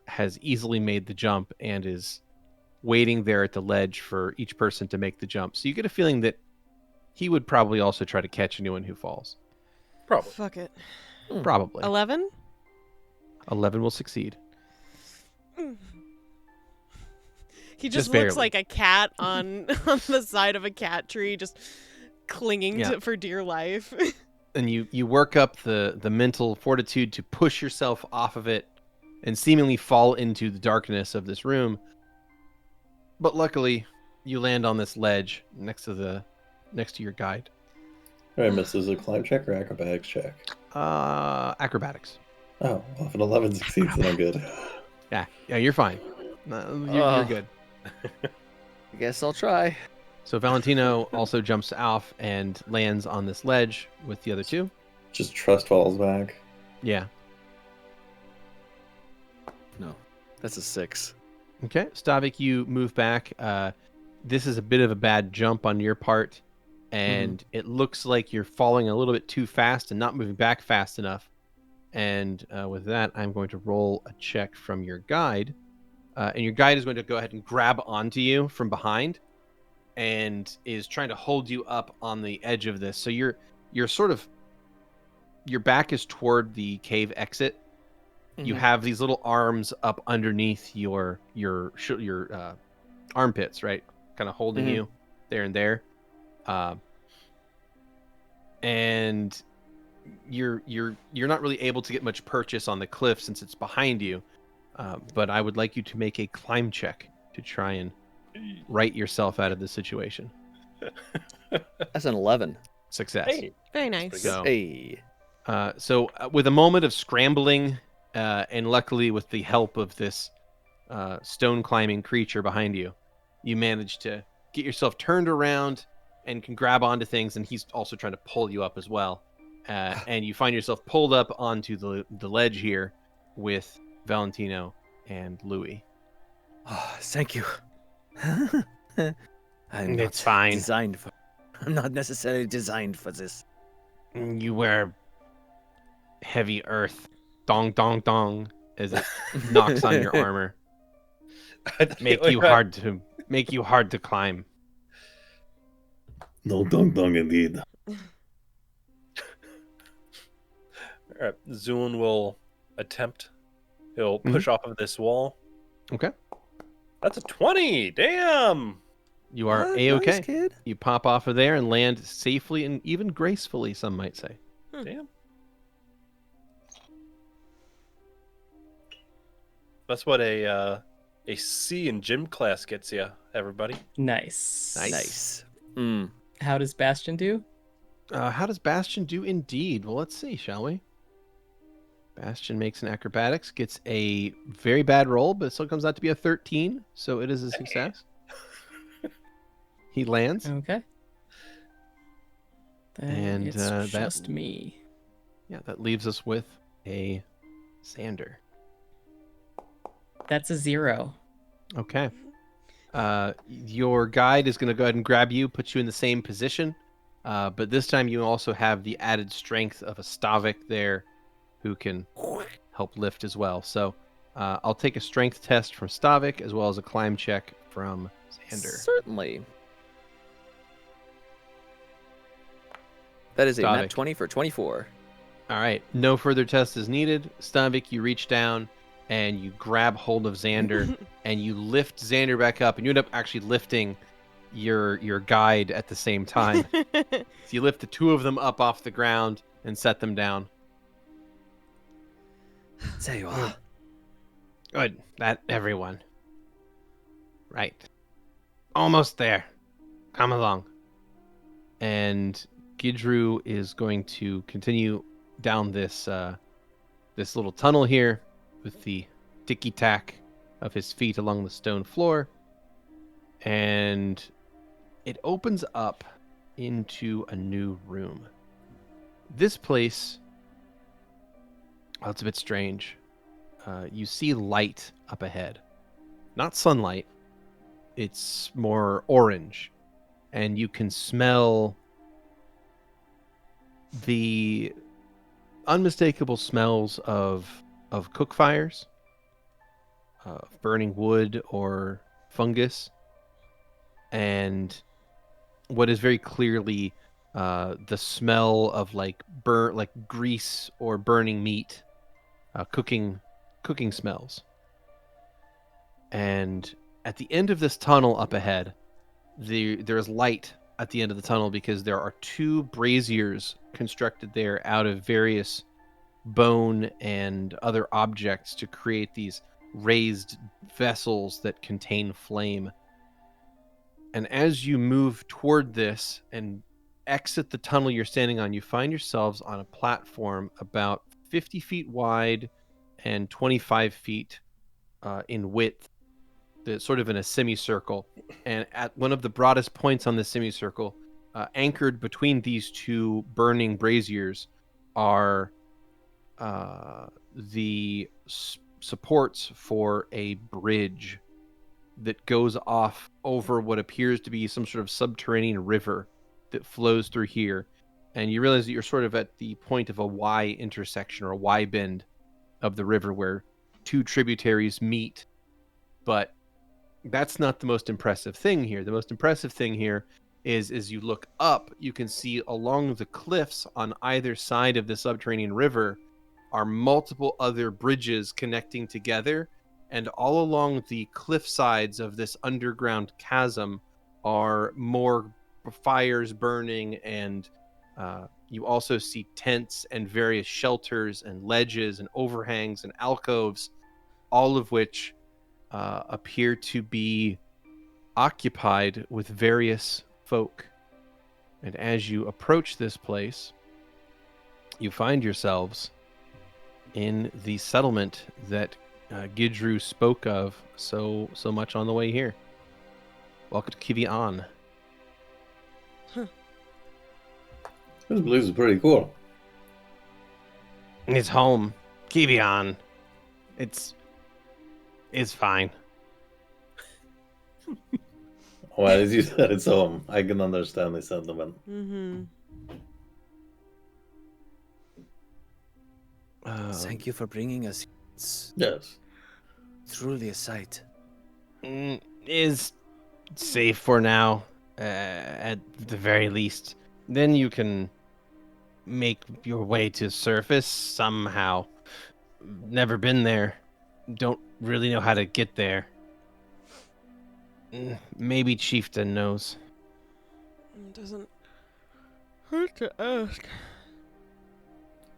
has easily made the jump and is waiting there at the ledge for each person to make the jump. So you get a feeling that he would probably also try to catch anyone who falls. Probably. Fuck it. Probably. 11? 11 will succeed. He Just just looks barely. like a cat on the side of a cat tree, just clinging Yeah. for dear life. And you work up the mental fortitude to push yourself off of it and seemingly fall into the darkness of this room. But luckily, you land on this ledge next to your guide. All right, miss, is it a climb check or acrobatics check? Acrobatics. Oh, well, if an 11 succeeds, then I'm good. Yeah, you're fine. You're good. I guess I'll try. So Valentino also jumps off and lands on this ledge with the other two. Just trust falls back. Yeah. No, that's a 6. Okay. Stavik, you move back. This is a bit of a bad jump on your part, and it looks like you're falling a little bit too fast and not moving back fast enough. And with that, I'm going to roll a check from your guide. And your guide is going to go ahead and grab onto you from behind and is trying to hold you up on the edge of this. So you're sort of, your back is toward the cave exit. You have these little arms up underneath your armpits, right? Kind of holding you there and there. And you're not really able to get much purchase on the cliff since it's behind you. But I would like you to make a climb check to try and right yourself out of this situation. That's an 11. Success. Hey, Very nice. So, Hey. so with a moment of scrambling, and luckily with the help of this stone climbing creature behind you, you manage to get yourself turned around and can grab onto things, and he's also trying to pull you up as well. And you find yourself pulled up onto the ledge here with Valentino and Louie. Oh, thank you. I'm It's not fine. designed for. I'm not necessarily designed for this. You wear heavy earth. Dong, dong, dong, as it knocks on your armor. Make you hard to climb. No, dung, indeed. All right, Zu'lin will attempt. He'll push off of this wall. Okay. That's a 20. Damn. You are Ah, A-okay. nice, kid. You pop off of there and land safely and even gracefully, some might say. Damn. That's what a C in gym class gets you, everybody. Nice. Nice. How does Bastion do? How does Bastion do indeed? Well, let's see, shall we? Bastion makes an acrobatics, gets a very bad roll, but it still comes out to be a 13, so it is a success. He lands. Okay. Then And, it's that- just me. Yeah, that leaves us with a Xander. That's a 0. Okay. Your guide is going to go ahead and grab you, put you in the same position, but this time you also have the added strength of a Stavik there, who can help lift as well. So I'll take a strength test from Stavik as well as a climb check from Xander. Certainly. That is a nat Stavik. 20 for 24. All right, no further test is needed. Stavik, you reach down and you grab hold of Xander and you lift Xander back up, and you end up actually lifting your guide at the same time. So you lift the two of them up off the ground and set them down. There you are. Good. That everyone. Right. Almost there. Come along. And Gidru is going to continue down this this little tunnel here with the ticky-tack of his feet along the stone floor. And it opens up into a new room. This place, well, it's a bit strange. You see light up ahead. Not sunlight. It's more orange. And you can smell the unmistakable smells of cook fires, burning wood or fungus, and what is very clearly the smell of like grease or burning meat, cooking smells. And at the end of this tunnel up ahead, there's light at the end of the tunnel because there are two braziers constructed there out of various bone and other objects to create these raised vessels that contain flame. And as you move toward this and exit the tunnel you're standing on, you find yourselves on a platform about 50 feet wide and 25 feet in width, sort of in a semicircle. And at one of the broadest points on the semicircle, anchored between these two burning braziers, are the supports for a bridge that goes off over what appears to be some sort of subterranean river that flows through here. And you realize that you're sort of at the point of a Y intersection or a Y bend of the river where two tributaries meet. But that's not the most impressive thing here. The most impressive thing here is as you look up, you can see along the cliffs on either side of the subterranean river are multiple other bridges connecting together. And all along the cliff sides of this underground chasm are more fires burning, and you also see tents and various shelters and ledges and overhangs and alcoves, all of which appear to be occupied with various folk. And as you approach this place, you find yourselves in the settlement that Gidru spoke of so much on the way here. Welcome to Kivi'an. This place is pretty cool. It's home. Kivi'an. It's fine. Well, as you said, it's home. I can understand the sentiment. Mm-hmm. Thank you for bringing us. It's Yes. truly a sight. Is safe for now, at the very least. Then you can make your way to surface somehow. Never been there. Don't really know how to get there. Maybe Chieftain knows. It doesn't hurt to ask.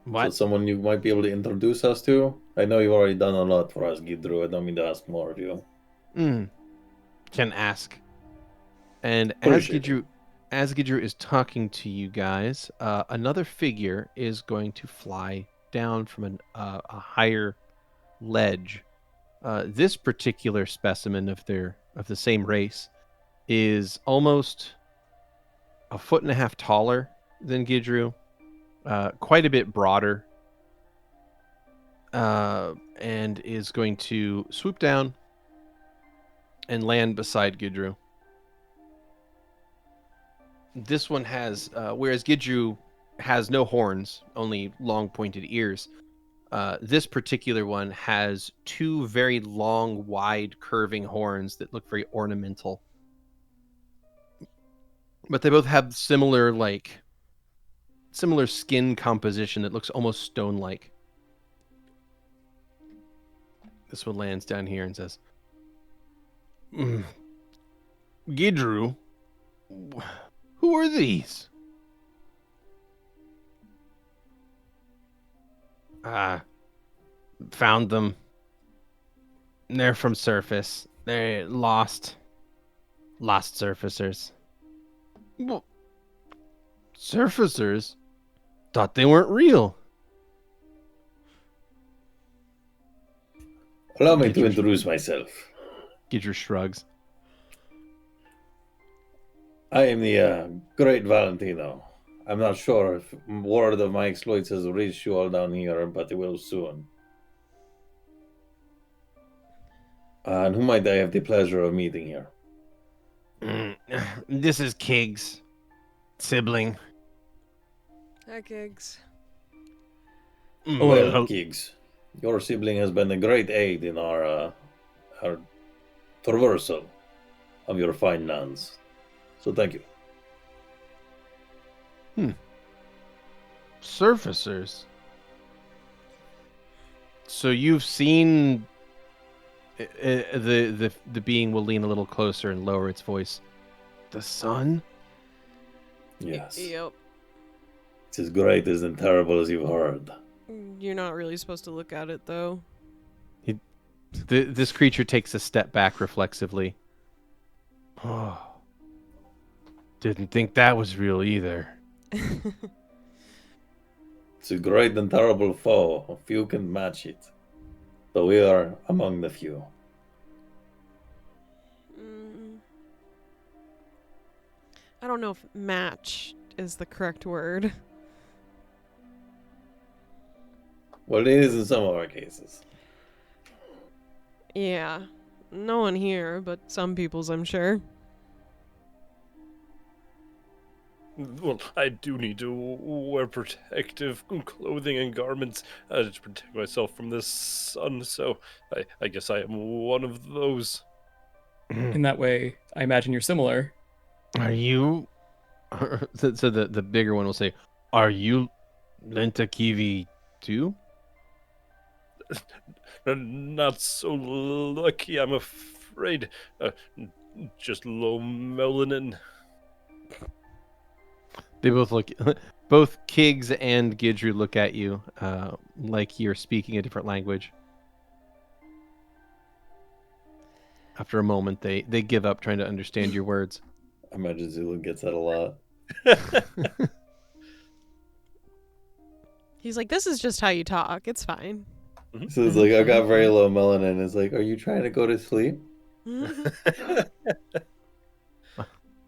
What? So someone you might be able to introduce us to? I know you've already done a lot for us, Gidru. I don't mean to ask more of you. Can ask. And Appreciate as Gidru is talking to you guys, another figure is going to fly down from a higher ledge. This particular specimen of the same race is almost a foot and a half taller than Gidru, quite a bit broader, and is going to swoop down and land beside Gidru. This one has, whereas Gidru has no horns, only long pointed ears, This particular one has two very long, wide, curving horns that look very ornamental. But they both have similar skin composition that looks almost stone-like. This one lands down here and says, Gidru, who are these? Found them. They're from surface. They're lost surfacers. Well, surfacers? Thought they weren't real. Allow me to introduce myself. Gidru shrugs. I am the great Valentino. I'm not sure if word of my exploits has reached you all down here, but it will soon. And who might I have the pleasure of meeting here? This is Kig's sibling. Hi, Gigs. Well, Kiggs, your sibling has been a great aid in our traversal of your fine lands. So thank you. Surfacers. So you've seen the being will lean a little closer and lower its voice. The sun? Yes. Yep. It's as great as and terrible as you've heard. You're not really supposed to look at it, though. This creature takes a step back reflexively. Oh, didn't think that was real either. It's a great and terrible foe. Few can match it. Though we are among the few. I don't know if match is the correct word. Well, it is in some of our cases. Yeah. No one here, but some people's, I'm sure. Well, I do need to wear protective clothing and garments to protect myself from this sun, so I guess I am one of those. In that way, I imagine you're similar. Are you... So the bigger one will say, are you Lentakivi too? Not so lucky, I'm afraid. Just low melanin. They both look... Both Kiggs and Gidru look at you like you're speaking a different language. After a moment, they give up trying to understand your words. I imagine Zu'lin gets that a lot. He's like, this is just how you talk. It's fine. So it's like, I've got very low melanin. It's like, are you trying to go to sleep?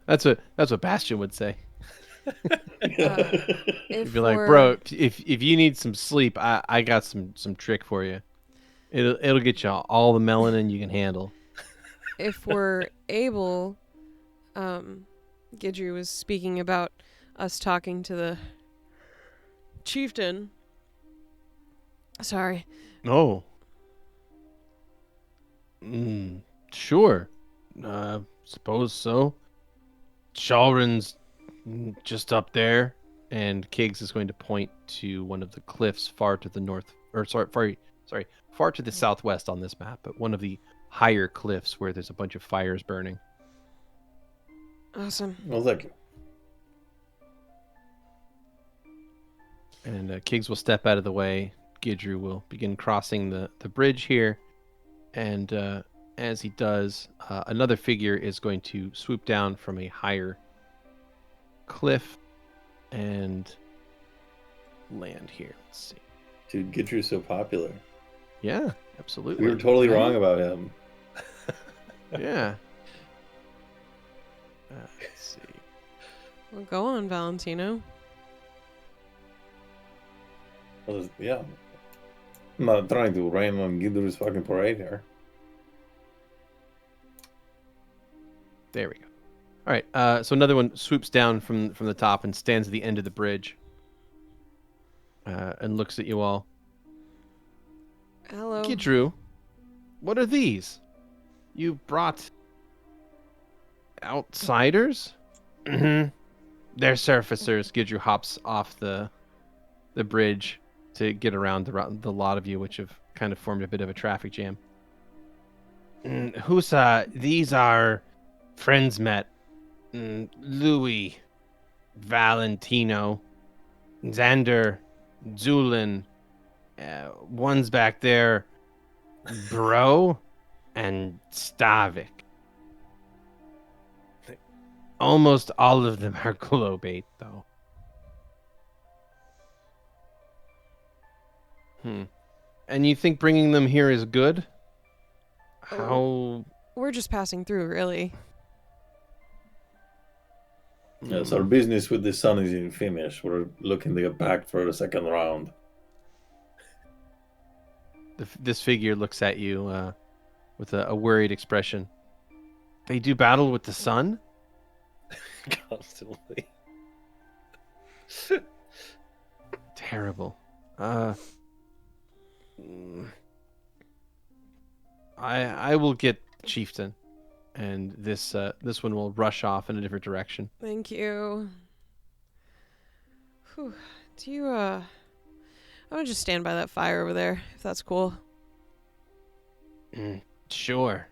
That's what Bastion would say. If He'd be like, bro, if you need some sleep, I got some trick for you. It'll get you all the melanin you can handle. If we're able, Gidru was speaking about us talking to the chieftain. Sorry. Oh. Sure. Suppose so. Shalrin's just up there, and Kiggs is going to point to one of the cliffs far to the north, or far to the southwest on this map, but one of the higher cliffs where there's a bunch of fires burning. Awesome. Well, thank you. And Kiggs will step out of the way. Gidru will begin crossing the bridge here, and as he does, another figure is going to swoop down from a higher cliff and land here. Let's see. Dude, Gidru's so popular. Yeah, absolutely. We were totally wrong about him. Yeah. Let's see. Well, go on, Valentino. Well, yeah. I'm not trying to rain on Gidru's fucking parade here. There we go. All right. So another one swoops down from the top and stands at the end of the bridge and looks at you all. Hello. Kidru, what are these? You brought outsiders? Mm-hmm. They're surfacers. Kidru hops off the bridge to get around the lot of you, which have kind of formed a bit of a traffic jam. Husa, these are friends met. Louie, Valentino, Xander, Zu'lin, one's back there, Bro, and Stavik. Almost all of them are globate, though. And you think bringing them here is good? How? We're just passing through, really. Yes, our business with the sun isn't finished. We're looking to get back for the second round. This figure looks at you with a worried expression. They do battle with the sun? Constantly. Terrible. I will get Chieftain, and this one will rush off in a different direction. Thank you. Whew. Do you, I'm gonna just stand by that fire over there, if that's cool. Sure.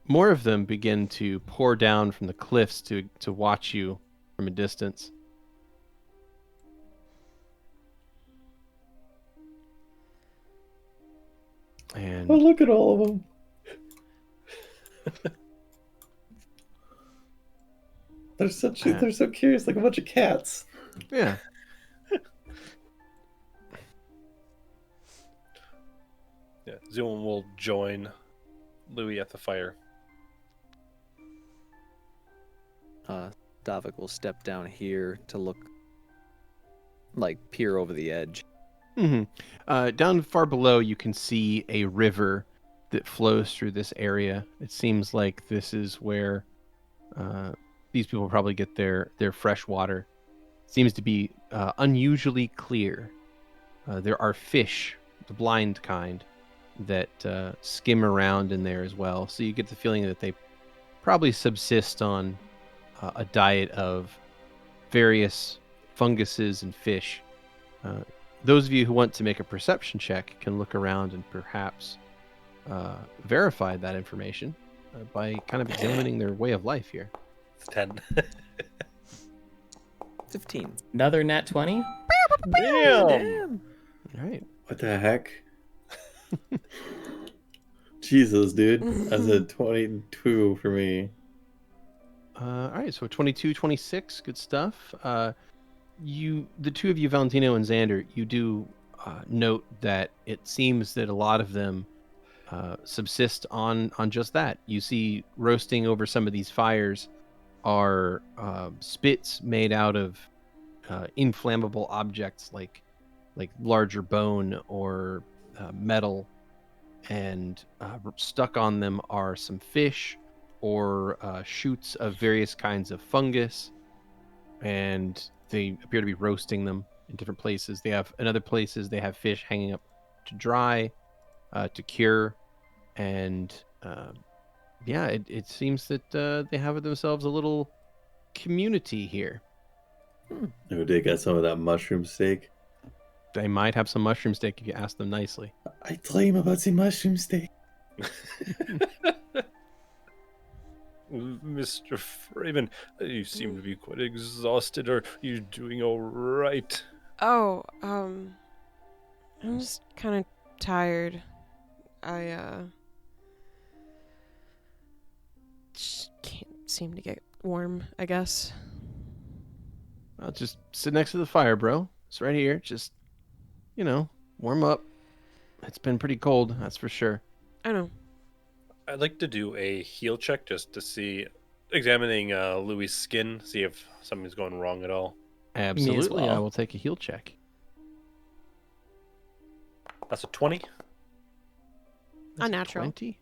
More of them begin to pour down from the cliffs to watch you from a distance. And Oh, look at all of them. They're so curious, like a bunch of cats. yeah. Yeah, Zu'lin will join Louie at the fire. Stavik will step down here to look, like, peer over the edge. Down far below, you can see a river that flows through this area. It seems like this is where these people probably get their fresh water. It seems to be unusually clear. There are fish, the blind kind, that skim around in there as well. So you get the feeling that they probably subsist on a diet of various funguses and fish. Those of you who want to make a perception check can look around and perhaps verify that information by kind of examining their way of life here. It's 10. 15. Another nat 20? Damn! All right. What the heck? Jesus, dude. That's a 22 for me. All right, so 22, 26, good stuff. The two of you, Valentino and Xander, you do note that it seems that a lot of them subsist on just that. You see roasting over some of these fires are spits made out of inflammable objects like larger bone or metal, and stuck on them are some fish or shoots of various kinds of fungus, and they appear to be roasting them in different places. In other places they have fish hanging up to dry, to cure, and it seems that they have themselves a little community here. Oh, they got some of that mushroom steak. They might have some mushroom steak if you ask them nicely. I dream about the mushroom steak. Mr. Fraven, you seem to be quite exhausted. Are you doing all right? Oh, I'm just kind of tired. I just can't seem to get warm, I guess. I'll just sit next to the fire, bro. It's right here. Just, warm up. It's been pretty cold, that's for sure. I know. I'd like to do a heal check just to see, examining Louie's skin, see if something's going wrong at all. Absolutely, well. I will take a heal check. That's a 20. Unnatural. 20?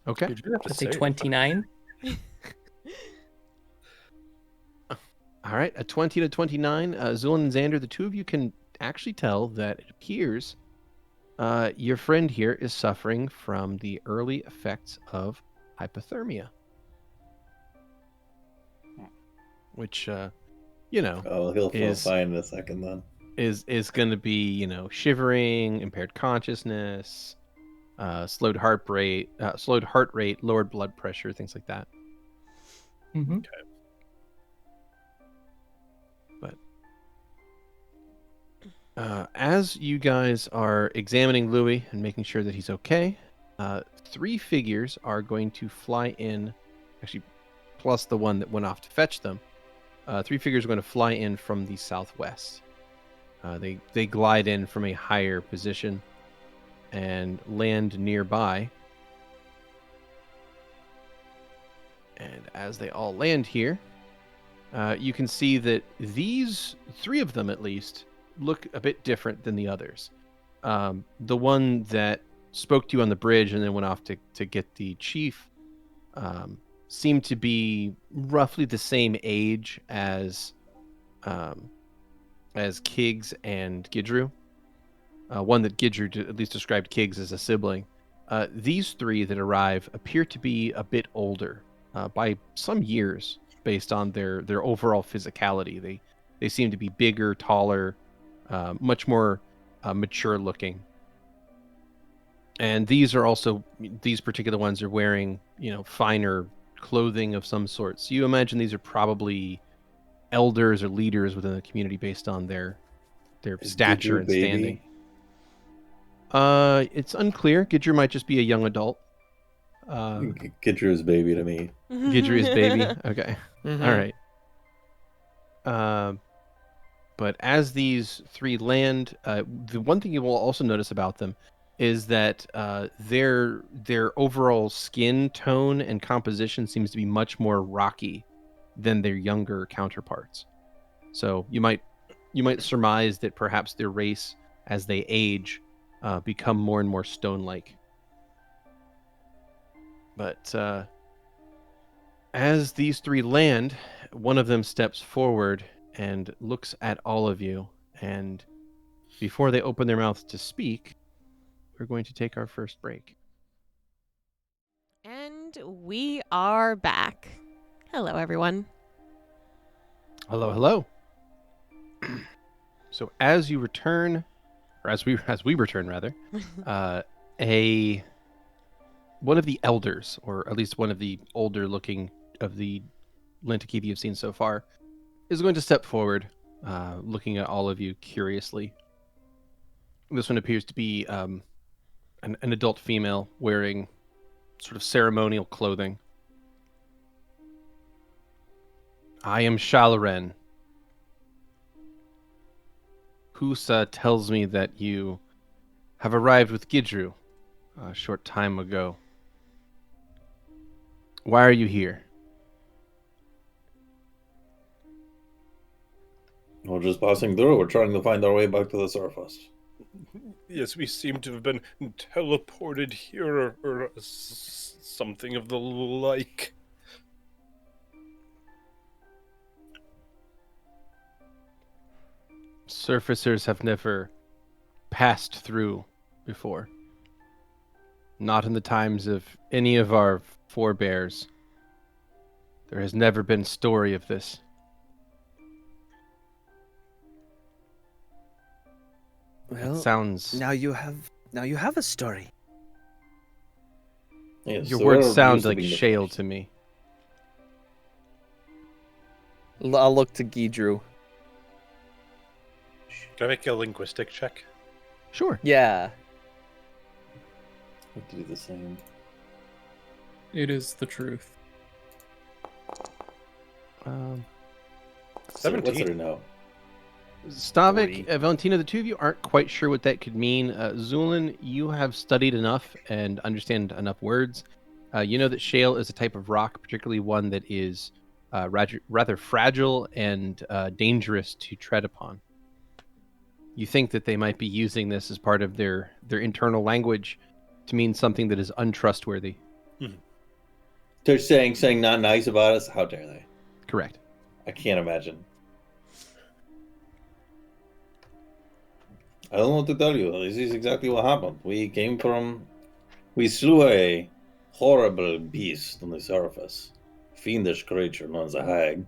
Okay. Did you have to Let's say say 29. All right, a 20 to 29. Zu'lin and Xander, the two of you can actually tell that it appears your friend here is suffering from the early effects of hypothermia. Which, you know, Oh, he'll feel is fine in a second then. is going to be, shivering, impaired consciousness, slowed heart rate, lowered blood pressure, things like that. Mm-hmm. But as you guys are examining Louie and making sure that he's okay, 3 figures are going to fly in, actually, plus the one that went off to fetch them. 3 figures are going to fly in from the southwest. They glide in from a higher position and land nearby. And as they all land here, you can see that these 3 of them, at least, look a bit different than the others. The one that spoke to you on the bridge and then went off to get the chief seemed to be roughly the same age as Kiggs and Gidru. One that Gidru at least described Kiggs as a sibling. These 3 that arrive appear to be a bit older by some years, based on their overall physicality. They seem to be bigger, taller, much more mature looking. And these particular ones are wearing, finer clothing of some sort. So you imagine these are probably elders or leaders within the community based on their stature and standing. It's unclear. Gidru might just be a young adult. Gidru's baby to me. Gidru's baby. Okay. Mhm. All right. But as these 3 land, the one thing you will also notice about them is that their overall skin tone and composition seems to be much more rocky than their younger counterparts. So you might surmise that perhaps their race, as they age, become more and more stone-like. But as these 3 land, one of them steps forward and looks at all of you. And before they open their mouths to speak, we're going to take our first break. And we are back. Hello, everyone. Hello. So as you return, or as we return rather, one of the elders, or at least one of the older looking of the Lintakith you've seen so far, is going to step forward, looking at all of you curiously. This one appears to be an adult female wearing sort of ceremonial clothing. I am Shalaren. Husa tells me that you have arrived with Gidru a short time ago. Why are you here? We're just passing through. We're trying to find our way back to the surface. Yes, we seem to have been teleported here or something of the like. Surfacers have never passed through before. Not in the times of any of our forebears. There has never been story of this. Well, Sounds. now you have a story. Yeah, Your so words we're sound used to like being the shale first. to me. I'll look to Gidru. Can I make a linguistic check? Sure. Yeah. I have to do the same. It is the truth. Um, So what's 17. her note? Stavik, Valentino, the 2 of you aren't quite sure what that could mean. Zu'lin, you have studied enough and understand enough words. You know that shale is a type of rock, particularly one that is rather fragile and dangerous to tread upon. You think that they might be using this as part of their internal language to mean something that is untrustworthy. They're saying not nice about us. How dare they? Correct. I can't imagine. I don't know what to tell you. This is exactly what happened. We slew a horrible beast on the surface. Fiendish creature known as a hag.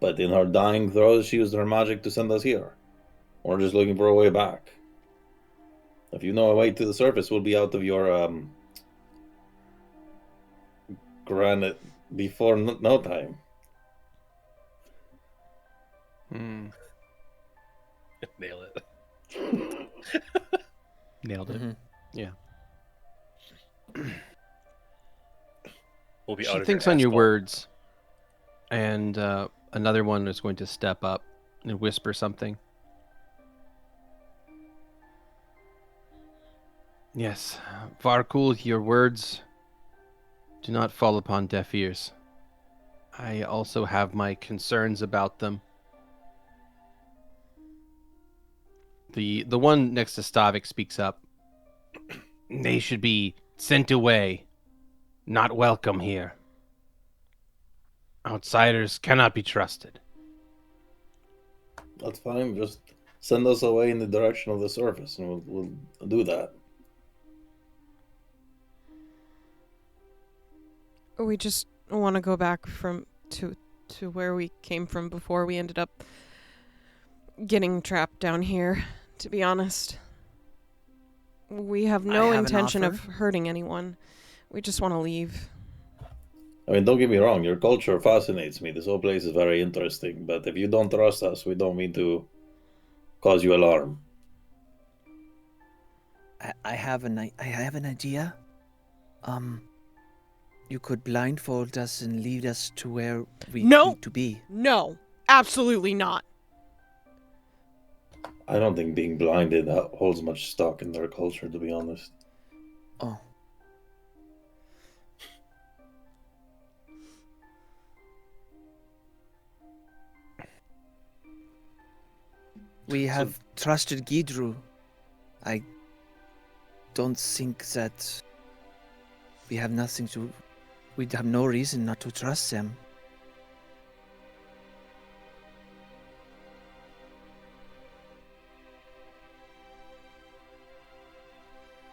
But in her dying throes, she used her magic to send us here. We're just looking for a way back. If you know a way to the surface, we'll be out of your granite before no time. Nail it. Nailed it. Mhm. Yeah. We'll be She out of thinks on your asphalt. words, and another one is going to step up and whisper something. Yes, Varkul, your words do not fall upon deaf ears. I also have my concerns about them. The one next to Stavik speaks up. They should be sent away, not welcome here. Outsiders cannot be trusted. That's fine. Just send us away in the direction of the surface, and we'll do that. We just want to go back to where we came from before we ended up getting trapped down here, to be honest. We have no have an intention of offer. hurting anyone. We just want to leave. I mean, don't get me wrong. Your culture fascinates me. This whole place is very interesting. But if you don't trust us, we don't mean to cause you alarm. I have an idea. You could blindfold us and lead us to where we No! need to be. No, absolutely not. I don't think being blinded holds much stock in their culture, to be honest. Oh. We have trusted Gidru. I don't think that we have no reason not to trust them.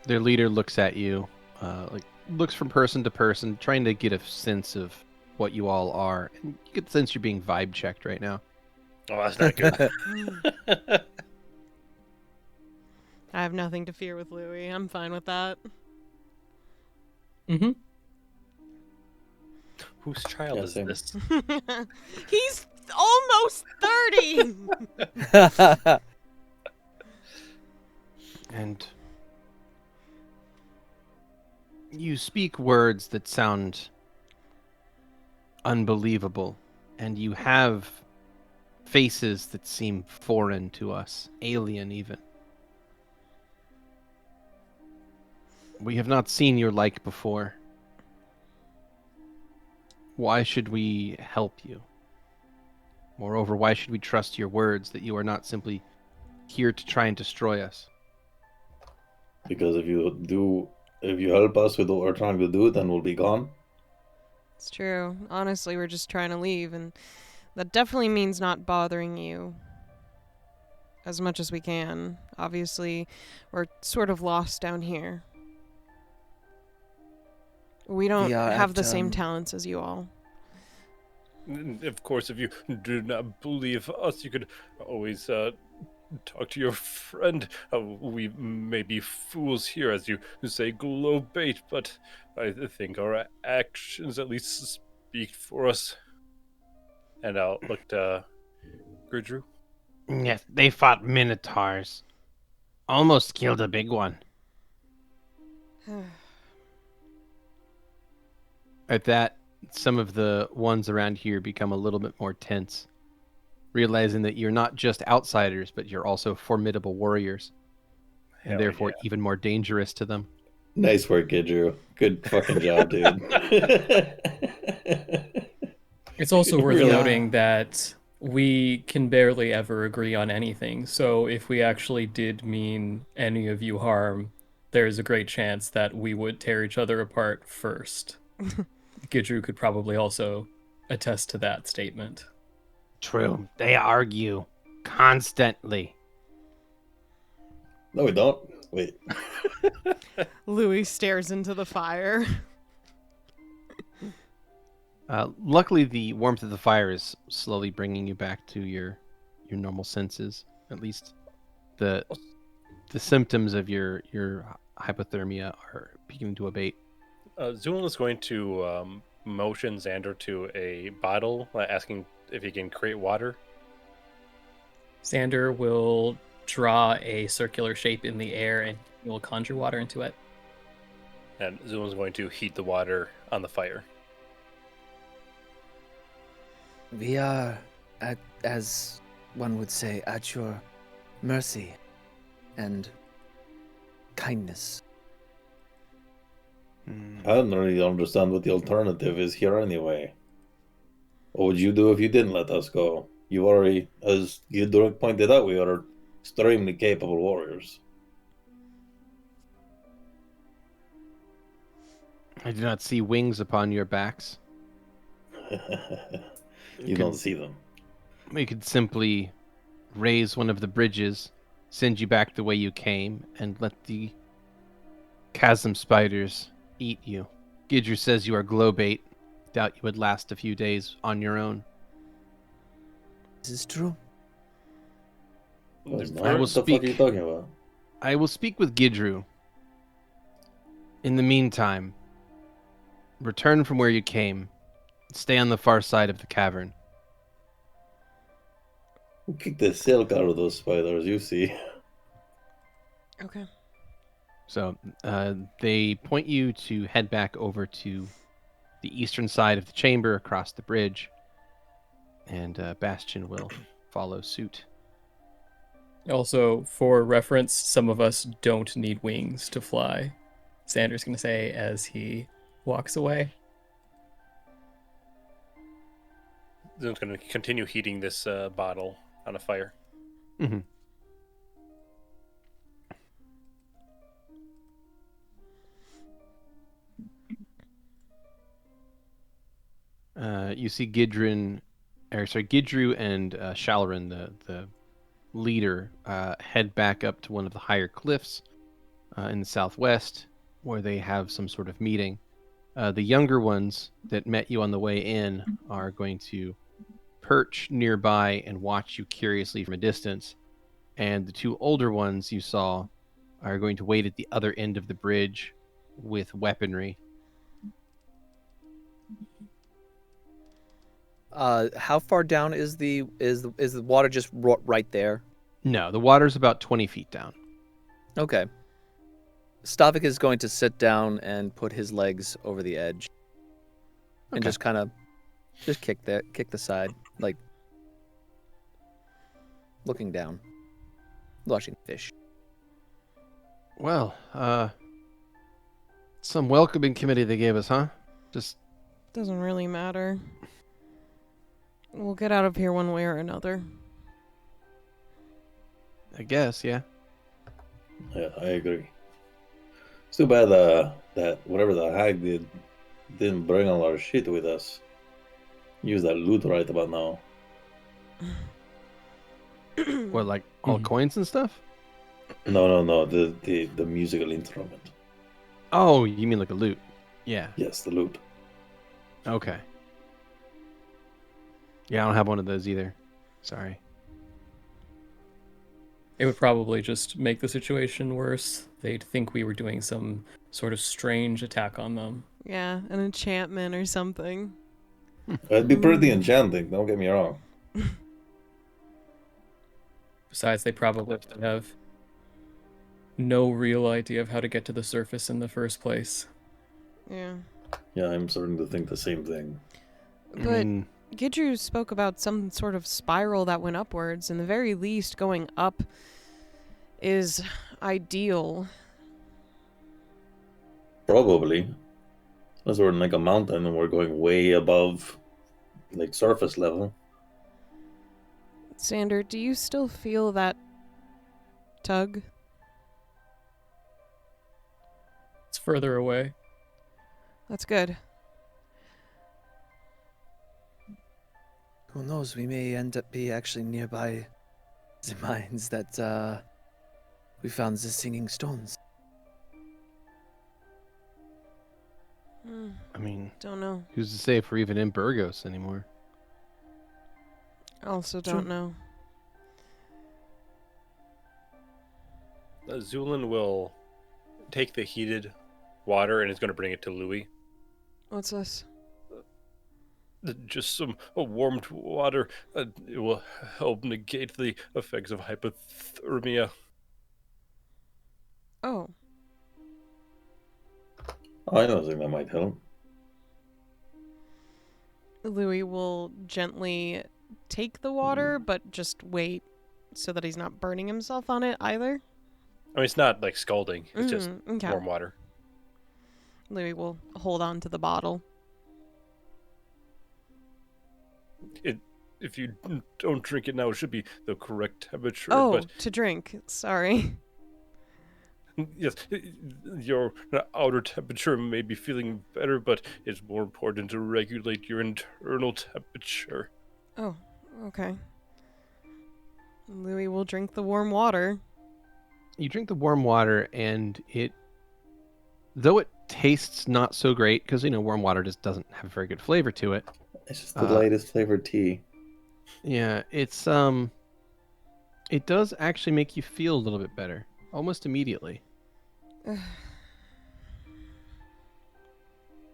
Their leader looks at you, looks from person to person, trying to get a sense of what you all are. And you get the sense you're being vibe checked right now. Oh, that's not good. I have nothing to fear with Louie. I'm fine with that. Mm-hmm. Whose child Yeah, is same. this? He's almost 30! And you speak words that sound unbelievable, and you have faces that seem foreign to us, alien even. We have not seen your like before. Why should we help you? Moreover, why should we trust your words that you are not simply here to try and destroy us? Because if you help us with what we're trying to do, then we'll be gone. It's true. Honestly, we're just trying to leave, and that definitely means not bothering you as much as we can. Obviously, we're sort of lost down here. We don't We are have at, the same talents as you all. Of course, if you do not believe us, you could always talk to your friend. We may be fools here, as you say, glow bait, but I think our actions at least speak for us. And I'll look to Gridru. Yes, they fought minotaurs. Almost killed a big one. At that, some of the ones around here become a little bit more tense, realizing that you're not just outsiders, but you're also formidable warriors, and Hell therefore yeah. even more dangerous to them. Nice work, Gidru. Good fucking job, dude. It's also worth Yeah. noting that we can barely ever agree on anything. So if we actually did mean any of you harm, there's a great chance that we would tear each other apart first. Gidru could probably also attest to that statement. True. They argue constantly. No, we don't. Wait. Louie stares into the fire. Luckily, the warmth of the fire is slowly bringing you back to your normal senses. At least the symptoms of your hypothermia are beginning to abate. Zu'lin is going to motion Xander to a bottle, asking if he can create water. Xander will draw a circular shape in the air and he will conjure water into it. And Zu'lin's going to heat the water on the fire. We are, as one would say, at your mercy and kindness. I don't really understand what the alternative is here anyway. What would you do if you didn't let us go? You already, as Gildoric pointed out, we are extremely capable warriors. I do not see wings upon your backs. You don't see them. We could simply raise one of the bridges, send you back the way you came, and let the chasm spiders eat you. Gidru says you are glow bait. Doubt you would last a few days on your own. This is true. I will What the fuck are you talking about? I will speak with Gidru. In the meantime, return from where you came. Stay on the far side of the cavern. Who kicked the silk out of those spiders, you see? Okay. So they point you to head back over to the eastern side of the chamber across the bridge, and Bastion will follow suit. Also, for reference, some of us don't need wings to fly. Xander's going to say as he walks away. Zu'lin's going to continue heating this bottle on a fire. Mm-hmm. You see Gidru and Shalrin, the leader, head back up to one of the higher cliffs in the southwest, where they have some sort of meeting. The younger ones that met you on the way in are going to perch nearby and watch you curiously from a distance, and the two older ones you saw are going to wait at the other end of the bridge with weaponry. How far down is the water just right there? No, the water's about 20 feet down. Okay. Stavik is going to sit down and put his legs over the edge, and Okay. just kind of kick the side, like looking down, watching fish. Well, some welcoming committee they gave us, huh? Just Doesn't really matter. We'll get out of here one way or another. I guess, yeah. Yeah, I agree. It's too bad that whatever the hag didn't bring all our shit with us. Use that loot right about now. What, like all coins and stuff? No, the musical instrument. Oh, you mean like a loot? Yeah. Yes, the loot. Okay. Yeah, I don't have one of those either. Sorry. It would probably just make the situation worse. They'd think we were doing some sort of strange attack on them. Yeah, an enchantment or something. It'd be pretty enchanting, don't get me wrong. Besides, they probably have no real idea of how to get to the surface in the first place. Yeah. Yeah, I'm starting to think the same thing. But Gidru spoke about some sort of spiral that went upwards, and the very least going up is ideal. Probably. Unless we're in like a mountain and we're going way above like surface level. Xander, do you still feel that tug? It's further away. That's good. Who knows? We may end up be actually nearby the mines that We found the singing stones. I mean, Don't know. who's to say if we're even in Burgos anymore? Also don't know. Zu'lin will take the heated water and is going to bring it to Louie. What's this? Just some warmed water. It will help negate the effects of hypothermia. Oh. I don't think that might help. Louie will gently take the water, but just wait so that he's not burning himself on it either. I mean, it's not like scalding. It's just Okay. warm water. Louie will hold on to the bottle. If you don't drink it now, it should be the correct temperature. Oh, But to drink. Sorry. yes, your outer temperature may be feeling better, but it's more important to regulate your internal temperature. Oh, okay. Louie will drink the warm water. You drink the warm water, and though it tastes not so great, because, warm water just doesn't have a very good flavor to it. It's just the lightest flavored tea. Yeah, it does actually make you feel a little bit better, almost immediately.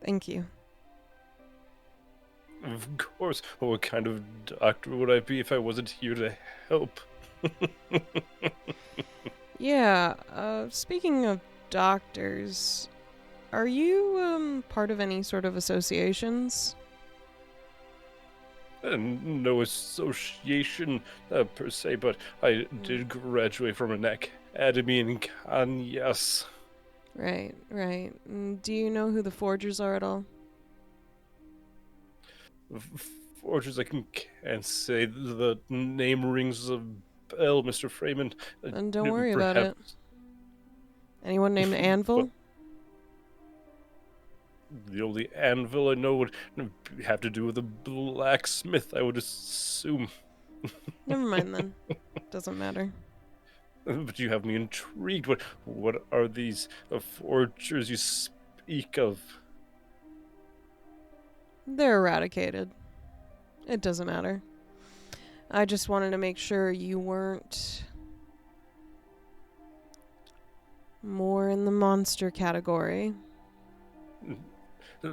Thank you. Of course, what kind of doctor would I be if I wasn't here to help? Yeah, speaking of doctors, are you, part of any sort of associations? No association per se, but I did graduate from an academy in Keni, yes. Right. Do you know who the forgers are at all? Forgers, I can't say. The name rings a bell, Mr. Freeman. Then don't worry about it. Anyone named Anvil? The only anvil I know would have to do with a blacksmith, I would assume. Never mind then. Doesn't matter. But you have me intrigued. What are these forgers you speak of? They're eradicated. It doesn't matter. I just wanted to make sure you weren't more in the monster category.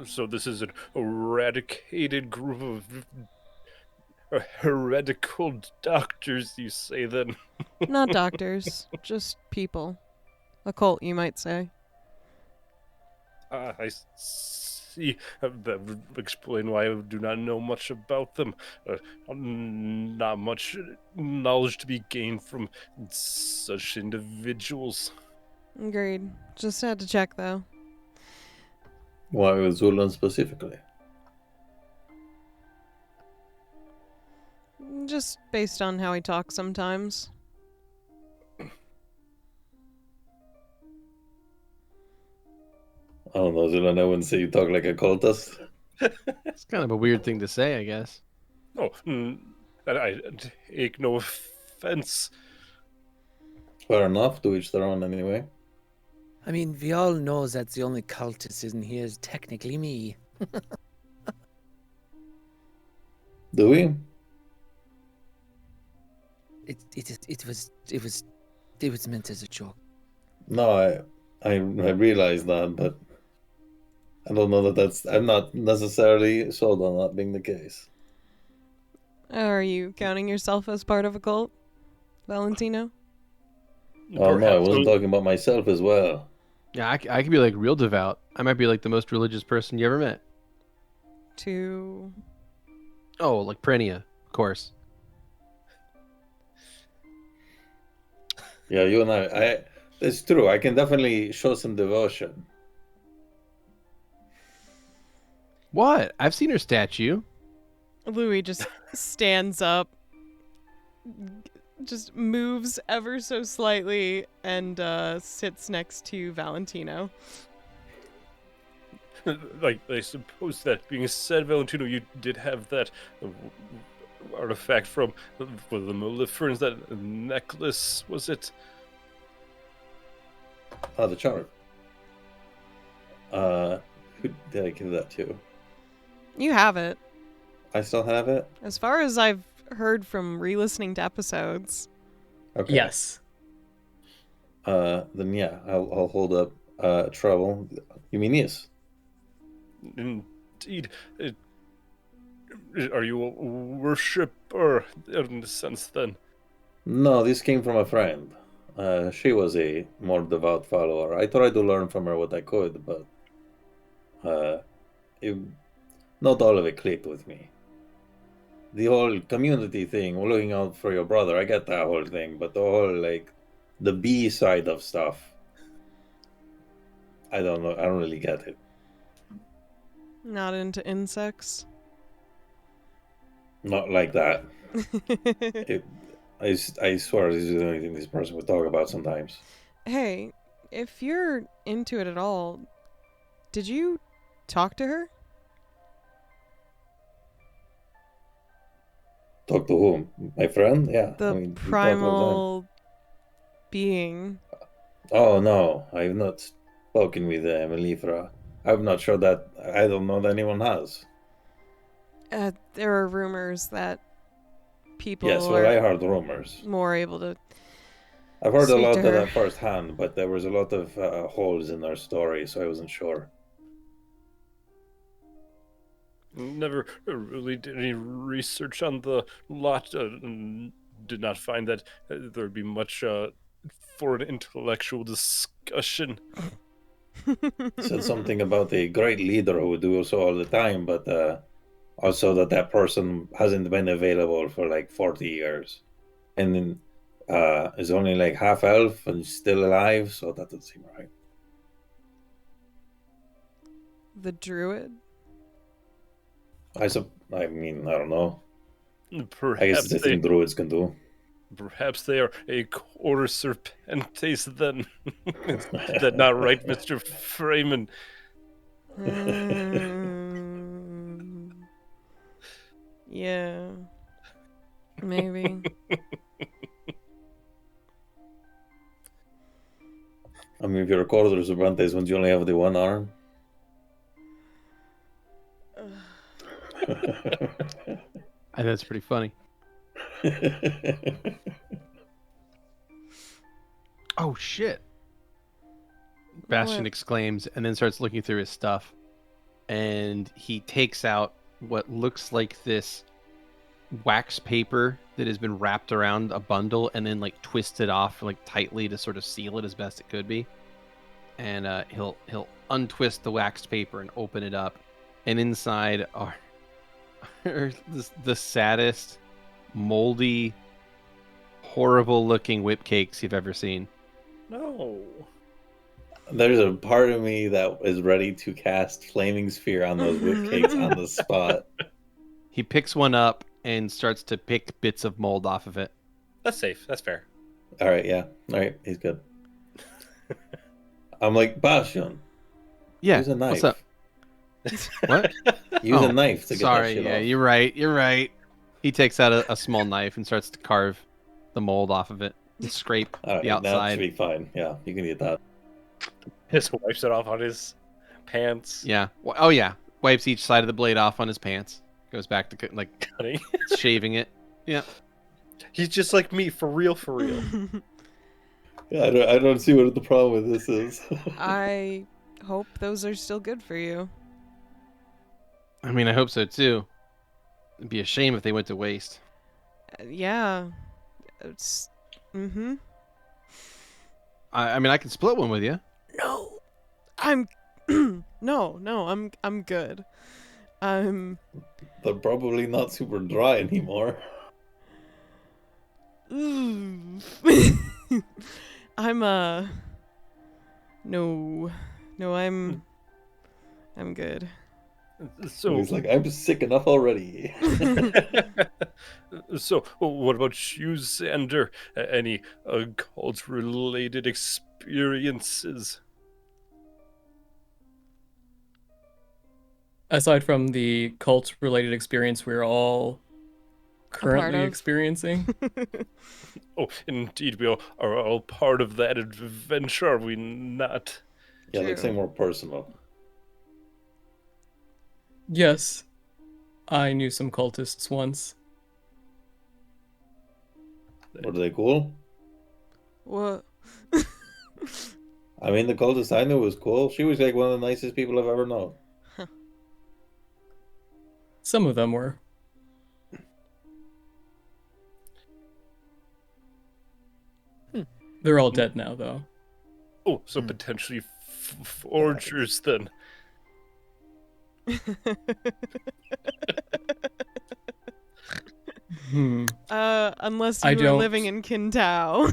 So this is an eradicated group of heretical doctors, you say then? Not doctors, just people. A cult, you might say. I see. That would explain why I do not know much about them. Not much knowledge to be gained from such individuals. Agreed. Just had to check, though. Why with Zu'lin specifically? Just based on how he talks sometimes. I don't know, Zu'lin, I wouldn't say you talk like a cultist. It's kind of a weird thing to say, I guess. Oh, I take no offense. Fair enough, to each their own anyway. I mean, we all know that the only cultist in here is technically me. Do we? It was meant as a joke. No, I realize that, but I don't know I'm not necessarily sold on that being the case. Are you counting yourself as part of a cult, Valentino? Oh no, I wasn't talking about myself as well. Yeah, I could be like real devout. I might be like the most religious person you ever met. Oh, like Prenia, of course. Yeah, you and I it's true. I can definitely show some devotion. What? I've seen her statue. Louie just stands up, just moves ever so slightly, and sits next to Valentino. I suppose that being said, Valentino, you did have that artifact from the Maleferans, that necklace, was it? Oh, the charm. Who did I give that to? You have it. I still have it? As far as I've heard from re-listening to episodes. Okay. Yes. Then yeah, I'll hold up trouble. You mean yes? Indeed. Are you a worshipper in the sense then? No, this came from a friend. She was a more devout follower. I tried to learn from her what I could, but not all of it clicked with me. The whole community thing, we're looking out for your brother, I get that whole thing, but the whole, like, the B side of stuff, I don't know, I don't really get it. Not into insects. Not like that. I swear this is the only thing this person would talk about sometimes. Hey, if you're into it at all, did you talk to her? Talk to whom? My friend? Yeah. The we talk all the time. primal being. Oh no, I've not spoken with Melifra. I'm not sure that I don't know that anyone has. There are rumors that people Yes, well, are I heard rumors. more able to. I've heard a Speak lot to of her. that firsthand, but there was a lot of holes in their story, so I wasn't sure. Never really did any research on the lot. Did not find that there would be much for an intellectual discussion. Said something about a great leader who would do so all the time, but also that person hasn't been available for like 40 years. And then is only like half elf and still alive, so that doesn't seem right. The druid? I mean, I don't know. I guess Perhaps it's the thing druids can do. Perhaps they are a quarter serpentes then. Is that not right, Mr. Freeman? Yeah. Maybe. I mean, if you're a quarter serpentes, wouldn't you only have the one arm? I think that's pretty funny. Oh shit! Bastion What? exclaims and then starts looking through his stuff, and he takes out what looks like this wax paper that has been wrapped around a bundle and then like twisted off like tightly to sort of seal it as best it could be. And he'll untwist the waxed paper and open it up, and inside are the saddest, moldy, horrible-looking whip cakes you've ever seen. No. There's a part of me that is ready to cast Flaming Sphere on those whip cakes on the spot. He picks one up and starts to pick bits of mold off of it. That's safe. That's fair. All right, yeah. All right, he's good. I'm like, Bastion, Yeah, use a knife. what's up? What? Use Oh, a knife to get sorry, that shit yeah, off. you're right. He takes out a small knife and starts to carve the mold off of it and scrape All right, the that should outside. be fine. Yeah, you can eat that. His wipes it off on his pants. Yeah. Oh yeah. Wipes each side of the blade off on his pants. Goes back to like Honey. shaving it. Yeah. He's just like me, for real, for real. Yeah, I don't see what the problem with this is. I hope those are still good for you. I mean, I hope so too. It'd be a shame if they went to waste. Yeah. It's. Mm-hmm. I mean, I can split one with you. No. I'm. No. I'm good. They're probably not super dry anymore. I'm No, I'm good. So Oh. He's like, I'm sick enough already. So, what about you, Xander? Any cult-related experiences? Aside from the cult-related experience we're all currently of. experiencing. Oh, indeed, we are all part of that adventure, are we not? Yeah, like True. something more personal. Yes, I knew some cultists once. Were they cool? What? I mean, the cultist I knew was cool. She was like one of the nicest people I've ever known. Some of them were. They're all dead now, though. Oh, so potentially forgers then. Unless I you were don't- living in Kintao.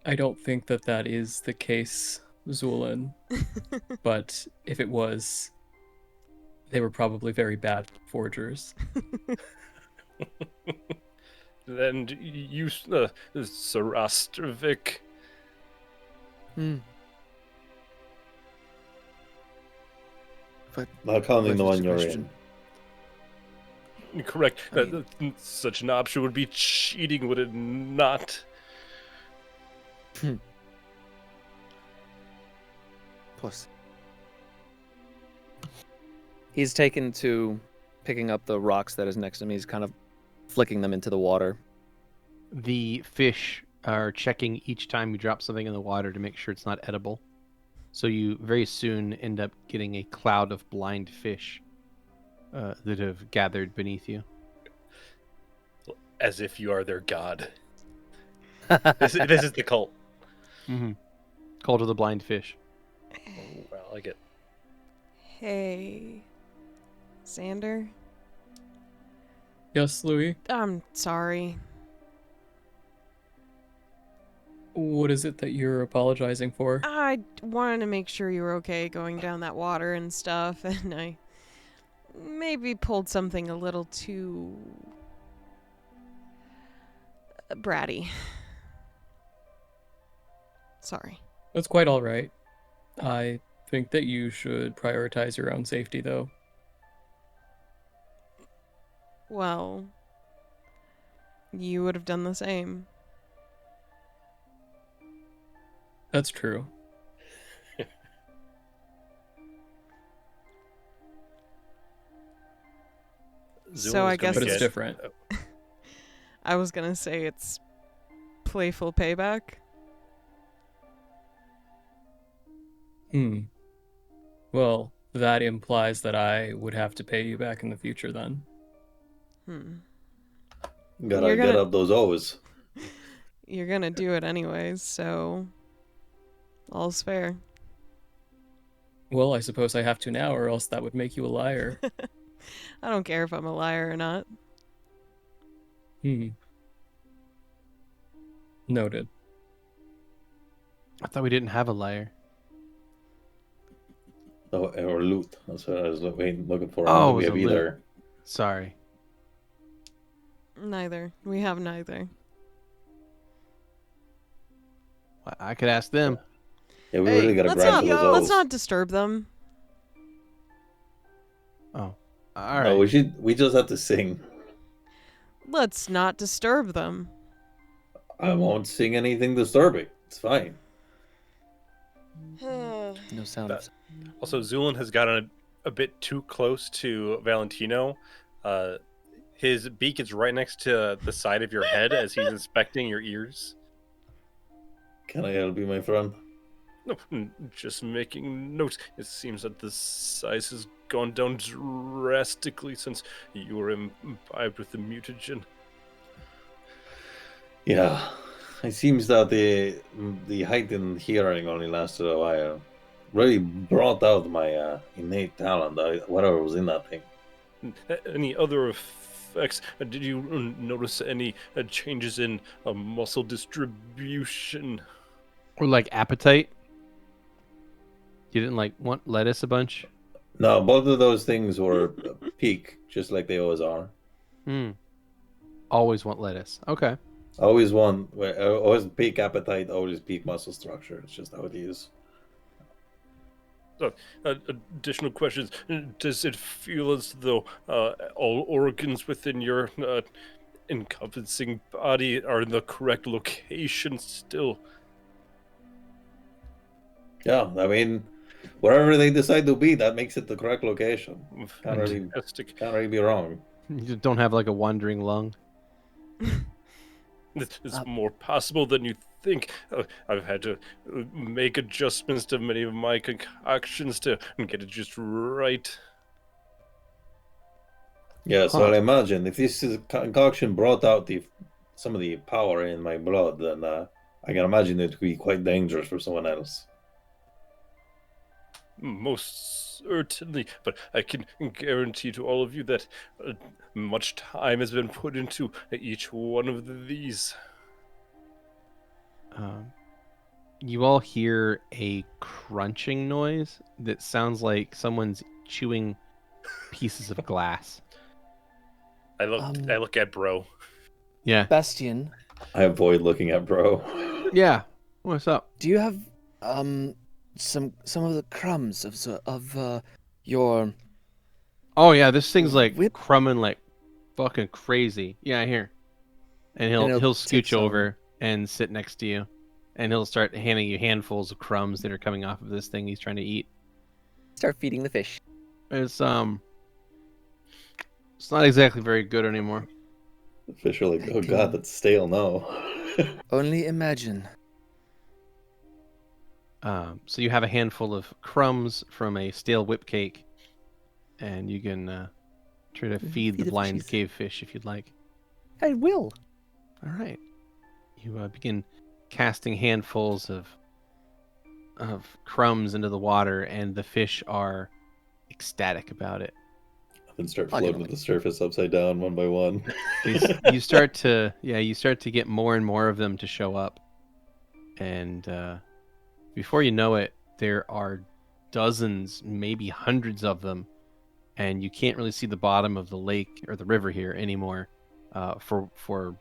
I don't think that that is the case, Zu'lin. But if it was, they were probably very bad forgers. And you, Stavik. But Not counting the what is one your you're question? in. Correct. I mean- Such an option would be cheating, would it not? Plus, He's taken to picking up the rocks that is next to me. He's kind of flicking them into the water. The fish are checking each time you drop something in the water to make sure it's not edible. So you very soon end up getting a cloud of blind fish that have gathered beneath you. As if you are their god. This is the cult. Mm-hmm. Cult of the blind fish. Oh, I like it. Hey, Xander. Yes, Louie? I'm sorry. What is it that you're apologizing for? I wanted to make sure you were okay going down that water and stuff, and I maybe pulled something a little too bratty. Sorry. That's quite all right. I think that you should prioritize your own safety, though. Well, you would have done the same. That's true. So I guess But it's it's different. I was gonna say it's playful payback. Well, that implies that I would have to pay you back in the future then. Gotta You're get gonna- up those O's. You're gonna do it anyways, so all's fair. Well, I suppose I have to now, or else that would make you a liar. I don't care if I'm a liar or not. Noted. I thought we didn't have a liar. Oh, or loot. That's what I was looking for. Oh, We it have was a loot. either. Sorry. Neither. We have neither. I could ask them. Yeah, we Hey, really gotta let's grab not, for those O's. let's not disturb them. Oh. All No, right. we just have to sing. Let's not disturb them. I won't sing anything disturbing. It's fine. no sound of Also, Zu'lin has gotten a bit too close to Valentino. His beak is right next to the side of your head as he's inspecting your ears. Can I help you, my friend? No, just making notes. It seems that the size has gone down drastically since you were imbibed with the mutagen. Yeah. It seems that the heightened hearing only lasted a while. Really brought out my innate talent, whatever was in that thing. Any other effects? Did you notice any changes in muscle distribution? Or like appetite. You didn't like want lettuce a bunch? No, both of those things were peak, just like they always are. Always want lettuce. Okay. Always peak appetite, always peak muscle structure. It's just how it is. Additional questions. Does it feel as though all organs within your encompassing body are in the correct location still? Yeah, I mean, wherever they decide to be, that makes it the correct location. Fantastic. Can't really be wrong. You just don't have like a wandering lung. It's more possible than you think. I've had to make adjustments to many of my concoctions to get it just right. Yeah, so Huh. I imagine if this is concoction brought out some of the power in my blood, then I can imagine it would be quite dangerous for someone else. Most certainly, but I can guarantee to all of you that much time has been put into each one of these. You all hear a crunching noise that sounds like someone's chewing pieces of glass. I look at bro. Yeah. Bastian, I avoid looking at bro. Yeah. What's up? do you have some of the crumbs of your Oh yeah, this thing's like Whip. crumbing like fucking crazy. Yeah, I hear. And he'll he'll take scooch some. over and sit next to you, and he'll start handing you handfuls of crumbs that are coming off of this thing he's trying to eat. Start feeding the fish. It's not exactly very good anymore. The fish are like, I oh can- god, that's stale now. only imagine. So you have a handful of crumbs from a stale whip cake, and you can try to feed feed the the blind fishies. cave fish if you'd like. I will. All right. You begin casting handfuls of crumbs into the water, and the fish are ecstatic about it. Then start I'll give floating him to the surface upside down one by one. You start to get more and more of them to show up, and before you know it, there are dozens, maybe hundreds of them, and you can't really see the bottom of the lake or the river here anymore, for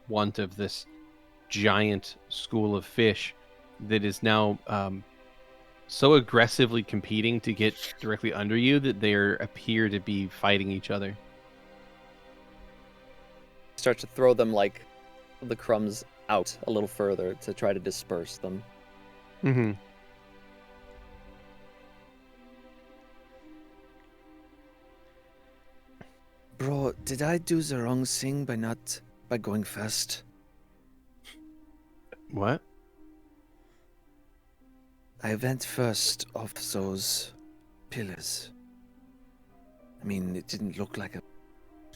want of this giant school of fish that is now so aggressively competing to get directly under you that they appear to be fighting each other. Start to throw them like the crumbs out a little further to try to disperse them. Mm-hmm. Bro, did I do the wrong thing by going first? What? I went first off those pillars. I mean, it didn't look like a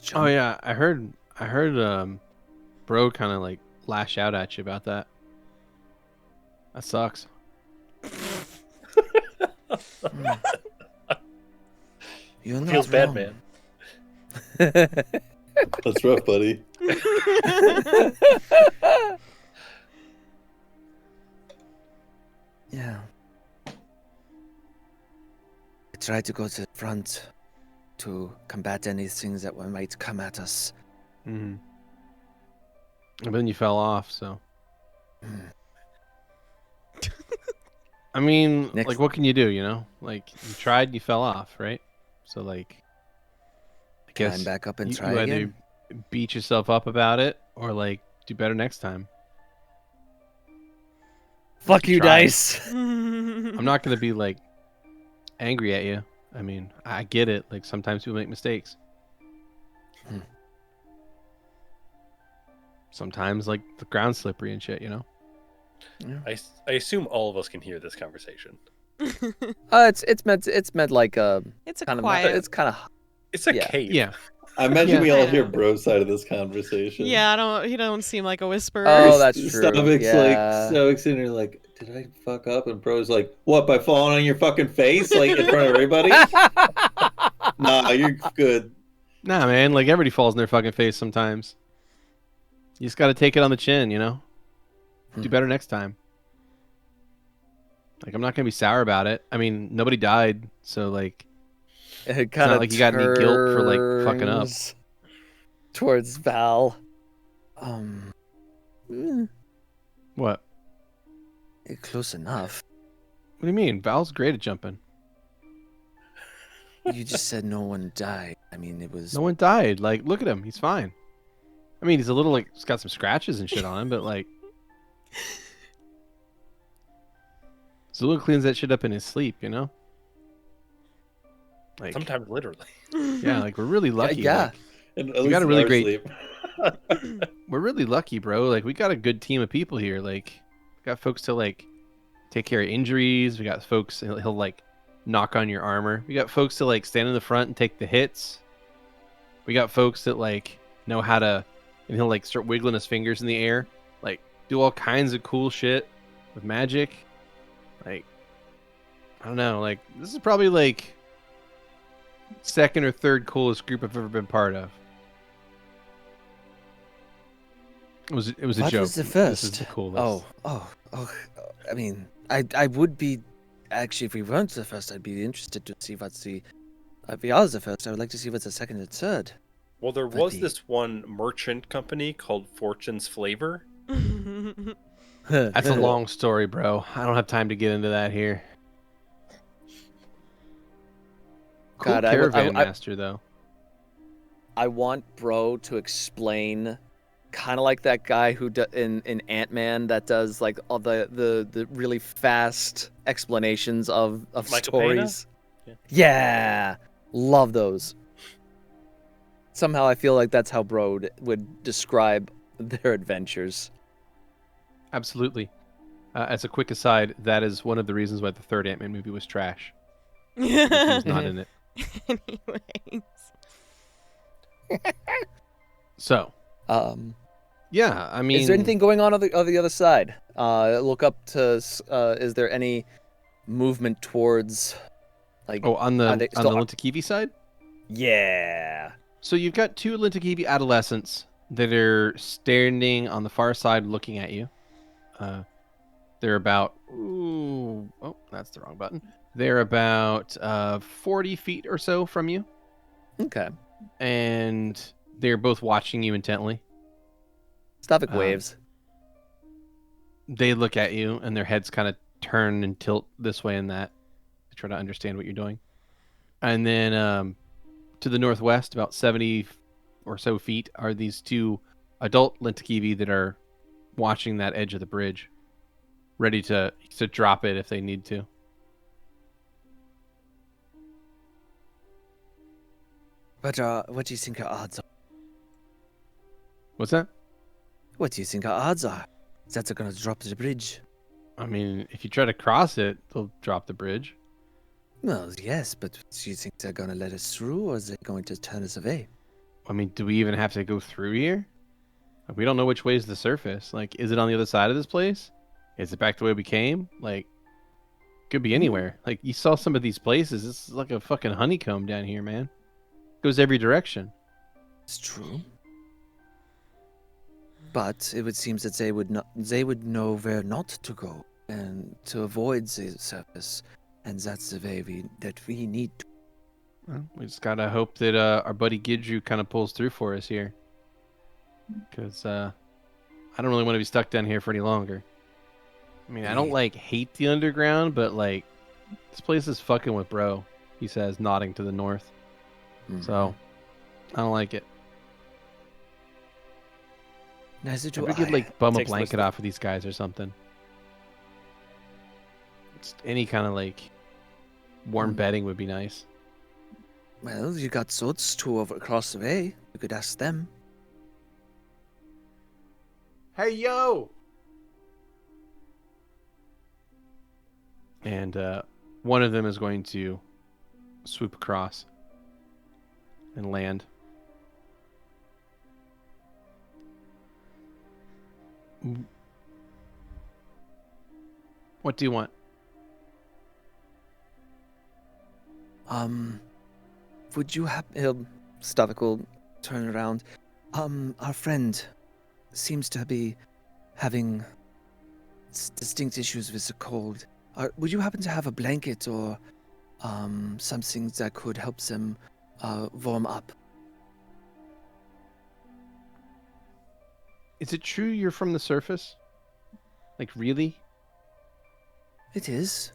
jump. Oh yeah, I heard bro kind of like lash out at you about that. That sucks. You're not Feels bad, wrong. man. That's rough, buddy. Yeah. I tried to go to the front to combat anything that might come at us. Mm-hmm. And then you fell off, so. I mean, Next- like, what can you do, you know? Like, you tried, you fell off, right? So, like, I guess Climb back up and you try either again. beat yourself up about it, or, like, do better next time. Fuck you, Try. dice. I'm not going to be, like, angry at you. I mean, I get it. Like, sometimes people make mistakes. Hmm. Sometimes, like, the ground's slippery and shit, you know? I assume all of us can hear this conversation. It's meant like It's a kind of quiet. it's kind of It's a Yeah. cave. Yeah. I imagine Yeah. we all Yeah. hear bro's side of this conversation. Yeah, he don't seem like a whisperer. Oh, that's true. Stavik's Yeah. like, Stavik's in there like, did I fuck up? And bro's like, what, by falling on your fucking face? Like, in front of everybody? Nah, you're good. Nah, man, like everybody falls in their fucking face sometimes. You just gotta take it on the chin, you know? Do better next time. Like, I'm not gonna be sour about it. I mean, nobody died, so, like, It kind not of like you got any guilt for, like, fucking up. towards Val. what? Close enough. What do you mean? Val's great at jumping. You just said no one died. I mean, it was. No one died. Like, look at him. He's fine. I mean, he's a little, like, he's got some scratches and shit on him, but, like... Zulu cleans that shit up in his sleep, you know? Like, Sometimes literally. yeah, like, we're really lucky. Yeah. Like, And at we least got a in really our great... sleep. We're really lucky, bro. Like, we got a good team of people here. Like, we got folks to, like, take care of injuries. We got folks, he'll like, knock on your armor. We got folks to, like, stand in the front and take the hits. We got folks that, like, know how to... And he'll, like, start wiggling his fingers in the air. Like, do all kinds of cool shit with magic. Like, I don't know. Like, this is probably, like, second or third coolest group I've ever been part of. It was a What joke. was the This is first? the coolest. Oh. I mean, I would be actually, if we weren't the first, I'd be interested to see what's the. If we are the first, I would like to see what's the second and third. Well, there was this one merchant company called Fortune's Flavor. That's a long story, bro. I don't have time to get into that here. Cool God, caravan master, though. I want Bro to explain, kind of like that guy who in Ant-Man that does like all the really fast explanations of Michael Pena? stories. Yeah, love those. Somehow I feel like that's how Bro would describe their adventures. Absolutely. As a quick aside, that is one of the reasons why the third Ant-Man movie was trash. He was not in it. Anyways. So, yeah, I mean... Is there anything going on the other side? Look up to, is there any movement towards, like... Oh, on the still... Lintakivi side? Yeah. So you've got two Lintakivi adolescents that are standing on the far side looking at you. They're about... Ooh, oh, that's the wrong button. They're about 40 feet or so from you. Okay. And they're both watching you intently. Stavik waves. They look at you, and their heads kind of turn and tilt this way and that to try to understand what you're doing. And then to the northwest, about 70 or so feet, are these two adult Lintakivi that are watching that edge of the bridge, ready to drop it if they need to. But what do you think our odds are? What's that? What do you think our odds are? That they're gonna drop the bridge? I mean, if you try to cross it, they'll drop the bridge. Well, yes, but do you think they're gonna let us through, or is they going to turn us away? I mean, do we even have to go through here? Like, we don't know which way is the surface. Like, is it on the other side of this place? Is it back the way we came? Like, could be anywhere. Like, you saw some of these places. This is like a fucking honeycomb down here, man. Goes every direction. It's true. But it would seem that they would know where not to go and to avoid the surface, and that's the way we need to. Well, we just gotta hope that our buddy Gidru kind of pulls through for us here. Because I don't really want to be stuck down here for any longer. I mean, I don't hate the underground, but like this place is fucking with bro, he says, nodding to the north. So I don't like it. Neither do If we I. could like bum a Takes blanket most off of these guys or something. Just any kind of like warm bedding would be nice. Well, you got Zots two over across the way. You could ask them. Hey yo! And one of them is going to swoop across and land. What do you want? Would you Stavik will turn around? Our friend seems to be having distinct issues with the cold. Would you happen to have a blanket or something that could help them warm up? Is it true you're from the surface? Like, really? It is.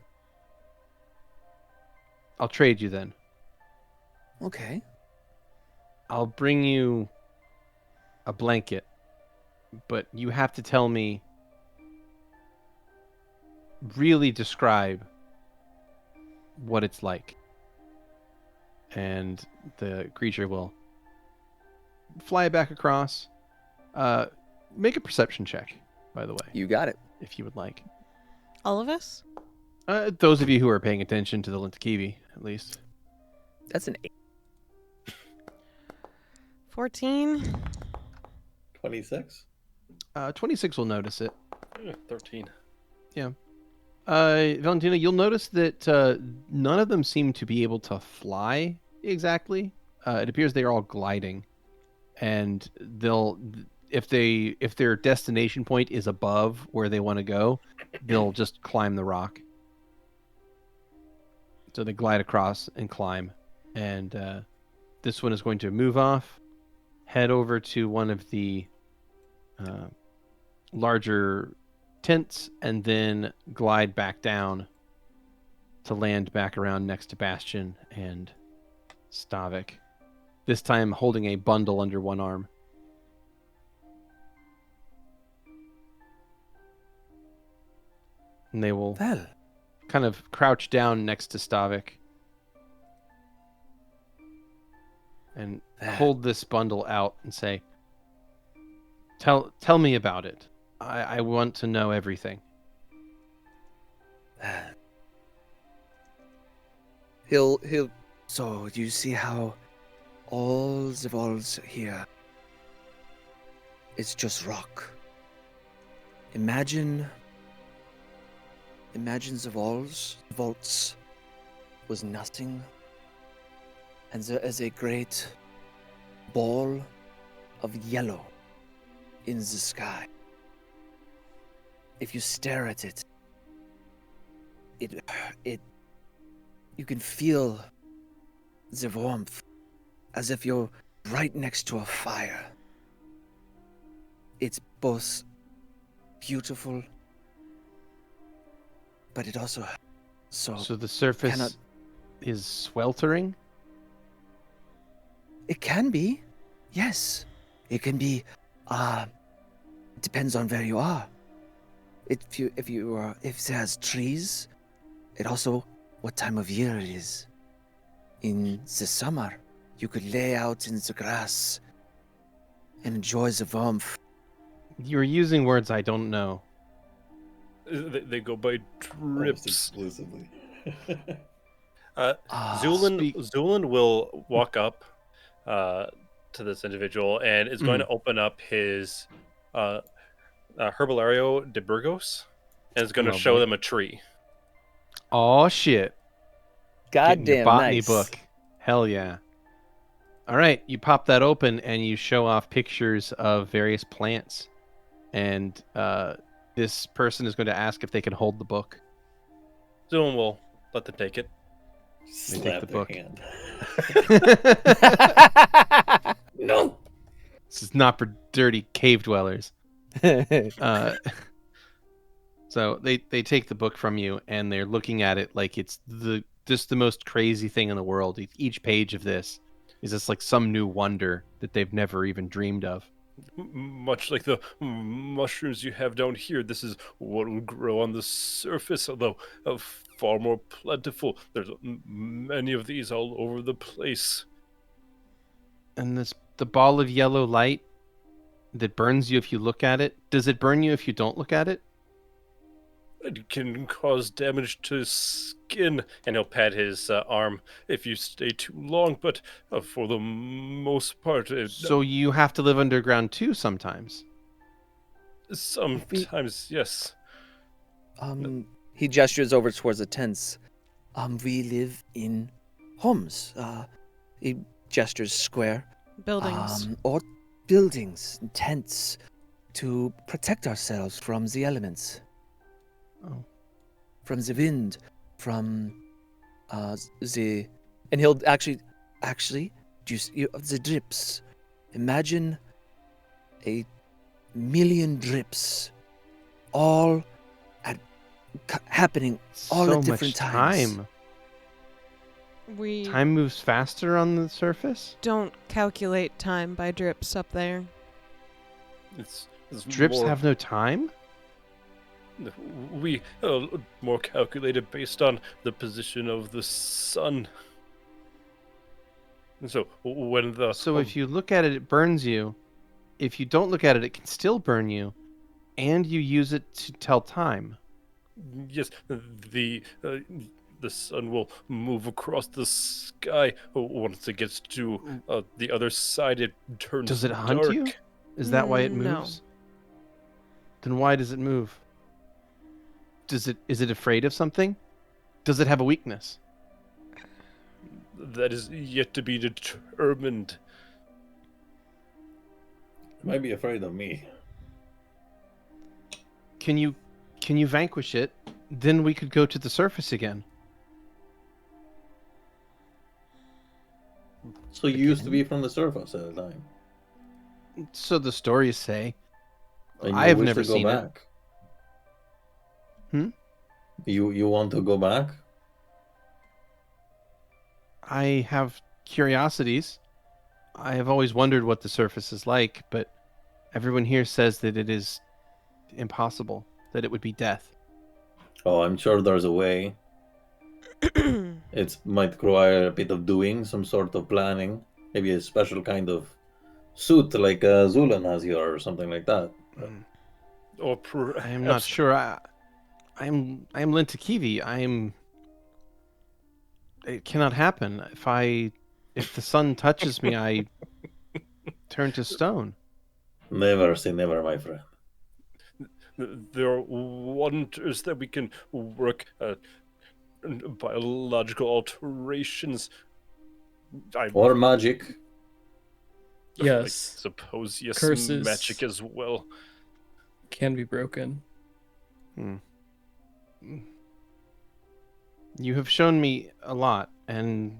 I'll trade you then. Okay. I'll bring you a blanket, but you have to tell me, really describe what it's like. And the creature will fly back across. Make a perception check, by the way, You got it. if you would like. All of us? Those of you who are paying attention to the Lintakibi, at least. That's an 8. 14. 26. 26 will notice it. 13. Valentino, you'll notice that none of them seem to be able to fly exactly. It appears they are all gliding, and they'll, if their destination point is above where they want to go, they'll just climb the rock. So they glide across and climb, and this one is going to move off, head over to one of the larger tents, and then glide back down to land back around next to Bastion and Stavik, this time holding a bundle under one arm. And they will Well, kind of crouch down next to Stavik and hold this bundle out and say, Tell me about it. I want to know everything. He'll. so you see how all the walls here, it's just rock. Imagine the walls, vaults was nothing, and there is a great ball of yellow in the sky. If you stare at it, you can feel the warmth as if you're right next to a fire. It's both beautiful, but it also So the surface cannot- is sweltering? It can be, yes. It can be. It depends on where you are. If there's trees, it also what time of year it is. In the summer, you could lay out in the grass and enjoy the warmth. You're using words I don't know. They go by Almost drips. exclusively. Zu'lin will walk up to this individual and is going to open up his Herbalario de Burgos and is going to show Lovely. them a tree. Oh shit. Getting your Goddamn botany nice. book. Hell yeah. All right, you pop that open and you show off pictures of various plants. And this person is going to ask if they can hold the book. Zu'lin will let them take it. They take Slap the their book. hand. No. This is not for dirty cave dwellers. So they take the book from you and they're looking at it like it's just the most crazy thing in the world. Each page of this is just like some new wonder that they've never even dreamed of. Much like the mushrooms you have down here, this is what will grow on the surface, although far more plentiful. There's many of these all over the place. And the ball of yellow light that burns you if you look at it, does it burn you if you don't look at it? It can cause damage to skin, and he'll pat his arm if you stay too long, but for the most part... So you have to live underground too sometimes? Sometimes, yes. He gestures over towards the tents. We live in homes. He gestures square. Buildings. Or buildings, tents, to protect ourselves from the elements. Oh. From the wind, from the... And he'll Actually, the drips. Imagine 1,000,000 drips, all happening all so at different much times. time. We Time moves faster on the surface? don't calculate time by drips up there. It's Drips more, have no time? we more calculated based on the position of the sun. And so when the So if you look at it, it burns you. If you don't look at it, it can still burn you. And you use it to tell time. yes, the sun will move across the sky. Once it gets to the other side, it turns Does it hunt dark. you? Is that why it No. moves? Then why does it move? Is it afraid of something? Does it have a weakness? That is yet to be determined. It might be afraid of me. Can you vanquish it? Then we could go to the surface again. So you used to be from the surface at the time. So the stories say. And you I've wish never to go seen it. back. Hmm? You want to go back? I have curiosities. I have always wondered what the surface is like, but everyone here says that it is impossible, that it would be death. Oh, I'm sure there's a way. It might require a bit of doing, some sort of planning. Maybe a special kind of suit like Zu'lin has here or something like that. Or perhaps I am not sure. I am Lintakivi. It cannot happen. If the sun touches me, I turn to stone. Never say never, my friend. there are wonders that we can work biological alterations. Or magic. I Yes, suppose yes, Curses. magic as well. can be broken. You have shown me a lot, and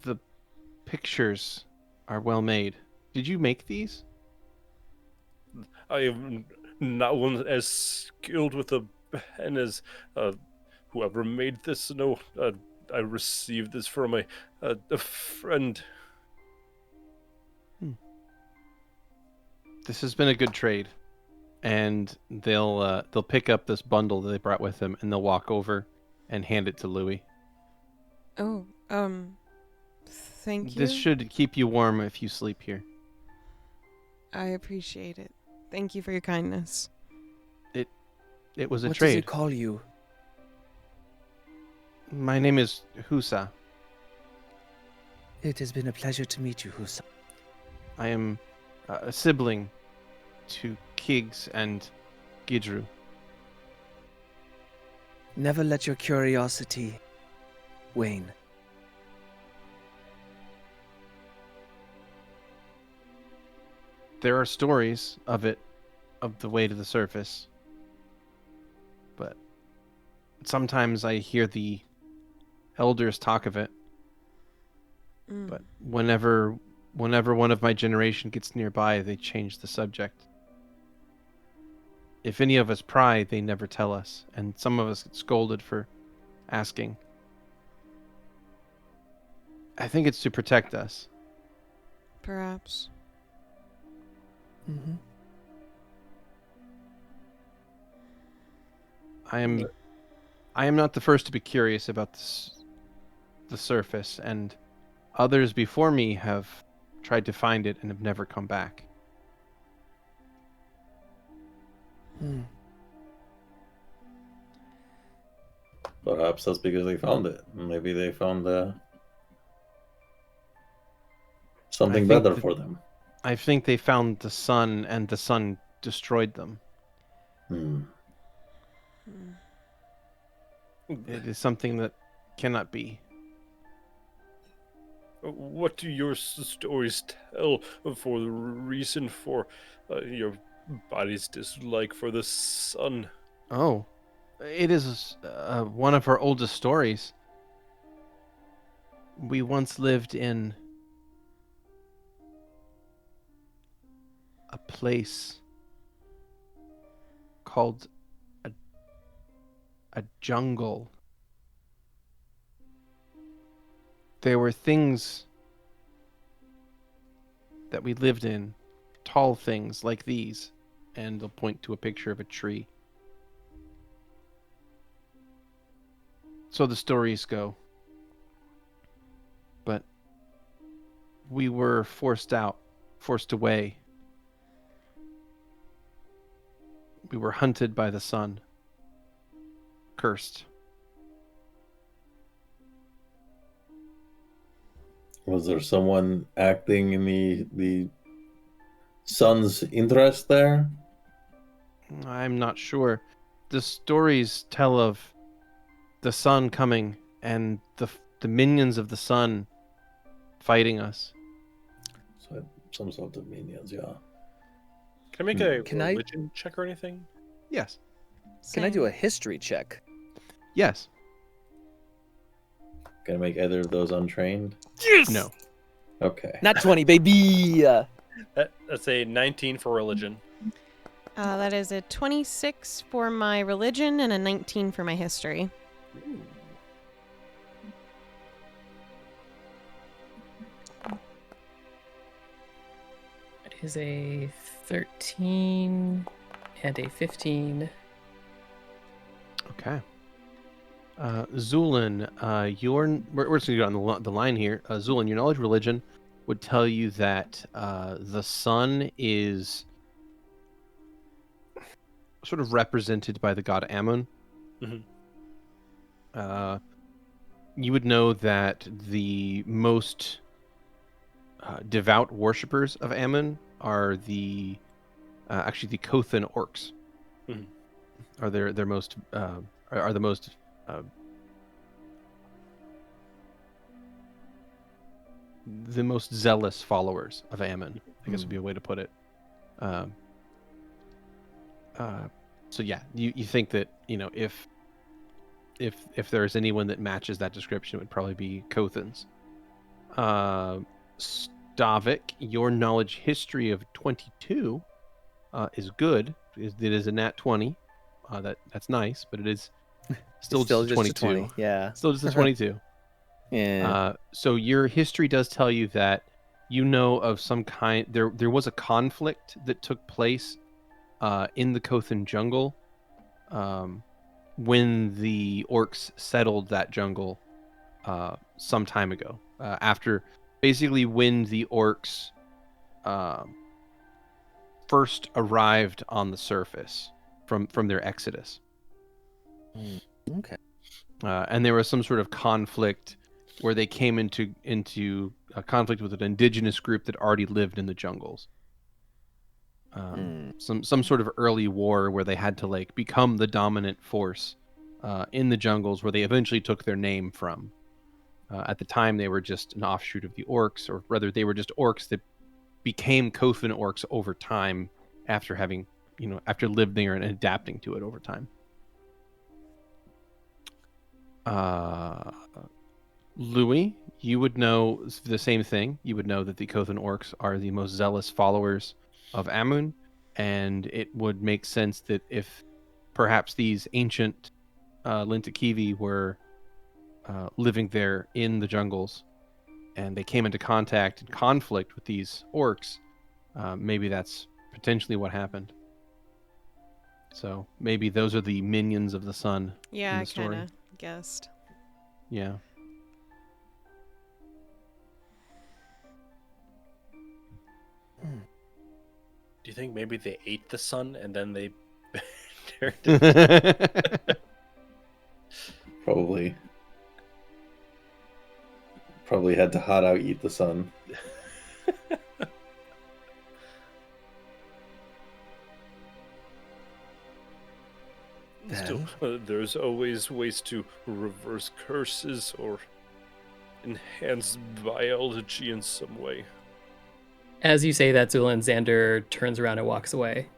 the pictures are well made. Did you make these? I am not one as skilled with a pen as whoever made this. No, I received this from a friend. This has been a good trade, and they'll pick up this bundle that they brought with them, and they'll walk over and hand it to Louie. Oh, thank you. This should keep you warm if you sleep here. I appreciate it. Thank you for your kindness. It was a What does he trade. call you? My name is Husa. It has been a pleasure to meet you, Husa. I am a sibling to Kiggs and Gidru. Never let your curiosity wane. There are stories of the way to the surface. But sometimes I hear the elders talk of it. But whenever one of my generation gets nearby, they change the subject. If any of us pry, they never tell us, and some of us get scolded for asking. I think it's to protect us. Perhaps. Mm-hmm. I am not the first to be curious about the surface, and others before me have tried to find it and have never come back. Hmm. Perhaps that's because they found it. Maybe they found something I think better that- for them. I think they found the sun, and the sun destroyed them. It is something that cannot be. What do your stories tell for the reason for your body's dislike for the sun? Oh, it is one of our oldest stories. We once lived in a place called a jungle. there were things that we lived in, tall things like these, and they'll point to a picture of a tree. So the stories go. But we were forced out, forced away. We were hunted by the sun. Cursed. Was there someone acting in the sun's interest there? I'm not sure. The stories tell of the sun coming and the minions of the sun fighting us. So some sort of minions, yeah. Can I make a Can I- religion check or anything? Yes. Can I do a history check? Yes. Can I make either of those untrained? No. Okay. Not 20, baby. That's a 19 for religion. That is a 26 for my religion and a 19 for my history. It is a 13 and a 15. Okay. Zu'lin, we're just going to go on the line here. Zu'lin, your knowledge of religion would tell you that the sun is sort of represented by the god Amun. Mm-hmm. You would know that the most devout worshippers of Amun are the Kothan orcs. Mhm. Are their most are the most the most zealous followers of Ammon, I guess would be a way to put it. So yeah, you think that, you know, if there's anyone that matches that description, it would probably be Kothans. Stavik, your knowledge history of 22 is good. It is a nat 20. That's nice, but it is still just a 22. 20. Yeah. Still just a 22. Yeah. So your history does tell you that you know of some kind. There was a conflict that took place in the Kothan jungle when the orcs settled that jungle some time ago. After basically when the orcs first arrived on the surface from their exodus. Okay. And there was some sort of conflict where they came into a conflict with an indigenous group that already lived in the jungles. Some sort of early war where they had to like become the dominant force in the jungles, where they eventually took their name from. At the time, they were just an offshoot of the orcs, or rather, they were just orcs that became Kothan orcs over time after having, after living there and adapting to it over time. Louie, you would know the same thing. You would know that the Kothan orcs are the most zealous followers of Amun, and it would make sense that if perhaps these ancient Lintakivi were living there in the jungles and they came into contact and conflict with these orcs, maybe that's potentially what happened. So maybe those are the minions of the sun. Yeah, in the I story. kind of guessed. Yeah. Do you think maybe they ate the sun and then they turned it? Probably had to hot out eat the sun. Still, there's always ways to reverse curses or enhance biology in some way. As you say that, Zu'lin, Xander turns around and walks away.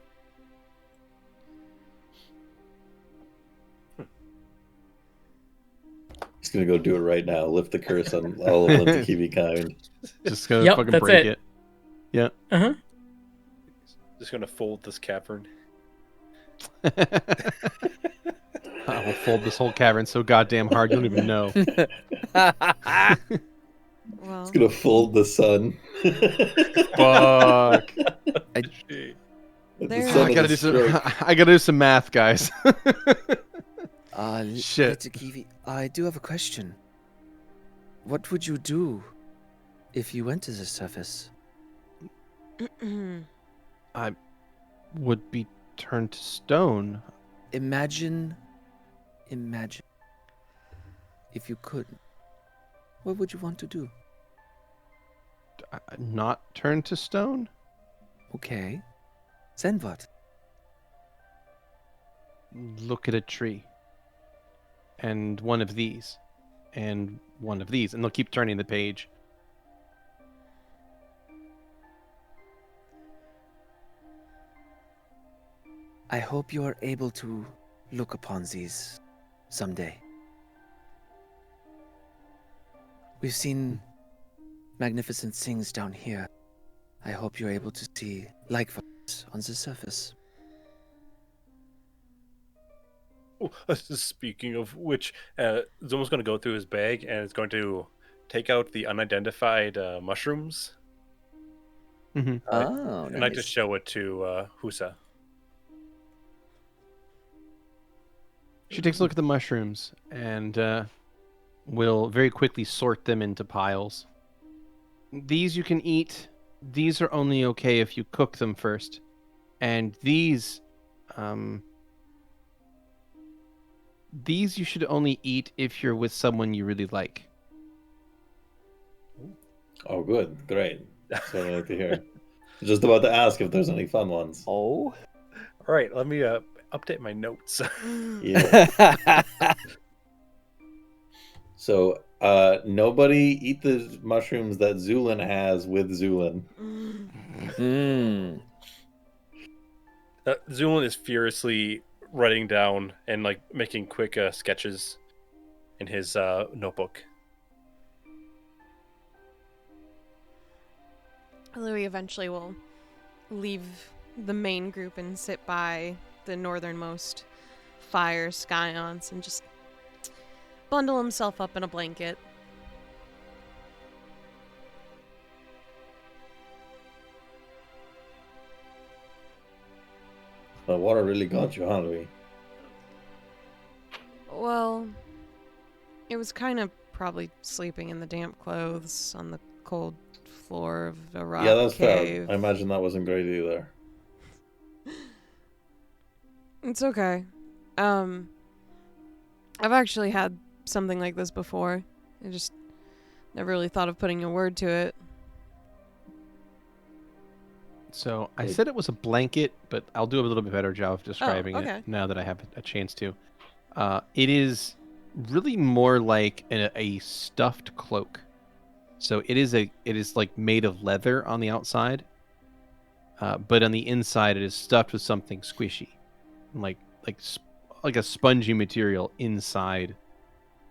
He's gonna go do it right now. Lift the curse on all of Lintakivi kind. Just gonna Yep, fucking that's break it. it. Yeah. Uh-huh. Just gonna fold this cavern. I will fold this whole cavern so goddamn hard you don't even know. Well, It's gonna fold the sun. Fuck. The There- sun I is gotta a do some. stroke. I gotta do some math, guys. Shit. Little Kiwi, I do have a question. What would you do if you went to the surface? I would be turned to stone. Imagine, if you could, what would you want to do? Not turned to stone? Okay. Then what? Look at a tree. And one of these. And one of these. And they'll keep turning the page. I hope you are able to look upon these someday. We've seen magnificent things down here. I hope you're able to see likewise on the surface. Oh, speaking of which, Zoma's going to go through his bag and is going to take out the unidentified mushrooms. Mm-hmm. Oh, And I just show it to Husa. She takes a look at the mushrooms and will very quickly sort them into piles. These you can eat. These are only okay if you cook them first. And these you should only eat if you're with someone you really like. Oh, good, great. That's what I like to hear. Just about to ask if there's any fun ones. Oh. All right, let me update my notes. Yeah. So, nobody eat the mushrooms that Zu'lin has with Zu'lin. Zu'lin is furiously writing down and like making quick sketches in his notebook. Louie eventually will leave the main group and sit by the northernmost fire skyons and just bundle himself up in a blanket. The water really got you, huh, Louie? Well, it was kind of probably sleeping in the damp clothes on the cold floor of a rock Yeah, that's cave. fair. I imagine that wasn't great either. It's okay. I've actually had something like this before. I just never really thought of putting a word to it. So I said it was a blanket, but I'll do a little bit better job of describing okay. it now that I have a chance to. It is really more like a stuffed cloak. So it is like made of leather on the outside, but on the inside it is stuffed with something squishy, like a spongy material inside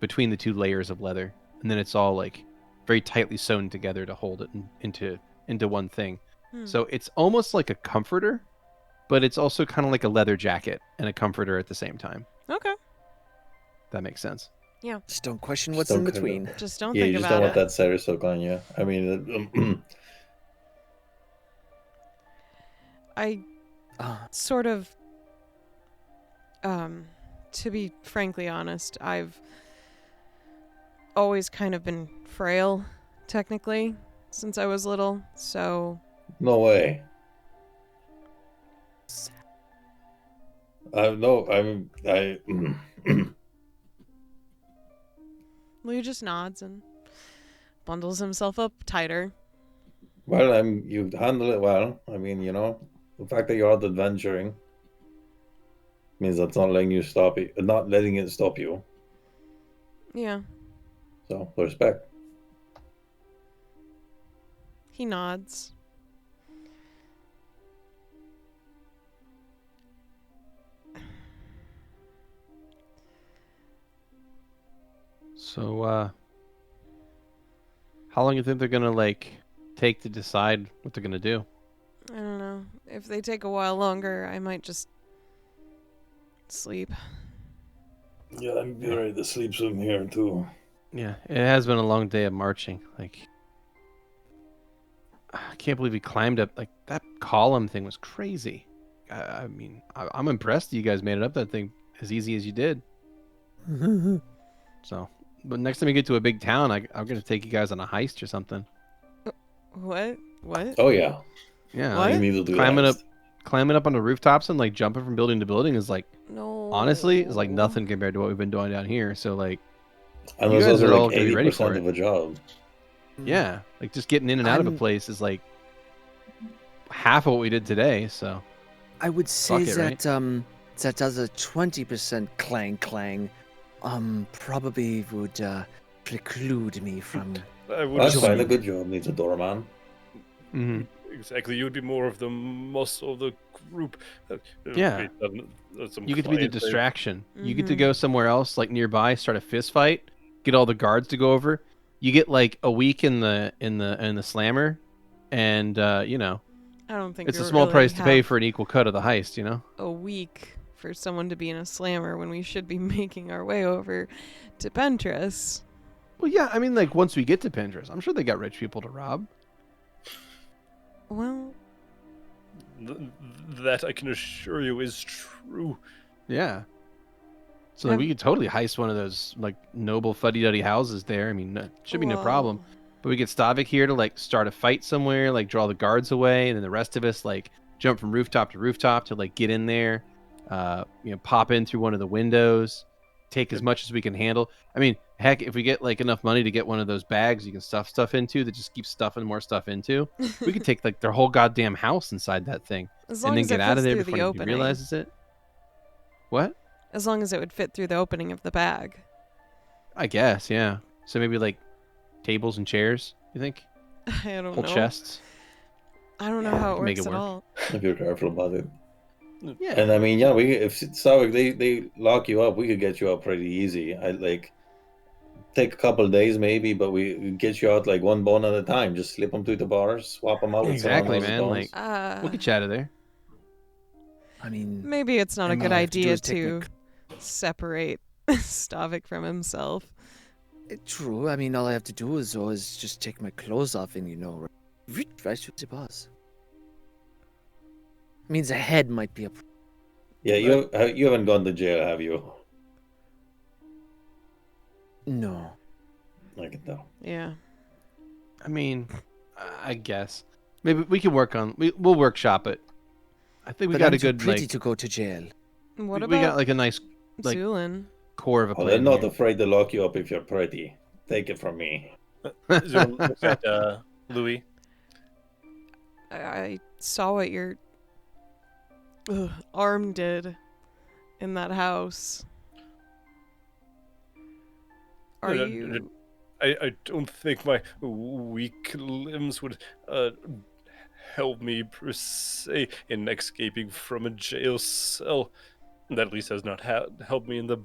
between the two layers of leather, and then it's all like very tightly sewn together to hold it into one thing. So it's almost like a comforter, but it's also kind of like a leather jacket and a comforter at the same time. Okay. That makes sense. Yeah. Just don't question what's Just in don't kinda- between. Just don't Yeah, think you just about don't it. want that cider silk on you. I mean, I Ah, sort of, to be frankly honest, I've always kind of been frail, technically, since I was little, so... no way. No, I. Louie just nods and bundles himself up tighter. Well, you handle it well. I mean, the fact that you're out adventuring means that's not letting it stop you. Yeah, So respect. he nods. So, how long do you think they're gonna take to decide what they're gonna do? I don't know. If they take a while longer, I might just sleep. Yeah, I'm ready to sleep some here too. Yeah, it has been a long day of marching. Like, I can't believe we climbed up. Like, that column thing was crazy. I mean, I'm impressed that you guys made it up that thing as easy as you did. So, but next time you get to a big town, I'm going to take you guys on a heist or something. What? What? Oh yeah, Yeah, What? we like, need to do climbing that. up, climbing up on the rooftops and like jumping from building to building is like, No. honestly, is like nothing compared to what we've been doing down here. So like, And you those guys are are all like gonna be ready for 80% it. of a job. Yeah, like just getting in and out of a I'm- place is like half of what we did today. So I would say Fuck it, right? that does a 20% clang, probably would preclude me from. I would That's fine. A assume good job needs a doorman. exactly. You would be more of the muscle of the group. Yeah. Some you get to be the clients, distraction. You get to Mhm. go somewhere else, like nearby, start a fist fight, get all the guards to go over. You get like a week in the slammer, and you know, I don't think it's a we small really price to pay have for an equal cut of the heist. You know. a week for someone to be in a slammer when we should be making our way over to Pentress. Well, yeah. I mean, like once we get to Pinterest, I'm sure they got rich people to rob. Well, That I can assure you is true. Yeah. So like, we could totally heist one of those like noble fuddy-duddy houses there. I mean, should be no problem. well, But we get Stavik here to like start a fight somewhere, like draw the guards away, and then the rest of us like jump from rooftop to rooftop to like get in there, pop in through one of the windows, take as much as we can handle. I mean, heck, if we get like enough money to get one of those bags you can stuff stuff into that just keeps stuffing more stuff into, we could take like their whole goddamn house inside that thing as and long then as it get out of fits there through before the anybody opening. realizes it. What? As long as it would fit through the opening of the bag. I guess, yeah. So maybe like tables and chairs, you think? I don't Whole know. chests. I don't know Yeah, how we it can make works it at work. all. If you're careful about it. Yeah. And I mean, yeah, if Stavik they lock you up, we could get you out pretty easy. I like take a couple of days maybe, but we get you out like one bone at a time. Just slip them through the bars, swap them out with someone Exactly, else's man. bones. Like we'll get you out of there. I mean, Maybe it's not a and good all I have to do idea is take my to separate Stavik from himself. true. I mean, all I have to do is always just take my clothes off and right to the bus. Means a head might be a. Yeah, you haven't gone to jail, have you? No. I can tell. Yeah. I mean, I guess maybe we can work on. We'll workshop it. I think we But got I'm a good too pretty like. to go to jail. What we about got like a nice like Zu'lin? core of a Oh, they're plan. not here. afraid to lock you up if you're pretty. Take it from me. Zoom looks at Louie. I saw what your arm did in that house. Are No, you? I don't think my weak limbs would help me per se in escaping from a jail cell. That at least has not helped me in the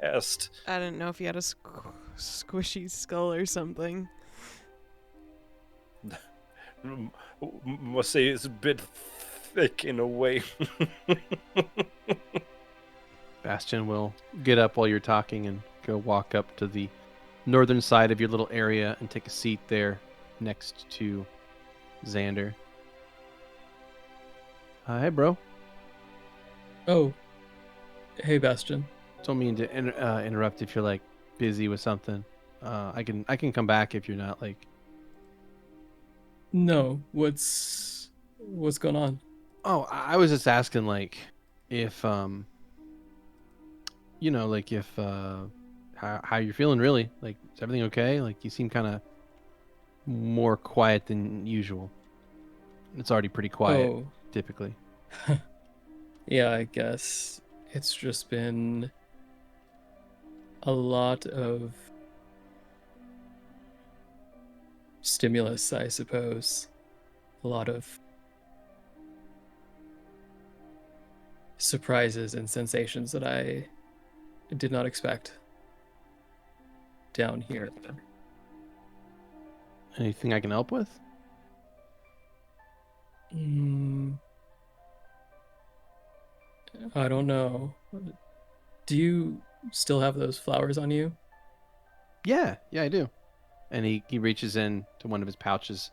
past. I didn't know if you had a squishy skull or something. Must say it's a bit thick in a way. Bastion will get up while you're talking and go walk up to the northern side of your little area and take a seat there next to Xander. Hey, bro. Oh. Hey, Bastion. Don't mean to interrupt if you're like busy with something. I can come back if you're not like. No, what's going on? Oh, I was just asking like if like if how you're feeling really. Like is everything okay? Like you seem kind of more quiet than usual. It's already pretty quiet Oh, typically. yeah, I guess it's just been a lot of stimulus, I suppose. A lot of surprises and sensations that I did not expect down here. Anything I can help with? I don't know. Do you still have those flowers on you? Yeah, I do. And he reaches in to one of his pouches,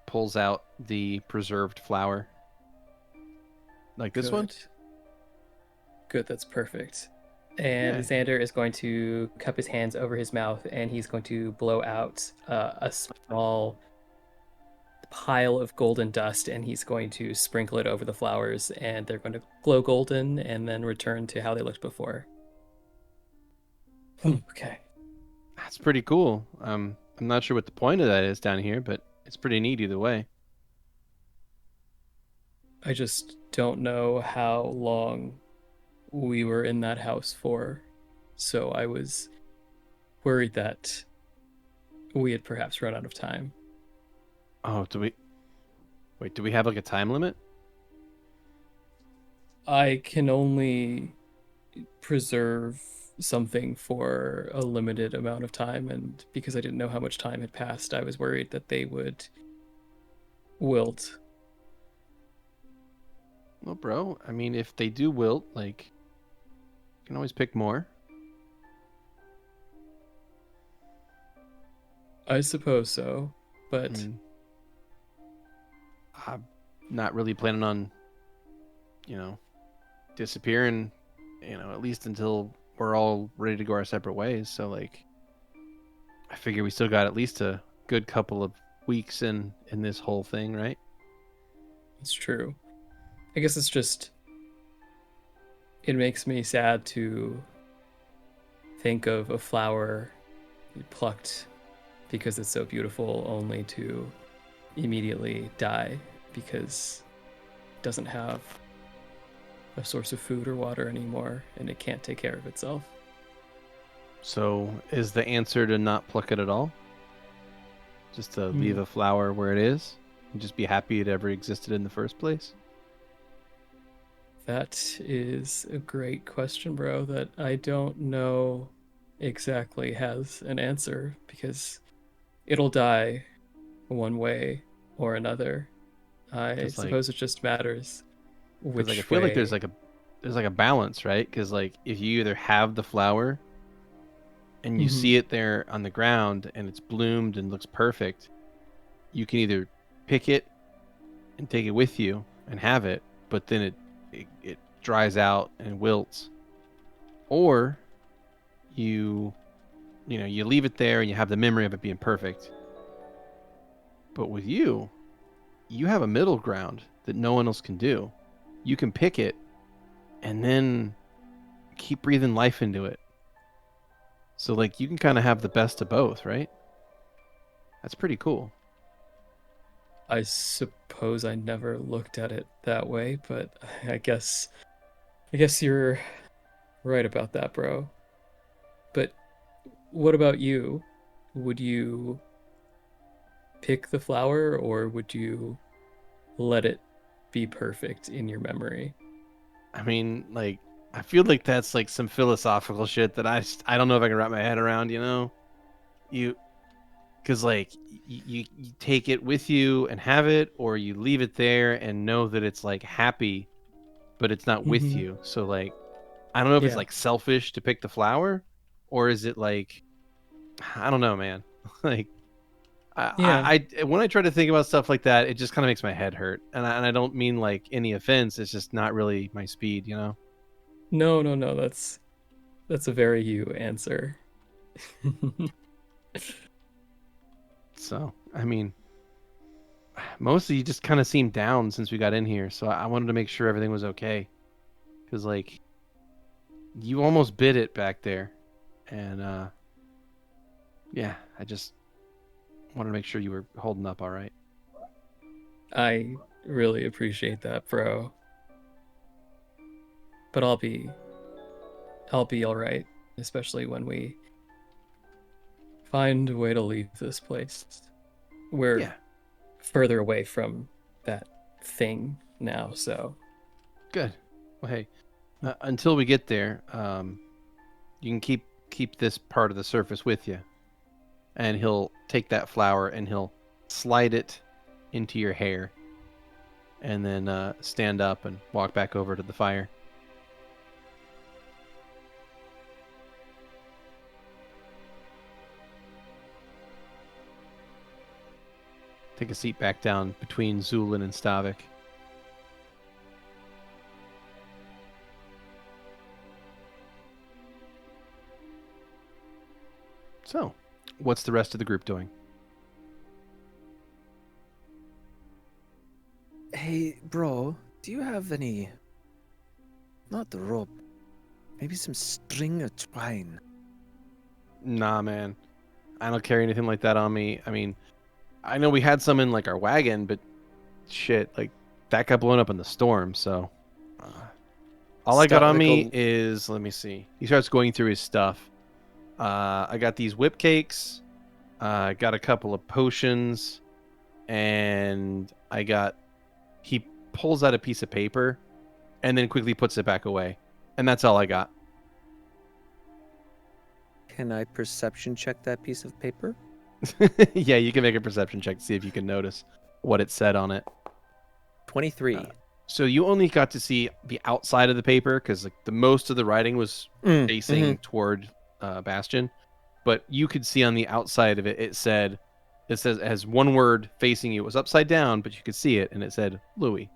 pulls out the preserved flour. Like this one? Good, that's perfect. And Yeah. Xander is going to cup his hands over his mouth, and he's going to blow out a small pile of golden dust, and he's going to sprinkle it over the flowers, and they're going to glow golden and then return to how they looked before. Okay. That's pretty cool. I'm not sure what the point of that is down here, but it's pretty neat either way. I just don't know how long we were in that house for, so I was worried that we had perhaps run out of time. Oh, do we have like a time limit? I can only preserve something for a limited amount of time, and because I didn't know how much time had passed, I was worried that they would wilt. Well, bro, I mean, if they do wilt, like, you can always pick more. I suppose so, but I mean, I'm not really planning on, disappearing, at least until we're all ready to go our separate ways. So, like, I figure we still got at least a good couple of weeks in this whole thing, right? it's true. I guess it makes me sad to think of a flower plucked because it's so beautiful only to immediately die because it doesn't have a source of food or water anymore and it can't take care of itself. So, is the answer to not pluck it at all? Just to leave a flower where it is? And just be happy it ever existed in the first place? That is a great question, bro, that I don't know exactly has an answer because it'll die one way or another. I suppose it just matters which I feel way. like there's like a balance, right? Because like if you either have the flower and you see it there on the ground and it's bloomed and looks perfect, you can either pick it and take it with you and have it, but then it dries out and wilts, or you leave it there and you have the memory of it being perfect. But with you have a middle ground that no one else can do. You can pick it and then keep breathing life into it. So like you can kind of have the best of both, right? That's pretty cool. I suppose I never looked at it that way, but I guess you're right about that, bro. But what about you? Would you pick the flower or would you let it be perfect in your memory? I mean, like, I feel like that's like some philosophical shit that I don't know if I can wrap my head around, because like you take it with you and have it, or you leave it there and know that it's like happy, but it's not with you. So like, I don't know if it's like selfish to pick the flower, or is it like, I don't know, man. Like, I when I try to think about stuff like that, it just kind of makes my head hurt, and I don't mean like any offense. It's just not really my speed, No, that's a very you answer. So, I mean, mostly you just kind of seemed down since we got in here, so I wanted to make sure everything was okay. Because, like, you almost bit it back there. And, yeah, I just wanted to make sure you were holding up all right. I really appreciate that, bro. But I'll be all right, especially when we find a way to leave this place. We're further away from that thing now, so. Good. Well, hey, until we get there, you can keep this part of the surface with you. And he'll take that flower and he'll slide it into your hair. And then stand up and walk back over to the fire. take a seat back down between Zu'lin and Stavik. So, what's the rest of the group doing? Hey, bro, do you have any... Not the rope. Maybe some string or twine? Nah, man. I don't carry anything like that on me. I mean, I know we had some in, like, our wagon, but shit, like, that got blown up in the storm, so... all I got on me is... Let me see. He starts going through his stuff. I got these whip cakes. I got a couple of potions. And I got... He pulls out a piece of paper and then quickly puts it back away. And that's all I got. Can I perception check that piece of paper? Yeah, you can make a perception check to see if you can notice what it said on it. 23. So you only got to see the outside of the paper because like the most of the writing was facing toward Bastion, but you could see on the outside of it. It says it has one word facing you. It was upside down, but you could see it, and it said Louie.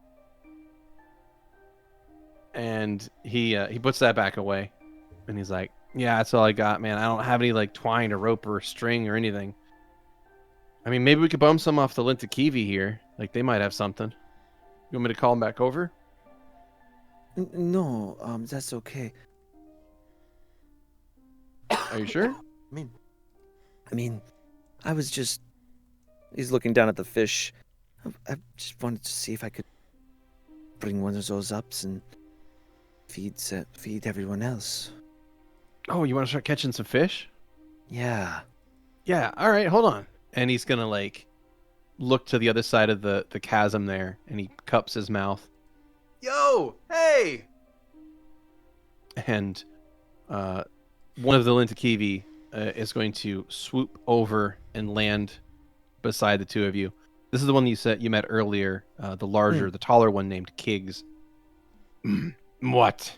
And he puts that back away, and he's like, "Yeah, that's all I got, man. I don't have any like twine or rope or string or anything. I mean, maybe we could bum some off the Lintakivi here. Like they might have something. You want me to call him back over?" No, that's okay. Are you sure? I mean, I was just... He's looking down at the fish. I just wanted to see if I could bring one of those ups and feed everyone else. Oh, you want to start catching some fish? Yeah. Yeah, all right, hold on. And he's going to, like, look to the other side of the chasm there, and he cups his mouth. Yo, hey! And one of the Lintakivi is going to swoop over and land beside the two of you. This is the one you met earlier, the larger, the taller one named Kiggs. What?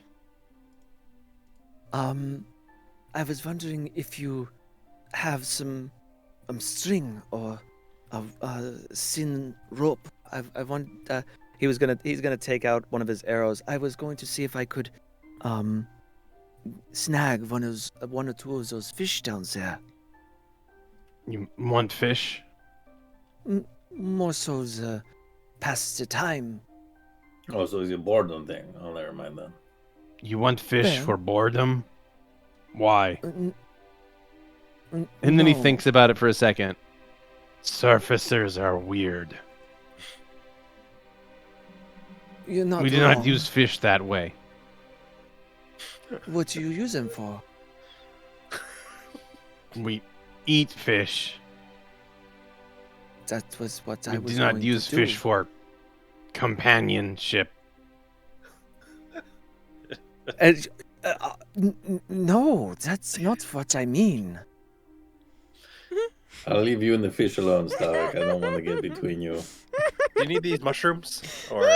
I was wondering if you have some string or thin rope. I want. He's gonna take out one of his arrows. I was going to see if I could snag one or two of those fish down there. You want fish? More so the pass the time. Oh, so it's a boredom thing. Oh, never mind then. You want fish Well- for boredom? Why? N- And then he no. thinks about it for a second. Surfacers are weird. You're not We do not wrong. use fish that way. What do you use them for? We eat fish. That was what I We was do not going use to do. fish for companionship. No, that's not what I mean. I'll leave you and the fish alone, Stavik. I don't want to get between you. Do you need these mushrooms? Or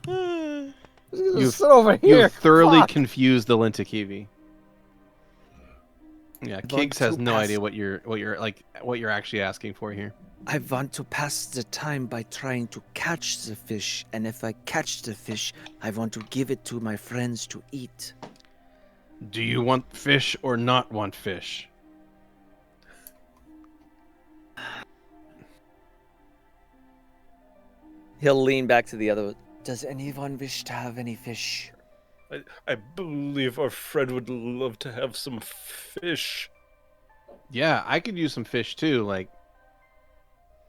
You Sit over You thoroughly confused the Lintakivi. Yeah, want Kiggs has to no pass- idea what you're actually asking for here. I want to pass the time by trying to catch the fish, and if I catch the fish, I want to give it to my friends to eat. Do you want fish or not want fish? He'll lean back to the other. Does anyone wish to have any fish? I believe our friend would love to have some fish. Yeah, I could use some fish too. Like,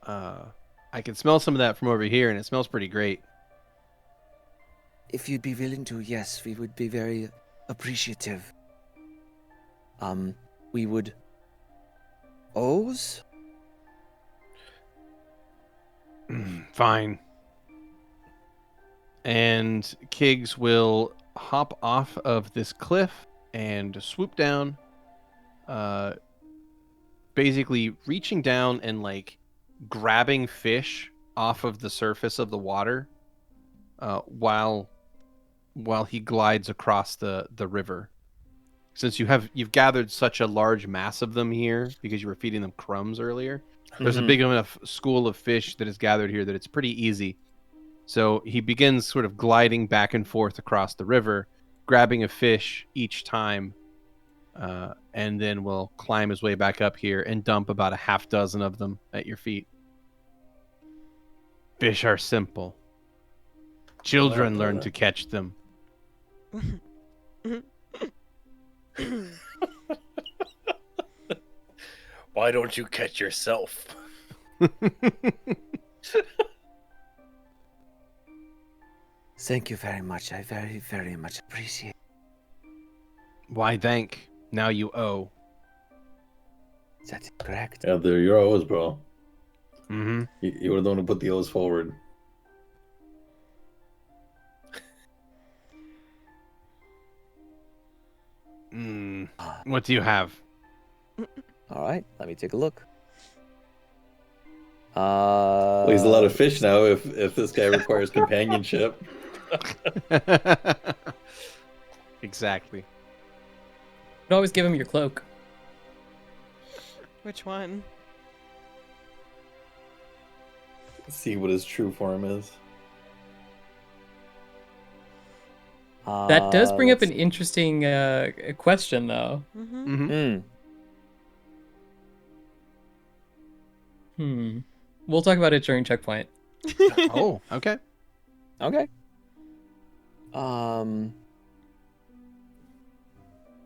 I can smell some of that from over here, and it smells pretty great. If you'd be willing to, yes, we would be very appreciative. We would... O's? Fine. And Kiggs will hop off of this cliff and swoop down, basically reaching down and like grabbing fish off of the surface of the water, while he glides across the river. since you've gathered such a large mass of them here because you were feeding them crumbs earlier. There's a big enough school of fish that is gathered here that it's pretty easy. So he begins sort of gliding back and forth across the river, grabbing a fish each time, and then will climb his way back up here and dump about a half dozen of them at your feet. Fish are simple. Children learn to catch them. Why don't you catch yourself? Thank you very much. I very, very much appreciate it. Why thank? Now you owe. That is correct. Yeah, they're your O's, bro. Mm-hmm. You were the one who put the O's forward. What do you have? All right, let me take a look. Well, he's a lot of fish now if this guy requires companionship. Exactly. You could always give him your cloak. Which one? See what his true form is. That does bring up let's an interesting question, though. Mm-hmm. We'll talk about it during checkpoint. Oh, okay. Okay.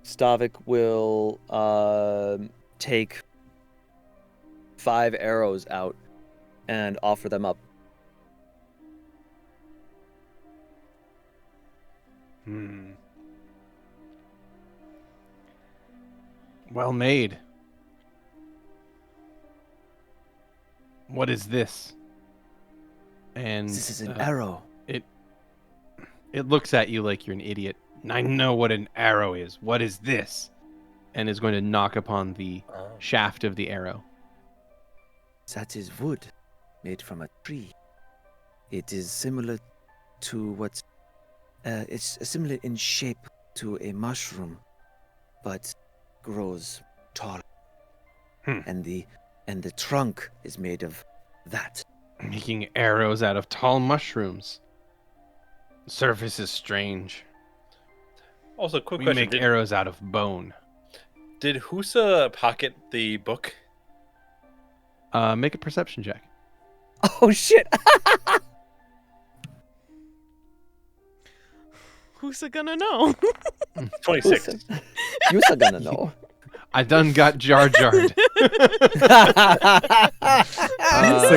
Stavik will take 5 arrows out and offer them up. Well made. What is this? And This is an arrow. It looks at you like you're an idiot. I know what an arrow is. What is this? And is going to knock upon the shaft of the arrow. That is wood made from a tree. It is similar to what... it's similar in shape to a mushroom, but grows tall. And the trunk is made of that. Making arrows out of tall mushrooms. The surface is strange. Also, quick We question: make arrows out of bone. Did Husa pocket the book? Make a perception check. Oh shit! Who's it gonna know? 26. You're gonna know. I done got Jar Jarred. Who's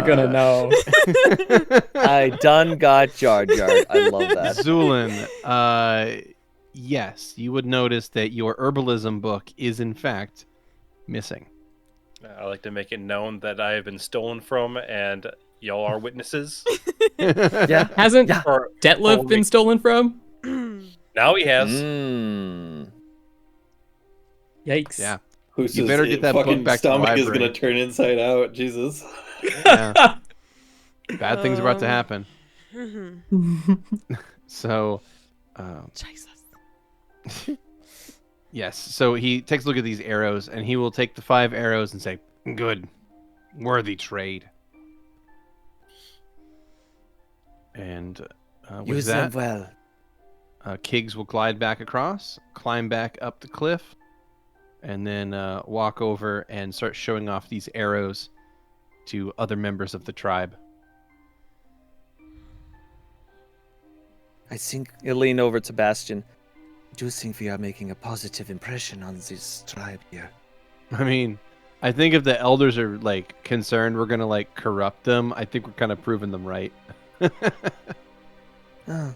gonna know? I done got Jar Jar. I love that. Zu'lin, yes, you would notice that your herbalism book is in fact missing. I like to make it known that I have been stolen from, and y'all are witnesses. Yeah. Hasn't Or Detlef been stolen from? now he has. Yikes. Yeah. Who's You better get that book fucking back to the stomach is library. gonna turn inside out. Jesus. Yeah. Bad things are about to happen. So, Jesus. yes. So he takes a look at these arrows, and he will take the 5 arrows and say, "Good, worthy trade." And with Use them that, well. Kiggs will glide back across, climb back up the cliff, and then walk over and start showing off these arrows to other members of the tribe. I think You lean over to Bastion. I do think we are making a positive impression on this tribe here. I mean, I think if the elders are like concerned we're gonna like corrupt them, I think we're kind of proving them right. Oh,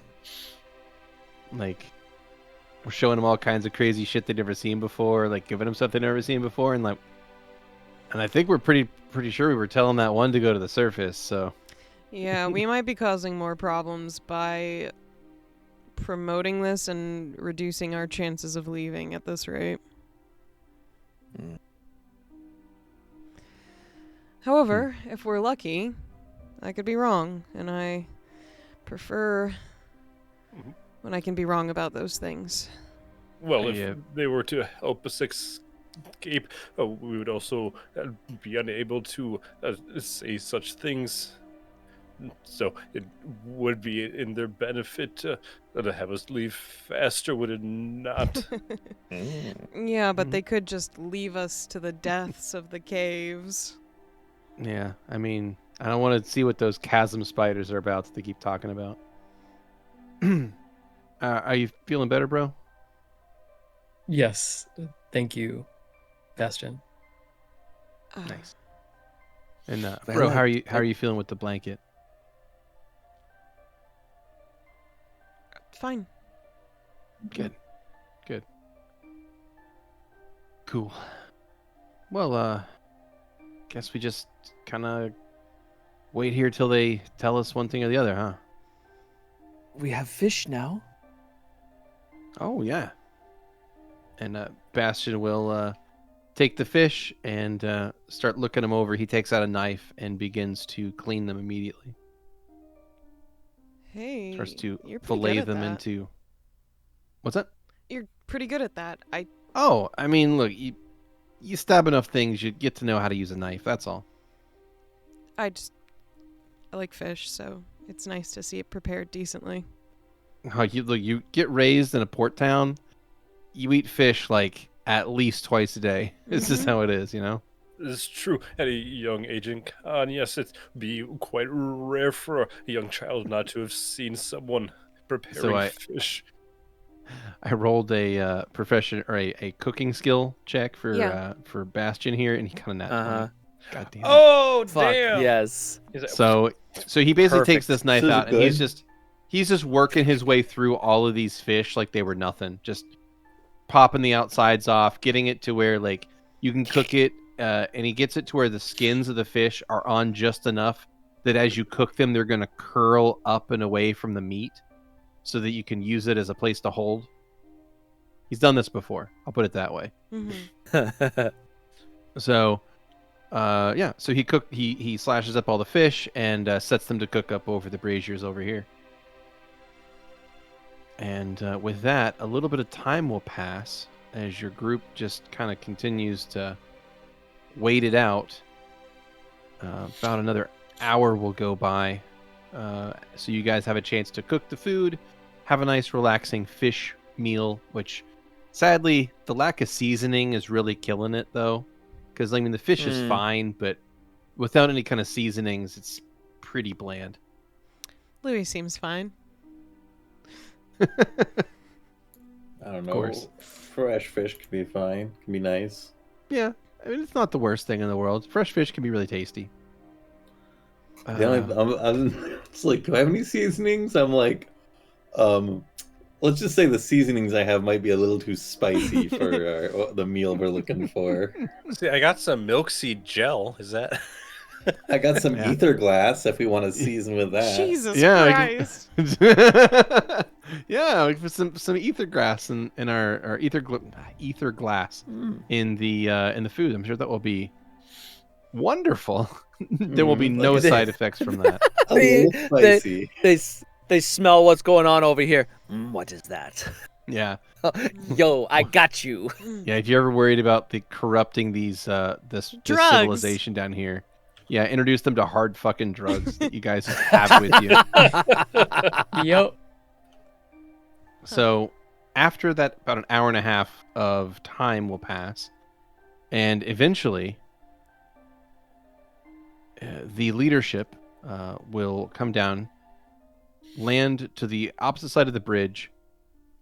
Like, we're showing them all kinds of crazy shit they've never seen before, like giving them stuff they've never seen before, and I think we're pretty sure we were telling that one to go to the surface. So Yeah, we might be causing more problems by promoting this and reducing our chances of leaving at this rate. However, if we're lucky, I could be wrong, and I prefer when I can be wrong about those things. Well, if Yeah. they were to help us escape, we would also be unable to say such things. So it would be in their benefit to have us leave faster, would it not? Yeah, but they could just leave us to the deaths of the caves. Yeah, I mean, I don't want to see what those chasm spiders are about that they keep talking about. Are you feeling better, bro? Yes, thank you, Bastion. Nice. And Well, bro, how are you feeling with the blanket? Fine. Good. Cool. Well, guess we just kind of wait here till they tell us one thing or the other, huh? We have fish now. Oh yeah. And Bastion will take the fish and start looking them over. He takes out a knife and begins to clean them immediately. Hey, Starts to you're pretty fillet good at them that. into. What's that? You're pretty good at that. Oh, I mean, look, you stab enough things, you get to know how to use a knife. That's all. I like fish, so it's nice to see it prepared decently. Oh, you get raised in a port town. You eat fish like at least twice a day. This is how it is, you know. It's true. At a young age in Khan, yes, it'd be quite rare for a young child not to have seen someone preparing fish. I rolled a profession or a cooking skill check Yeah. for Bastion here, and he kind of nat 20. God damn it. Oh, Fuck damn! yes. So he basically takes Perfect. this knife This is out, and he's good. just working his way through all of these fish like they were nothing, just popping the outsides off, getting it to where like you can cook it, and he gets it to where the skins of the fish are on just enough that as you cook them, they're gonna curl up and away from the meat, so that you can use it as a place to hold. He's done this before. I'll put it that way. Mm-hmm. So, yeah. So he slashes up all the fish and sets them to cook up over the braziers over here. And with that, a little bit of time will pass as your group just kind of continues to wait it out. About another hour will go by, so you guys have a chance to cook the food, have a nice relaxing fish meal, which sadly the lack of seasoning is really killing it though, because I mean the fish is fine, but without any kind of seasonings it's pretty bland. Louie seems fine. I don't know. course. Fresh fish can be fine. Can be nice. Yeah, I mean it's not the worst thing in the world. Fresh fish can be really tasty. The only, I'm it's like, do I have any seasonings? I'm like, let's just say the seasonings I have might be a little too spicy for the meal we're looking for. See, I got some milk seed gel. Is that? I got some Yeah. ether glass if we want to season with that. Jesus Yeah, Christ. Yeah, like for some ether grass in our ether glass in the food. I'm sure that will be wonderful. There will be no Like I side effects from that. A little spicy. They smell what's going on over here. What is that? Yeah, Yo, I got you. yeah. If you're ever worried about the corrupting this Drugs. civilization down here, yeah, introduce them to hard fucking drugs that you guys have with you. Yep. So after that, about an hour and a half of time will pass, and eventually the leadership will come down, land to the opposite side of the bridge.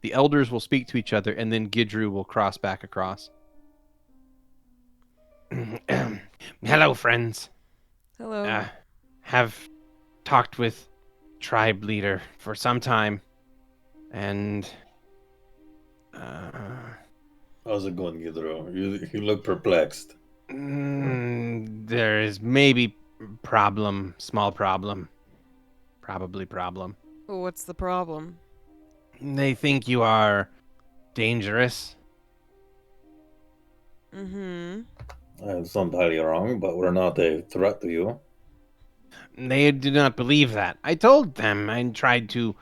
The elders will speak to each other, and then Gidru will cross back across. Hello, friends. Hello. Have talked with tribe leader for some time, and How's it going, Gidro? You look perplexed. there is maybe small problem, probably problem. What's the problem? They think you are dangerous. Mm-hmm. It's not entirely wrong, but we're not a threat to you. They do not believe that. I told them. I tried to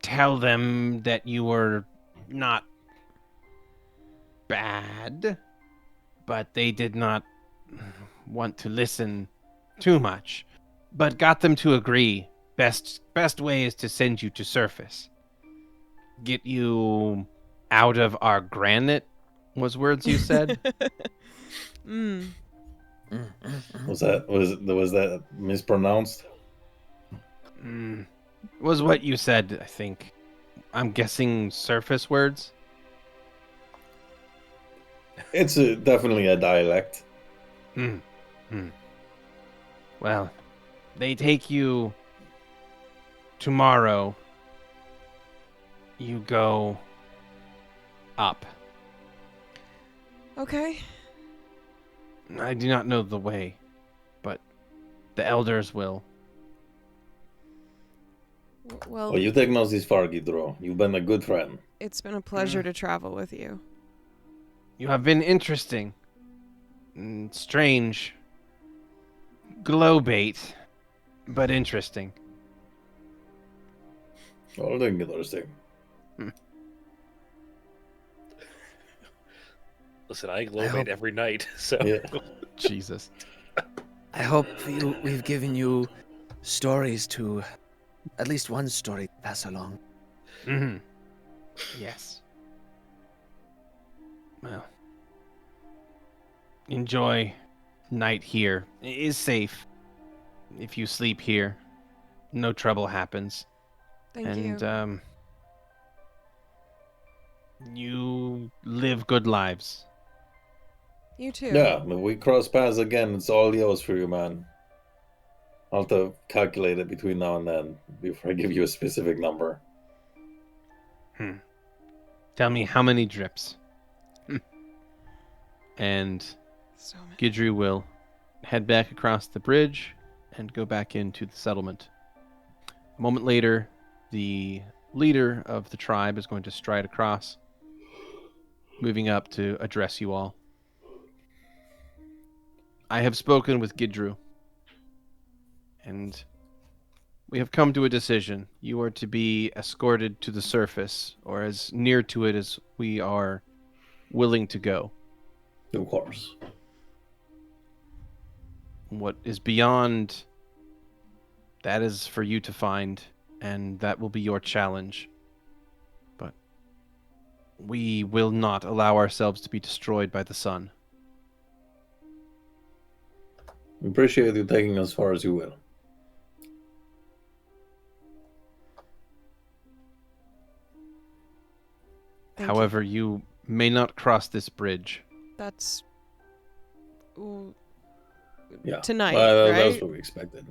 tell them that you were not bad, but they did not want to listen too much, but got them to agree. Best way is to send you to surface. Get you out of our granite, was words you said? Mm. Was that mispronounced? Was what you said, I think. I'm guessing surface words? It's definitely a dialect. Well, they take you tomorrow. You go up. Okay. I do not know the way, but the elders will. Well, You take us this far, Gidro. You've been a good friend. it's been a pleasure to travel with you. You have been interesting. Strange. Glow bait, but interesting. All interesting. Listen, I globate every night, so... Yeah. Jesus. I hope we've given you stories to, at least one story to pass along. Mm-hmm. Yes. Well. Enjoy night here. It is safe. If you sleep here, no trouble happens. Thank you. You live good lives. You too. Yeah, if we cross paths again, it's all yours for you, man. I'll have to calculate it between now and then before I give you a specific number. Tell me how many drips. And So many. Gidru will head back across the bridge and go back into the settlement. A moment later, the leader of the tribe is going to stride across, moving up to address you all. I have spoken with Gidru, and we have come to a decision. You are to be escorted to the surface, or as near to it as we are willing to go. Of course. What is beyond, that is for you to find, and that will be your challenge. But we will not allow ourselves to be destroyed by the sun. We appreciate you taking as far as you will. Thank However, you may not cross this bridge. That's Yeah. tonight, That's right? what we expected.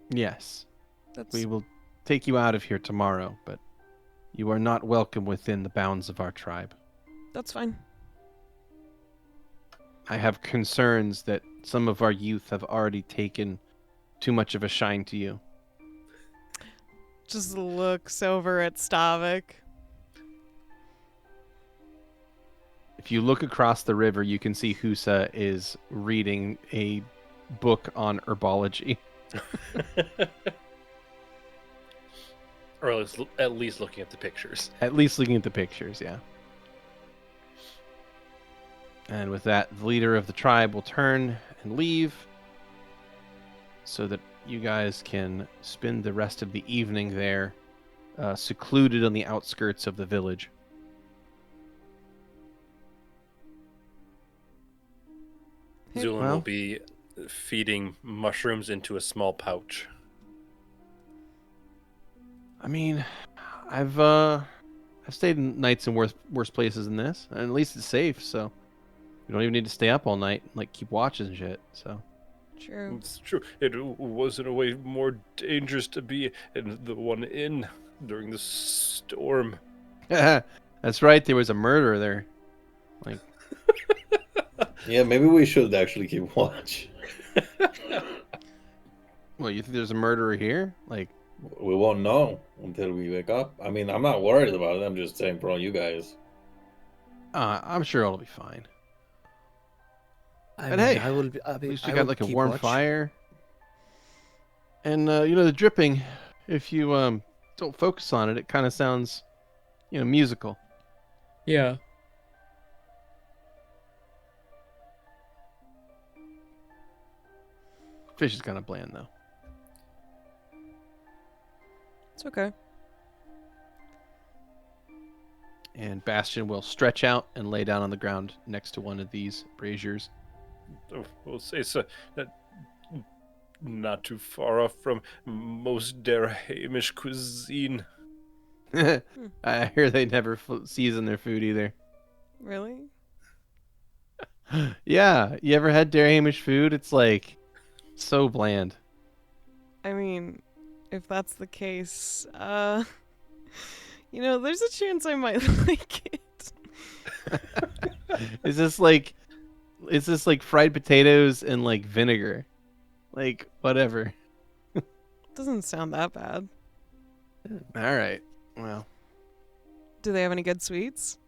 Yes, That's we will take you out of here tomorrow, but you are not welcome within the bounds of our tribe. that's fine. I have concerns that some of our youth have already taken too much of a shine to you. Just looks over at Stavik. If you look across the river, you can see Husa is reading a book on herbology. Or at least looking at the pictures. At least looking at the pictures, yeah. And with that, the leader of the tribe will turn and leave so that you guys can spend the rest of the evening there, secluded on the outskirts of the village. Zu'lin Well- will be feeding mushrooms into a small pouch. I mean, I've stayed nights in worse places than this, and at least it's safe, so we don't even need to stay up all night and like keep watches and shit. So True. It's true. It was in a way more dangerous to be in the one inn during the storm. that's right. There was a murder there. Like, Yeah, maybe we should actually keep watch. well, you think there's a murderer here? Like, We won't know until we wake up. I mean, I'm not worried about it. I'm just saying for all you guys. I'm sure it'll be fine. I But mean, hey, I will be, At least I we got will like a keep warm watch. fire. And, the dripping, if you don't focus on it, it kind of sounds, musical. Yeah. Fish is kind of bland though. It's okay. And Bastion will stretch out and lay down on the ground next to one of these braziers. Oh, we'll say so. Not too far off from most der Hamish cuisine. I hear they never season their food either. Really? Yeah, you ever had Dairy Hamish food? It's like so bland. I mean, if that's the case, there's a chance I might like it. Is this like fried potatoes and like vinegar? Like whatever. Doesn't sound that bad. All right. Well, Do they have any good sweets?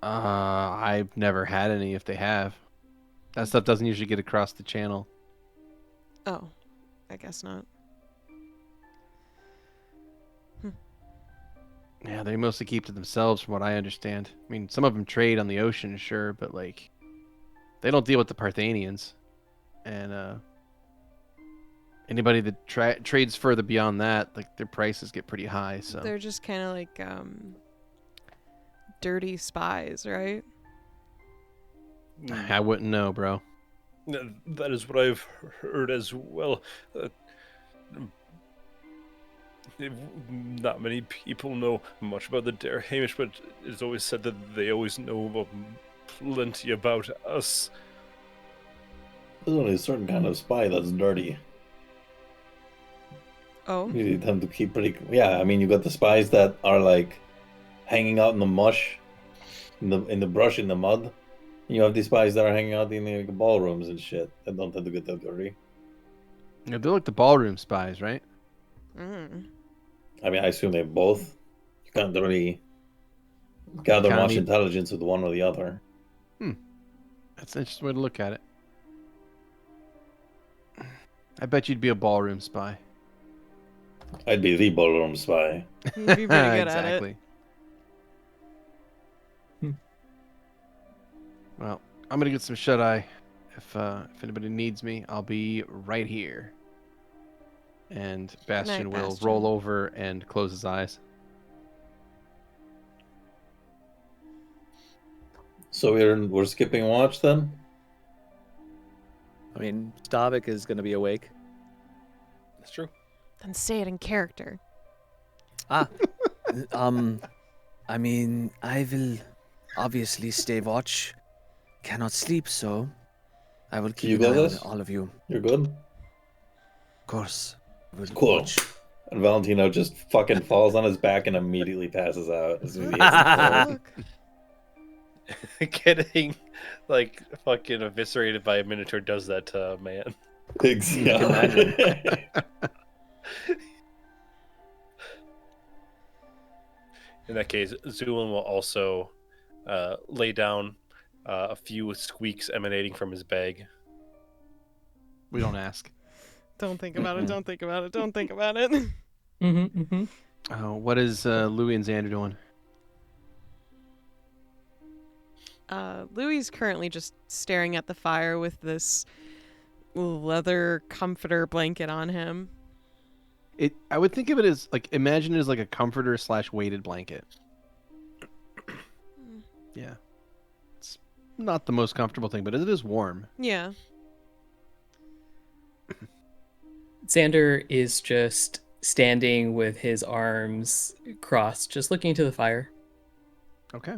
I've never had any. If they have, that stuff doesn't usually get across the channel. Oh, I guess not. Yeah, they mostly keep to themselves, from what I understand. I mean, some of them trade on the ocean, sure, but like, they don't deal with the Parthenians, and anybody that trades further beyond that, like their prices get pretty high. So They're just kind of like dirty spies, right? I wouldn't know, bro. That is what I've heard as well. Not many people know much about the der Hamish, but it's always said that they always know plenty about us. There's only a certain kind of spy that's dirty. Oh. You tend to keep pretty. Yeah, I mean, you got the spies that are like hanging out in the mush, in the brush, in the mud. And you have these spies that are hanging out in the ballrooms and shit. That don't tend to get that dirty. Yeah, they're like the ballroom spies, right? Mm. I mean, I assume they both. You can't really gather much Economy. intelligence with one or the other. That's an interesting way to look at it. I bet you'd be a ballroom spy. I'd be the ballroom spy. You'd be pretty good at it. Exactly. Well, I'm gonna get some shut eye. If anybody needs me, I'll be right here. And Bastion will Bastion. roll over and close his eyes. So we're skipping watch then? I mean, Stavik is going to be awake. That's true. Then say it in character. I mean, I will obviously stay watch. Cannot sleep, so I will keep You an got eye on this? all of you. You're good? Of course. I will Cool. watch. And Valentino just fucking falls on his back and immediately passes out as soon as he hits the floor. Getting like fucking eviscerated by a minotaur does that to a man. Exactly. In that case, Zu'lin will also lay down a few squeaks emanating from his bag. We don't ask. Don't think about it. Don't think about it. Don't think about it. Mm-hmm, mm-hmm. Oh, what is Louie and Xander doing? Louie's currently just staring at the fire with this leather comforter blanket on him. I would think of it as like, imagine it as like a comforter / weighted blanket. Yeah. It's not the most comfortable thing, but it is warm. Yeah. Xander is just standing with his arms crossed, just looking into the fire. Okay.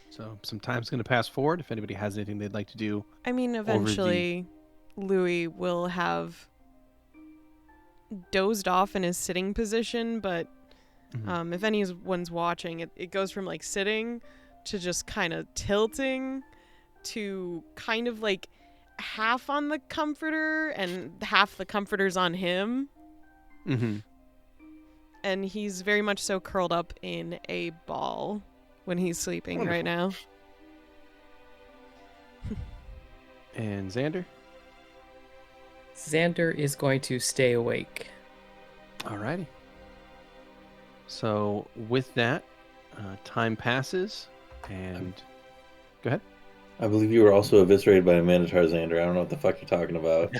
So some time's going to pass forward. If anybody has anything they'd like to do. I mean, eventually, Louie will have dozed off in his sitting position, but if anyone's watching, it goes from like sitting to just kind of tilting to kind of like half on the comforter and half the comforter's on him. Mm-hmm. And he's very much so curled up in a ball when he's sleeping Wonderful. right now. And Xander? Xander is going to stay awake. Alrighty. So with that, time passes, and go ahead. I believe you were also eviscerated by a Minotaur, Xander. I don't know what the fuck you're talking about.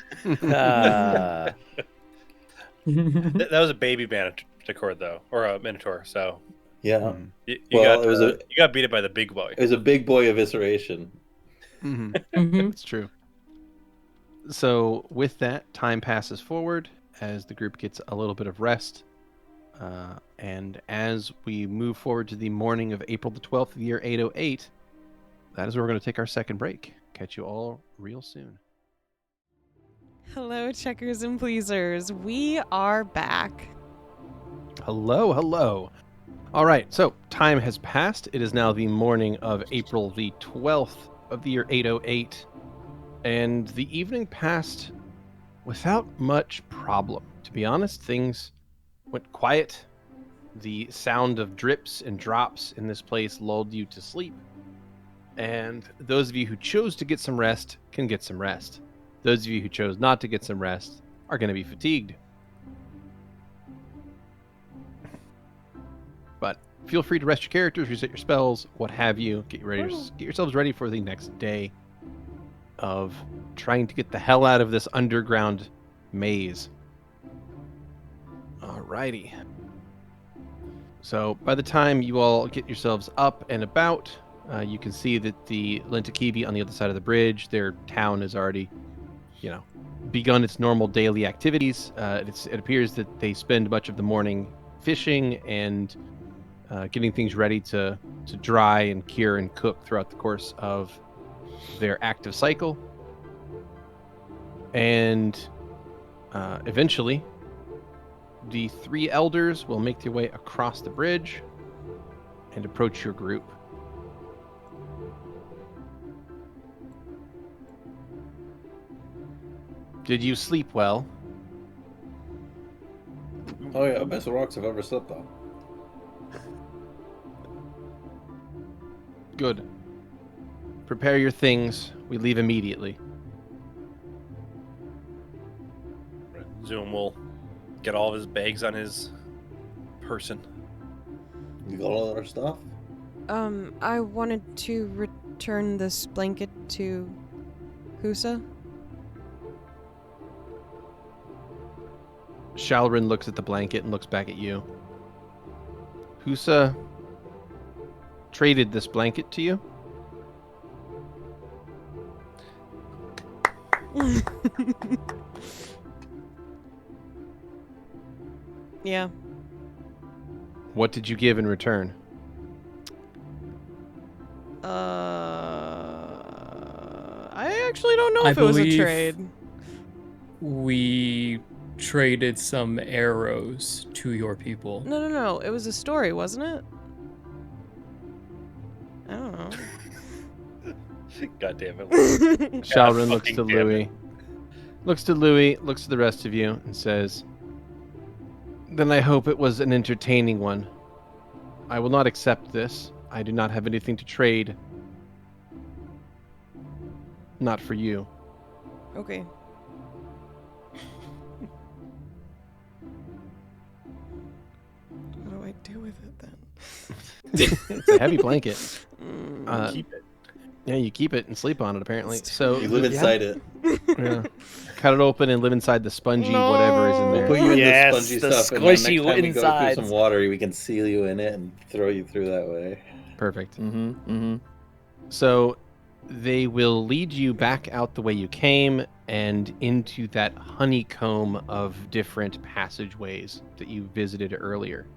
That was a baby Minotaur, though, or a Minotaur. So Yeah. you Well, got it was you got beat by the big boy. It was a big boy evisceration. That's true. So with that, time passes forward as the group gets a little bit of rest. And as we move forward to the morning of April the 12th of the year 808, that is where we're going to take our second break. Catch you all real soon. Hello, checkers and pleasers. We are back. Hello, hello. All right, so time has passed. It is now the morning of April the 12th of the year 808. And the evening passed without much problem. To be honest, things went quiet. The sound of drips and drops in this place lulled you to sleep. And those of you who chose to get some rest can get some rest. Those of you who chose not to get some rest are going to be fatigued. But feel free to rest your characters, reset your spells, what have you. Get yourselves ready for the next day of trying to get the hell out of this underground maze. Alrighty. So by the time you all get yourselves up and about, you can see that the Lentakibi on the other side of the bridge, their town has already, begun its normal daily activities. It appears that they spend much of the morning fishing and getting things ready to dry and cure and cook throughout the course of their active cycle. And eventually, the three elders will make their way across the bridge and approach your group. Did you sleep well? Oh yeah, best rocks I've ever slept on. Good. Prepare your things. We leave immediately. Zoom will get all of his bags on his person. You got all our stuff? I wanted to return this blanket to Husa. Shalrin looks at the blanket and looks back at you. Husa traded this blanket to you? Yeah. What did you give in return? I actually don't know I if it was a believe- trade. We traded some arrows to your people. No. It was a story, wasn't it? I don't know. God damn it. Shalrin looks fucking to damn Louie. it. Looks to Louie, looks to the rest of you, and says, "Then I hope it was an entertaining one. I will not accept this. I do not have anything to trade. Not for you." Okay. What do I do with it then? It's a heavy blanket. Keep it. Yeah, you keep it and sleep on it, apparently. So You live inside it. yeah. Cut it open and live inside the spongy whatever is in there. Put you in Yes, the spongy the stuff, and then next squishy time we go through insides. some water, we can seal you in it and throw you through that way. Perfect. Mm-hmm. So they will lead you back out the way you came and into that honeycomb of different passageways that you visited earlier.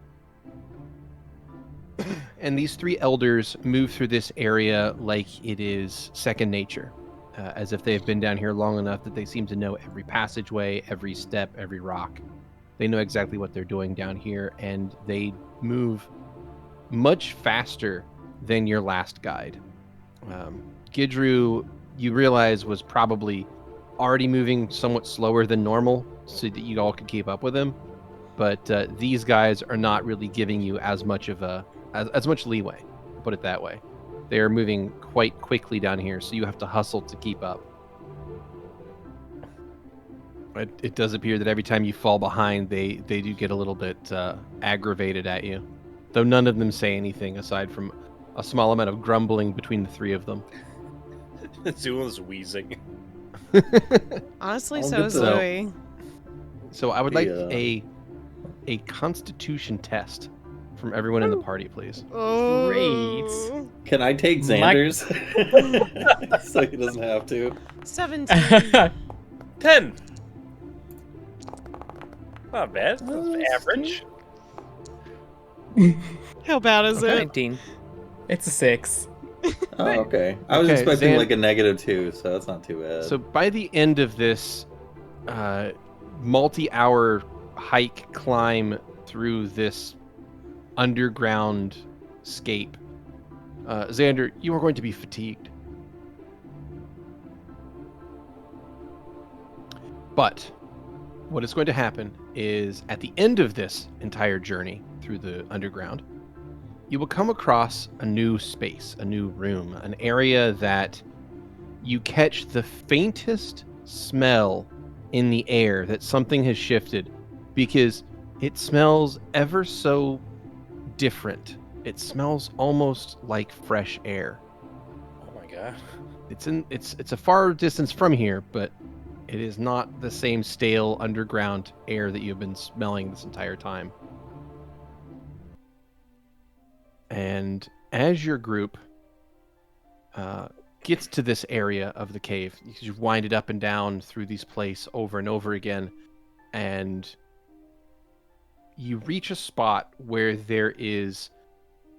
And these three elders move through this area like it is second nature, as if they've been down here long enough that they seem to know every passageway, every step, every rock. They know exactly what they're doing down here, and they move much faster than your last guide. Gidru, you realize, was probably already moving somewhat slower than normal so that you all could keep up with him. But these guys are not really giving you as much of as much leeway, put it that way. They are moving quite quickly down here, so you have to hustle to keep up. It does appear that every time you fall behind, they do get a little bit aggravated at you. Though none of them say anything aside from a small amount of grumbling between the three of them. Zu'lin's wheezing. Honestly, I'll so get is to- Louie. So I would like The, a constitution test from everyone in the party, please. Oh. Can I take My- Xander's? So he doesn't have to. 17. 10. Not bad. That's average. How bad is it? 19. It's a 6. Oh, okay. I was Okay, expecting Xan- like a -2, so that's not too bad. So by the end of this multi-hour hike climb through this underground scape, Xander, you are going to be fatigued. But what is going to happen is at the end of this entire journey through the underground, you will come across a new space, a new room, an area that you catch the faintest smell in the air that something has shifted, because it smells ever so different. It smells almost like fresh air. Oh my god. It's a far distance from here, but it is not the same stale underground air that you've been smelling this entire time. And as your group gets to this area of the cave, you've winded up and down through these places over and over again, and you reach a spot where there is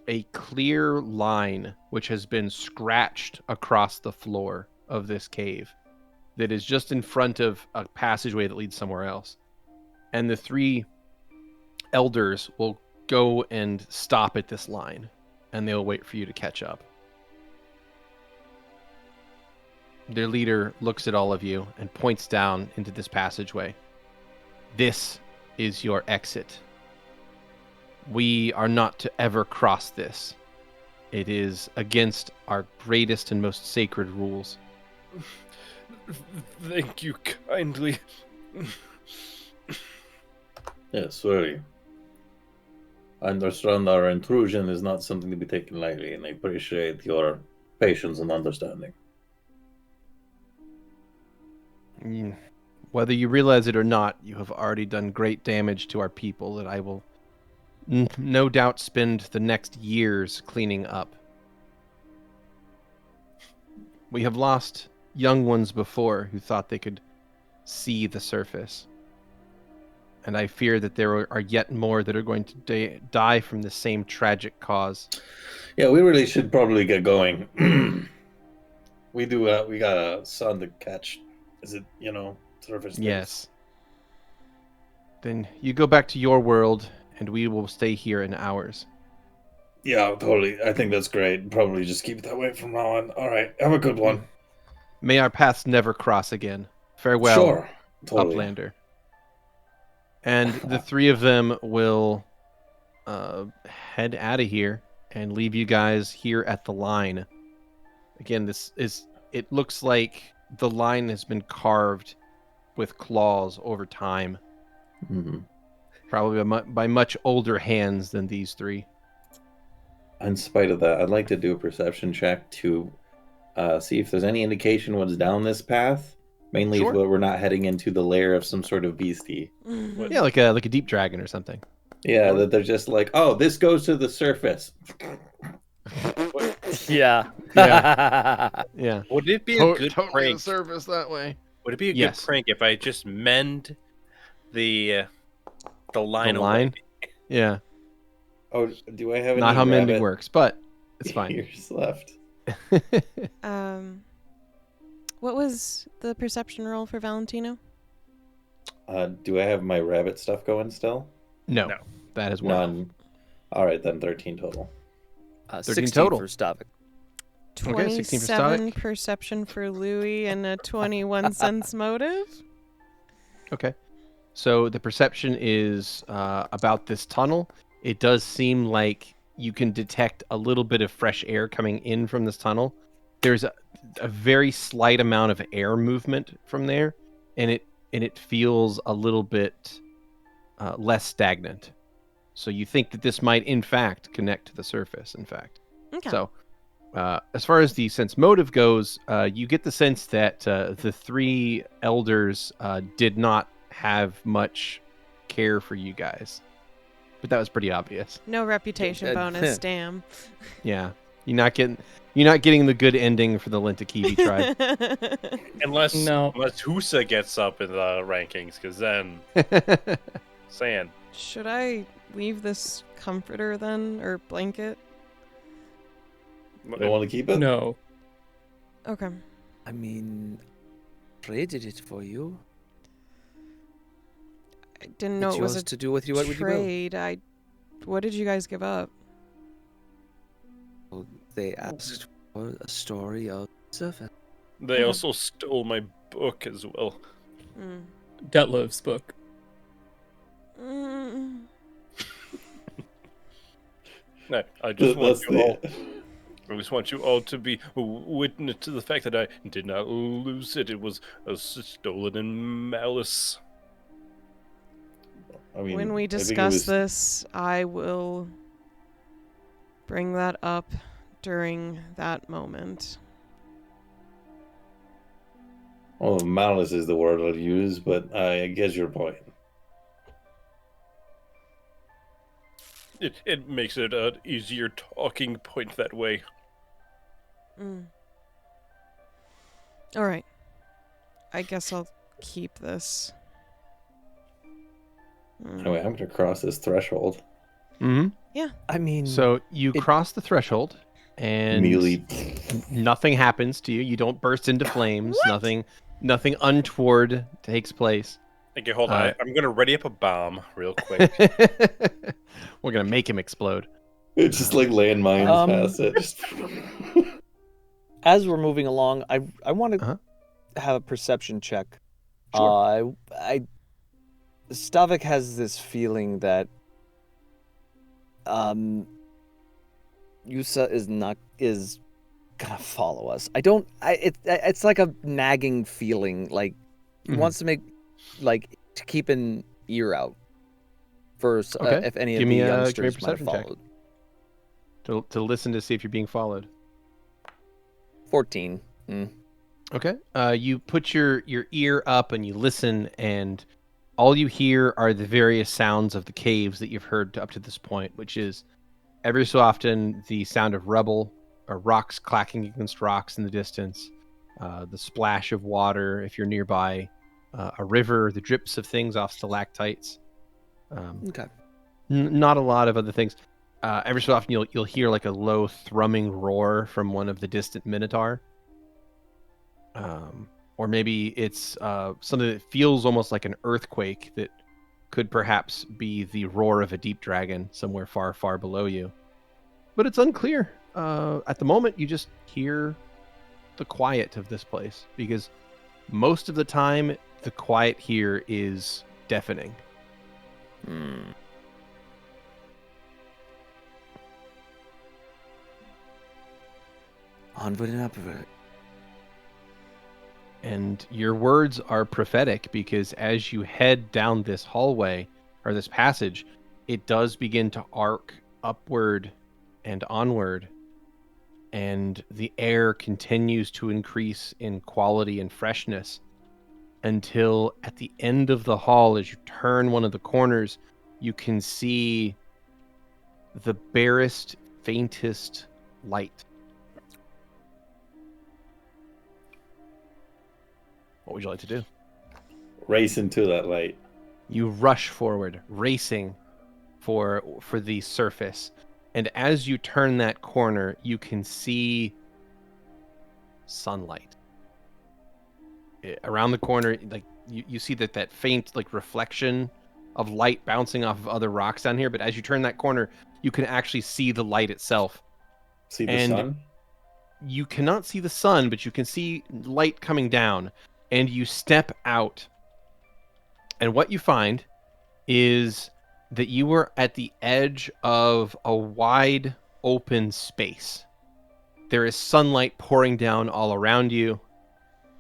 a clear line which has been scratched across the floor of this cave that is just in front of a passageway that leads somewhere else. And the three elders will go and stop at this line, and they'll wait for you to catch up. Their leader looks at all of you and points down into this passageway. This is your exit. We are not to ever cross this. It is against our greatest and most sacred rules. Thank you kindly. Yes, really. I understand our intrusion is not something to be taken lightly, and I appreciate your patience and understanding. Whether you realize it or not, you have already done great damage to our people that I will no doubt spend the next years cleaning up. We have lost young ones before who thought they could see the surface. And I fear that there are yet more that are going to die from the same tragic cause. Yeah, we really should probably get going. We got a sun to catch. Is it, surface things? Yes. Then you go back to your world, and we will stay here in ours. Yeah, totally. I think that's great. Probably just keep it that way from now on. All right, have a good one. May our paths never cross again. Farewell, Sure, totally. Uplander. And the three of them will head out of here and leave you guys here at the line. Again, it looks like the line has been carved with claws over time. Mm-hmm. Probably by much older hands than these three. In spite of that, I'd like to do a perception check to see if there's any indication what's down this path. Mainly Sure. if we're not heading into the lair of some sort of beastie. Yeah, like a deep dragon or something. Yeah, that they're just like, oh, this goes to the surface. Yeah. Yeah. Would it be a good Totally prank? the surface that way. Would it be a Yes. good prank if I just mend the line? The line? away? Yeah. Oh, do I have any Not how mending rabbit works, but it's fine. ears left? What was the perception roll for Valentino? Do I have my rabbit stuff going still? No, No. that is one. None. All right, then 13 total. 13 16 total. for Stavik. Okay, 16 for 27 Stavik. perception for Louie and a 21 sense motive. Okay. So the perception is about this tunnel. It does seem like you can detect a little bit of fresh air coming in from this tunnel. There's a very slight amount of air movement from there, and and it feels a little bit less stagnant. So you think that this might, in fact, connect to the surface, in fact. Okay. So as far as the sense motive goes, you get the sense that the three elders did not have much care for you guys. But that was pretty obvious. No reputation bonus, damn. Yeah. You're not getting the good ending for the Lintakibi tribe. Unless No. Husa gets up in the rankings, because then saying Should I leave this comforter then, or blanket? You don't want to keep it? No. Okay. I mean, traded it for you. I didn't know It's it was yours a to do with you what you will. trade. What did you guys give up? Well, they asked for a story of surface. they also stole my book as well. Mm. Detlov's book. Mm. No, I just want That's you all. the... I just want you all to be witness to the fact that I did not lose it. It was stolen in malice. I mean, When we I think it discuss was- this, I will bring that up during that moment. Well, malice is the word I'll use, but I get your point. It makes it an easier talking point that way. Mm. All right. I guess I'll keep this. Mm. Anyway, I'm going to cross this threshold. Mm-hmm. I mean, So you cross the threshold, and Melee. nothing happens to you. You don't burst into flames. Nothing untoward takes place. Okay, hold on. I'm gonna ready up a bomb real quick. We're gonna make him explode. It's just like laying mines past it. Just... As we're moving along, I want to Uh-huh. have a perception check. Sure. Stavik has this feeling that Yusa is gonna follow us. It's like a nagging feeling, like he Mhm. wants to to keep an ear out for Okay. if any Give of me the a youngsters great might have perception check. followed. To listen to see if you're being followed. 14. Okay. You put your ear up and you listen, and all you hear are the various sounds of the caves that you've heard up to this point, which is every so often the sound of rubble or rocks clacking against rocks in the distance, the splash of water if you're nearby, a river, the drips of things off stalactites. Okay. Not a lot of other things. Every so often you'll hear like a low thrumming roar from one of the distant minotaur. Or maybe it's something that feels almost like an earthquake that could perhaps be the roar of a deep dragon somewhere far, far below you. But it's unclear. At the moment, you just hear the quiet of this place, because most of the time, the quiet here is deafening. Onward and upward. And your words are prophetic, because as you head down this hallway or this passage, it does begin to arc upward and onward, and the air continues to increase in quality and freshness until at the end of the hall, as you turn one of the corners, you can see the barest, faintest light. What would you like to do? Race into that light. You rush forward, racing for the surface. And as you turn that corner, you can see sunlight. Around the corner, like you see that faint like reflection of light bouncing off of other rocks down here. But as you turn that corner, you can actually see the light itself. See the And sun? You cannot see the sun, but you can see light coming down. And you step out. And what you find is that you were at the edge of a wide open space. There is sunlight pouring down all around you,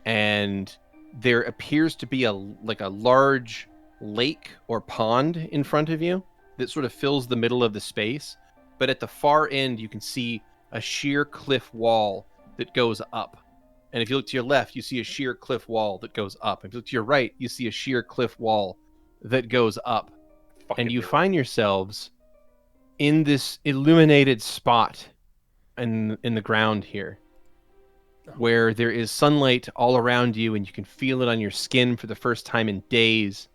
and there appears to be a large lake or pond in front of you that sort of fills the middle of the space. But at the far end, you can see a sheer cliff wall that goes up. And if you look to your left, you see a sheer cliff wall that goes up. If you look to your right, you see a sheer cliff wall that goes up. And you find yourselves in this illuminated spot in the ground here, where there is sunlight all around you and you can feel it on your skin for the first time in days.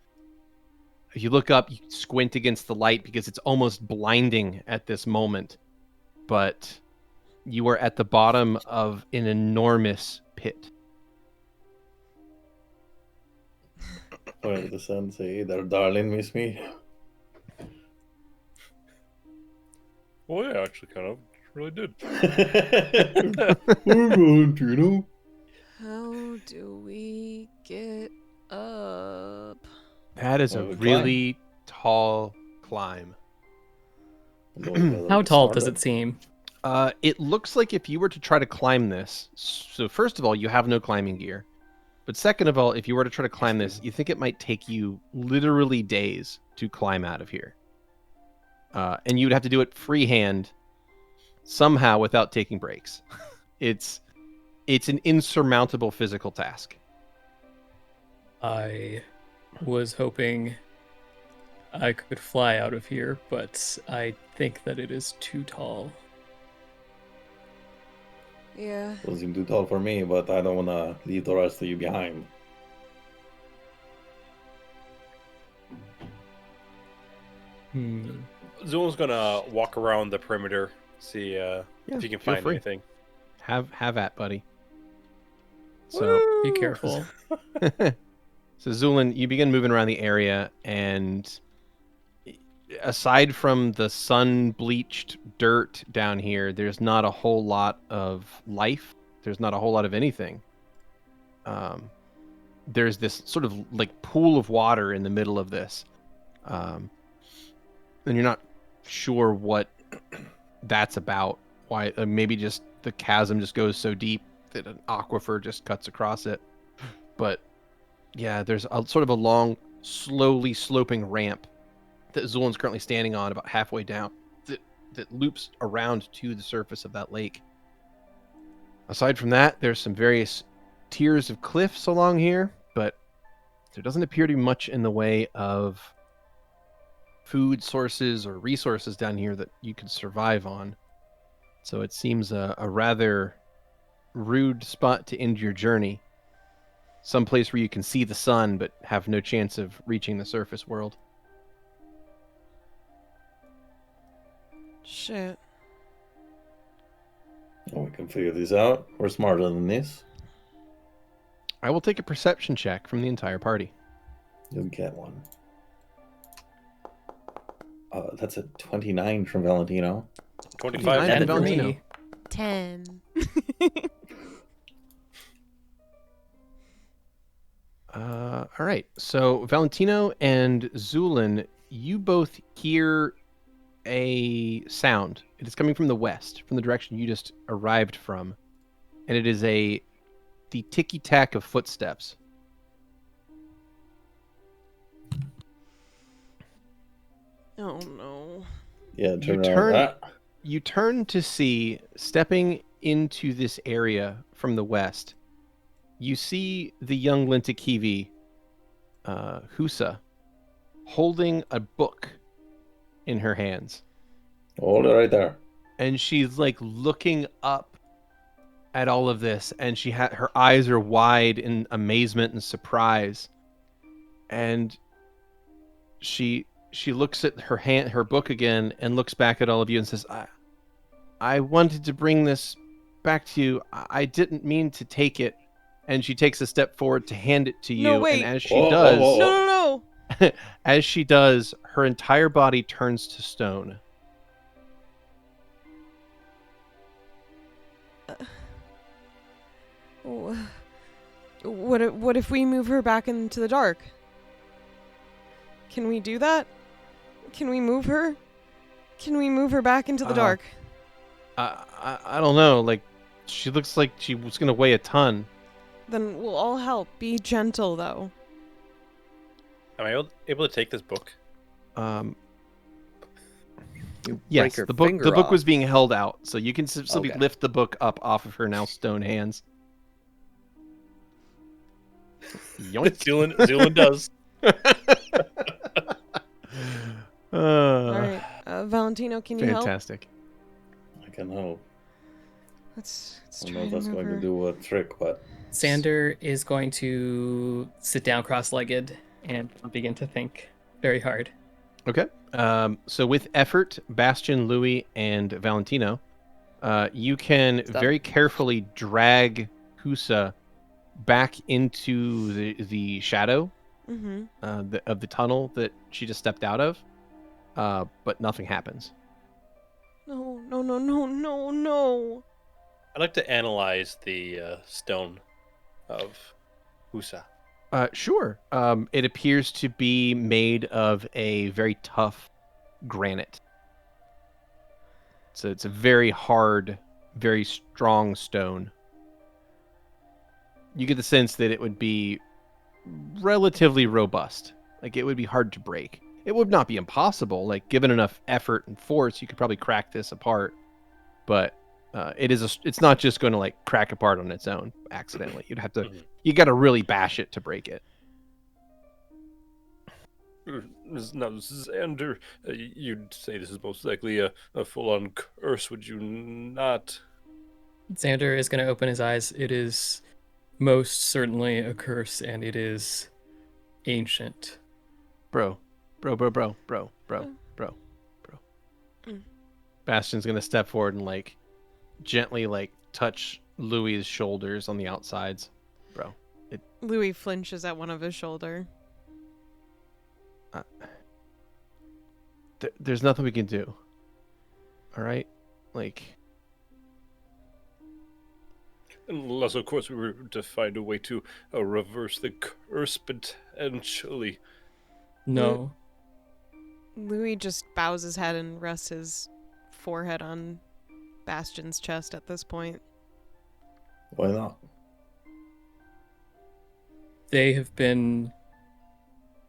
If you look up, you squint against the light because it's almost blinding at this moment. But you are at the bottom of an enormous pit. What did the sun say? That darling miss me. Well, yeah, actually, kind of really did. Valentino. How do we get up? That is a Well, we really tall climb. How tall does it seem? It looks like if you were to try to climb this, so first of all, you have no climbing gear. But second of all, if you were to try to climb this, you think it might take you literally days to climb out of here. And you'd have to do it freehand somehow without taking breaks. It's an insurmountable physical task. I was hoping I could fly out of here, but I think that it is too tall. Yeah. Doesn't seem too tall for me, but I don't want to leave the rest of you behind. Zu'lin's gonna walk around the perimeter, see if you can feel find free. anything. Have at, buddy. So Be careful. So Zu'lin, you begin moving around the area, and aside from the sun-bleached dirt down here, there's not a whole lot of life. There's not a whole lot of anything. There's this sort of like pool of water in the middle of this. And you're not sure what that's about. Why? Maybe just the chasm just goes so deep that an aquifer just cuts across it. But yeah, there's a sort of a long, slowly sloping ramp that Zu'lin's currently standing on about halfway down that loops around to the surface of that lake. Aside from that, there's some various tiers of cliffs along here, but there doesn't appear to be much in the way of food sources or resources down here that you could survive on. So it seems a rather rude spot to end your journey. Some place where you can see the sun but have no chance of reaching the surface world. Shit. Well, we can figure this out. We're smarter than this. I will take a perception check from the entire party. You'll get one. That's a 29 from Valentino. 25. And And for Valentino. me, 10. All right. So Valentino and Zu'lin, you both hear a sound. It is coming from the west, from the direction you just arrived from, and it is the ticky-tack of footsteps. Oh no. Yeah, You turn around. You turn to see, stepping into this area from the west, you see the young Lintakivi, Husa, holding a book in her hands. Hold it right there. And she's like looking up at all of this, and her eyes are wide in amazement and surprise. And she looks at her book again and looks back at all of you and says, I wanted to bring this back to you. I didn't mean to take it. And she takes a step forward to hand it to you. No, wait. And as she does, No. as she does, her entire body turns to stone. What if we move her back into the dark? Can we do that? Can we move her? Can we move her back into the dark? I don't know. Like, she looks like she was gonna weigh a ton. Then we'll all help. Be gentle, though. Am I able to take this book? You Yes, break her the book finger was off. being held out, so you can still Okay. lift the book up off of her now stone hands. Yoink. Zu'lin does. All right. Valentino, can you help? Fantastic. I can hope. Let's I don't try know if to that's move going to her. do a trick, but Xander is going to sit down cross-legged and begin to think very hard. Okay. So with effort, Bastion, Louie, and Valentino, you can very carefully drag Husa back into the shadow Mm-hmm. of the tunnel that she just stepped out of, but nothing happens. No, no, no, no, no, no. I'd like to analyze the stone of Husa. Sure. It appears to be made of a very tough granite. So it's a very hard, very strong stone. You get the sense that it would be relatively robust. Like, it would be hard to break. It would not be impossible. Like, given enough effort and force, you could probably crack this apart. But it's not just going to like crack apart on its own accidentally. You'd have to, you got to really bash it to break it. Now, Xander, you'd say this is most likely a full-on curse, would you not? Xander is going to open his eyes. It is most certainly a curse, and it is ancient. Bro. Bastion's going to step forward and like gently like touch Louie's shoulders on the outsides. Bro. Louie flinches at one of his shoulder. There's nothing we can do. All right? Like, Unless, of course, we were to find a way to reverse the curse potentially. No. Louie just bows his head and rests his forehead on Bastion's chest at this point. why not? They have been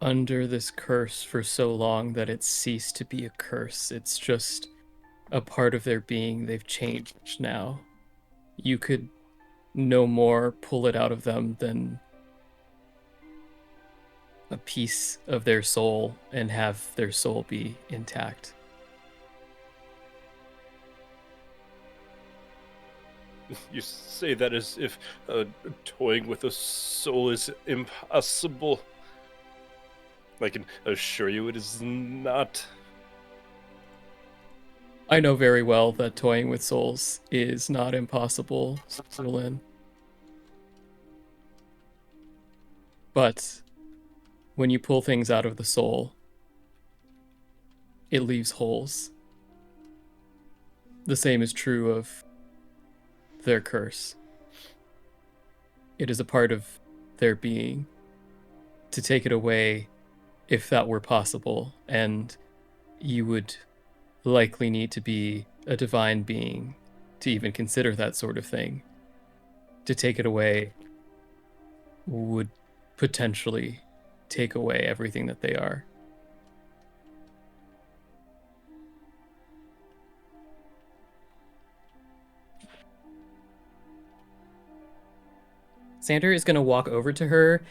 under this curse for so long that it's ceased to be a curse. It's just a part of their being. They've changed now. You could no more pull it out of them than a piece of their soul and have their soul be intact. You say that as if toying with a soul is impossible. I can assure you it is not. I know very well that toying with souls is not impossible, Zu'lin. But when you pull things out of the soul, it leaves holes. The same is true of their curse. It is a part of their being. To take it away, if that were possible, and you would likely need to be a divine being to even consider that sort of thing. To take it away would potentially take away everything that they are. Xander is going to walk over to her,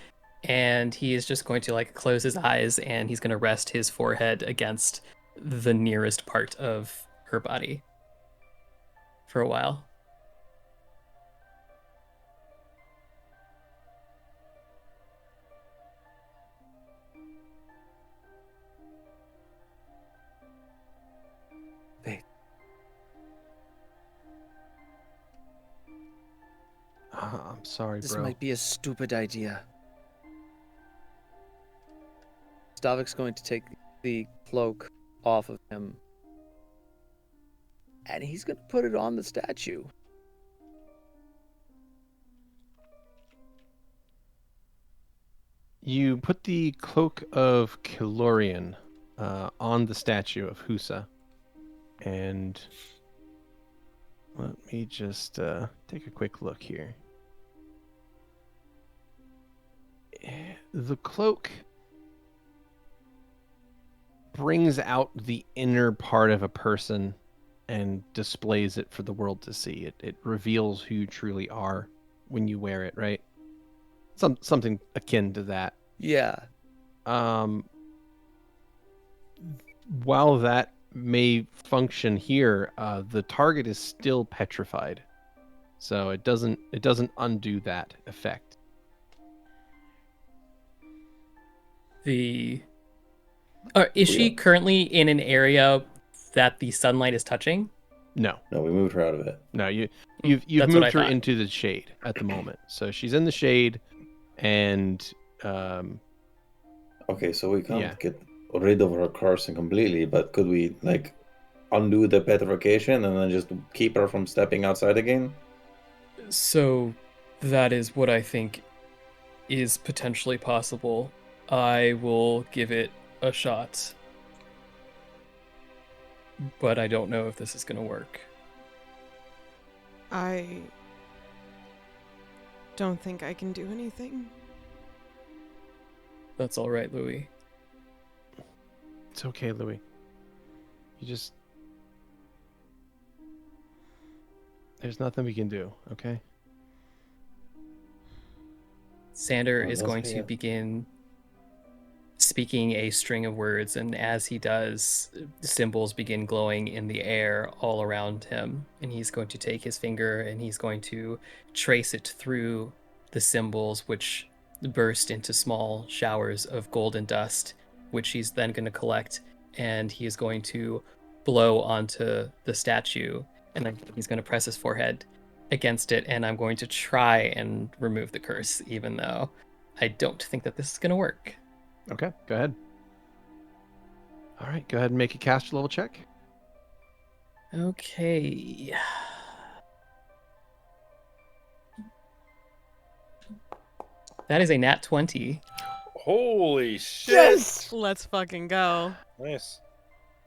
and he is just going to like close his eyes, and he's going to rest his forehead against the nearest part of her body for a while. I'm sorry, This bro. might be a stupid idea. Stavik's going to take the cloak off of him. And he's going to put it on the statue. You put the cloak of Kilorian on the statue of Husa. And let me just take a quick look here. the cloak brings out the inner part of a person and displays it for the world to see. It reveals who you truly are when you wear it, right? Something akin to that. Yeah. While that may function here, the target is still petrified, so it doesn't undo that effect. Is she currently in an area that the sunlight is touching? No, we moved her out of it. no, you've That's what moved I her thought. into the shade at the moment, so she's in the shade, and Okay, so we can't Yeah. get rid of her cursing completely, but could we undo the petrification and then just keep her from stepping outside again? So that is what I think is potentially possible. I will give it a shot. But I don't know if this is going to work. I don't think I can do anything. That's all right, Louie. it's okay, Louie. There's nothing we can do, okay? Xander Oh, is that's going okay, to yeah. begin speaking a string of words, and as he does, symbols begin glowing in the air all around him. And he's going to take his finger and he's going to trace it through the symbols, which burst into small showers of golden dust, which he's then going to collect, and he is going to blow onto the statue, and then he's going to press his forehead against it, and I'm going to try and remove the curse, even though I don't think that this is going to work. Okay, go ahead. All right, go ahead and make a caster level check. Okay. That is a nat 20. Holy shit! Let's fucking go. Nice.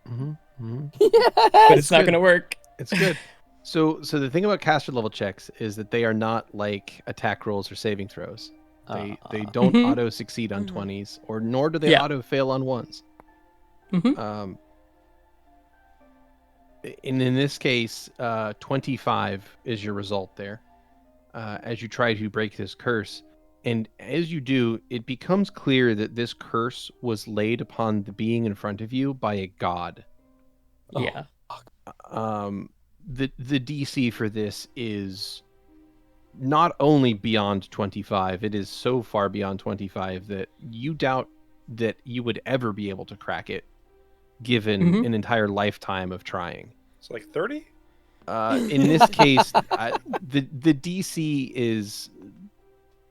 But it's not good. going to work. It's good. So the thing about caster level checks is that they are not like attack rolls or saving throws. They don't Mhm. auto succeed on Mhm. 20s, or nor do they Yeah. auto fail on 1s. Mhm. In this case, 25 is your result there. As you try to break this curse, and as you do, it becomes clear that this curse was laid upon the being in front of you by a god. Yeah. The DC for this is not only beyond 25, it is so far beyond 25 that you doubt that you would ever be able to crack it, given Mhm. an entire lifetime of trying. It's like 30? In this case, the DC is,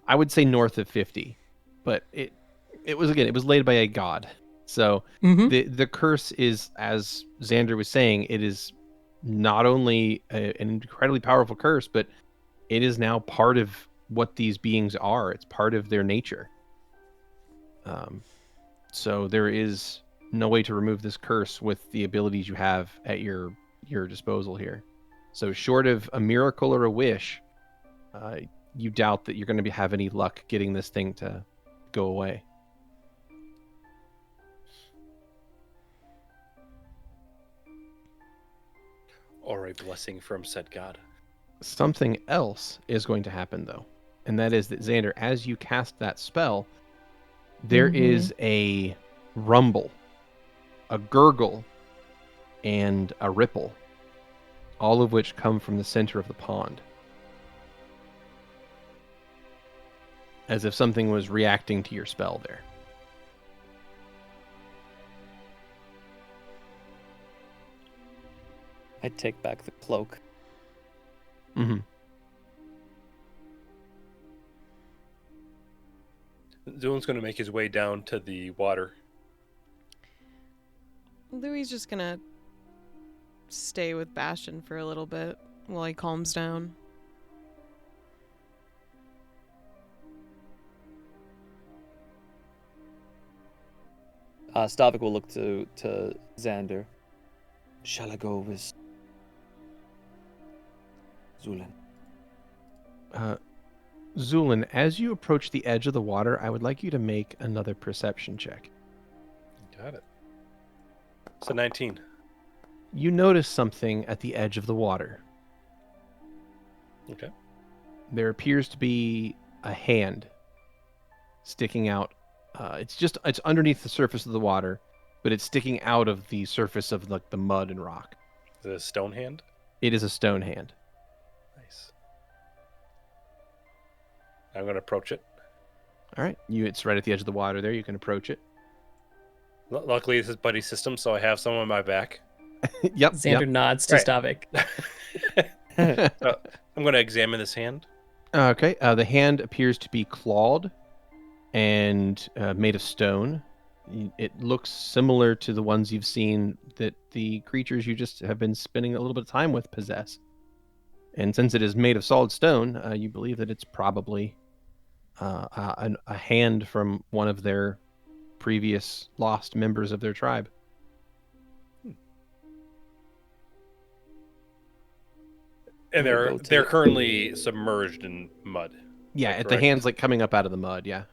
I would say, north of 50, but it was laid by a god. So Mhm. the curse is, as Xander was saying, it is not only an incredibly powerful curse, but it is now part of what these beings are. It's part of their nature. So there is no way to remove this curse with the abilities you have at your disposal here. So short of a miracle or a wish, you doubt that you're going to have any luck getting this thing to go away. Or a blessing from said god. Something else is going to happen, though, and that is that, Xander, as you cast that spell, there is a rumble, a gurgle, and a ripple, all of which come from the center of the pond, as if something was reacting to your spell there. I take back the cloak. Mm-hmm. Zu'lin's going to make his way down to the water. Louie's just gonna stay with Bastion for a little bit while he calms down. Stavik will look to Xander. Shall I go with Zu'lin? Zu'lin, as you approach the edge of the water, I would like you to make another perception check. Got it. So 19. You notice something at the edge of the water. Okay. There appears to be a hand sticking out. It's underneath the surface of the water, but it's sticking out of the surface of like the mud and rock. The stone hand? It is a stone hand. Nice. I'm going to approach it. All right. It's right at the edge of the water there. You can approach it. Luckily, this is buddy system, so I have someone on my back. Yep. Xander nods to Right. Stavik. So, I'm going to examine this hand. Okay. The hand appears to be clawed and made of stone. It looks similar to the ones you've seen that the creatures you just have been spending a little bit of time with possess. And since it is made of solid stone, you believe that it's probably a hand from one of their previous lost members of their tribe. And Go they're take- currently submerged in mud. Yeah, that the correct? hand's like coming up out of the mud. Yeah.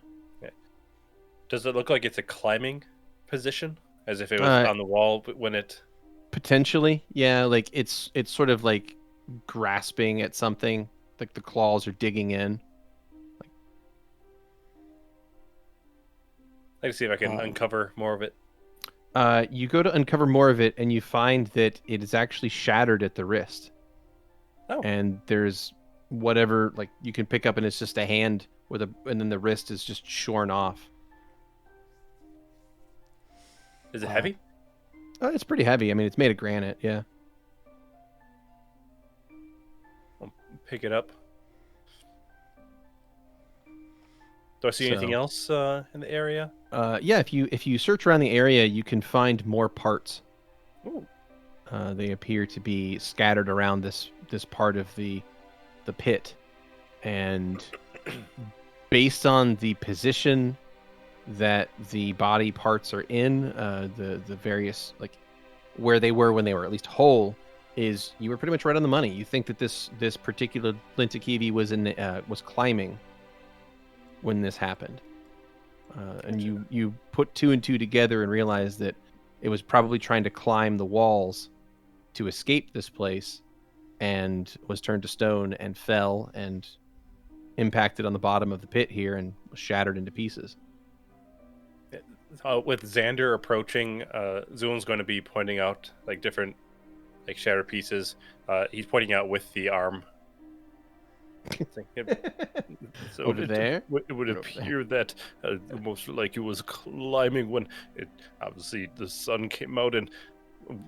Does it look like it's a climbing position? As if it was Uh, on the wall when it... Potentially, yeah. Like it's sort of like grasping at something. Like the claws are digging in. Let me see if I can uncover more of it. You go to uncover more of it, and you find that it is actually shattered at the wrist. Oh. And there's whatever like you can pick up, and it's just a hand and then the wrist is just shorn off. Is it heavy? It's pretty heavy. I mean, it's made of granite. Yeah. I'll pick it up. Do I see anything So- else in the area? Yeah. If you search around the area, you can find more parts. Ooh. They appear to be scattered around this part of the pit, and based on the position that the body parts are in, the various like where they were when they were at least whole, is you were pretty much right on the money. You think that this particular Lintakivi was climbing when this happened, and you put two and two together and realize that it was probably trying to climb the walls to escape this place, and was turned to stone and fell and impacted on the bottom of the pit here and was shattered into pieces. With Xander approaching, Zu'lin's going to be pointing out like different like shattered pieces. He's pointing out with the arm. So Over there? It would appear that most like it was climbing when it obviously the sun came out and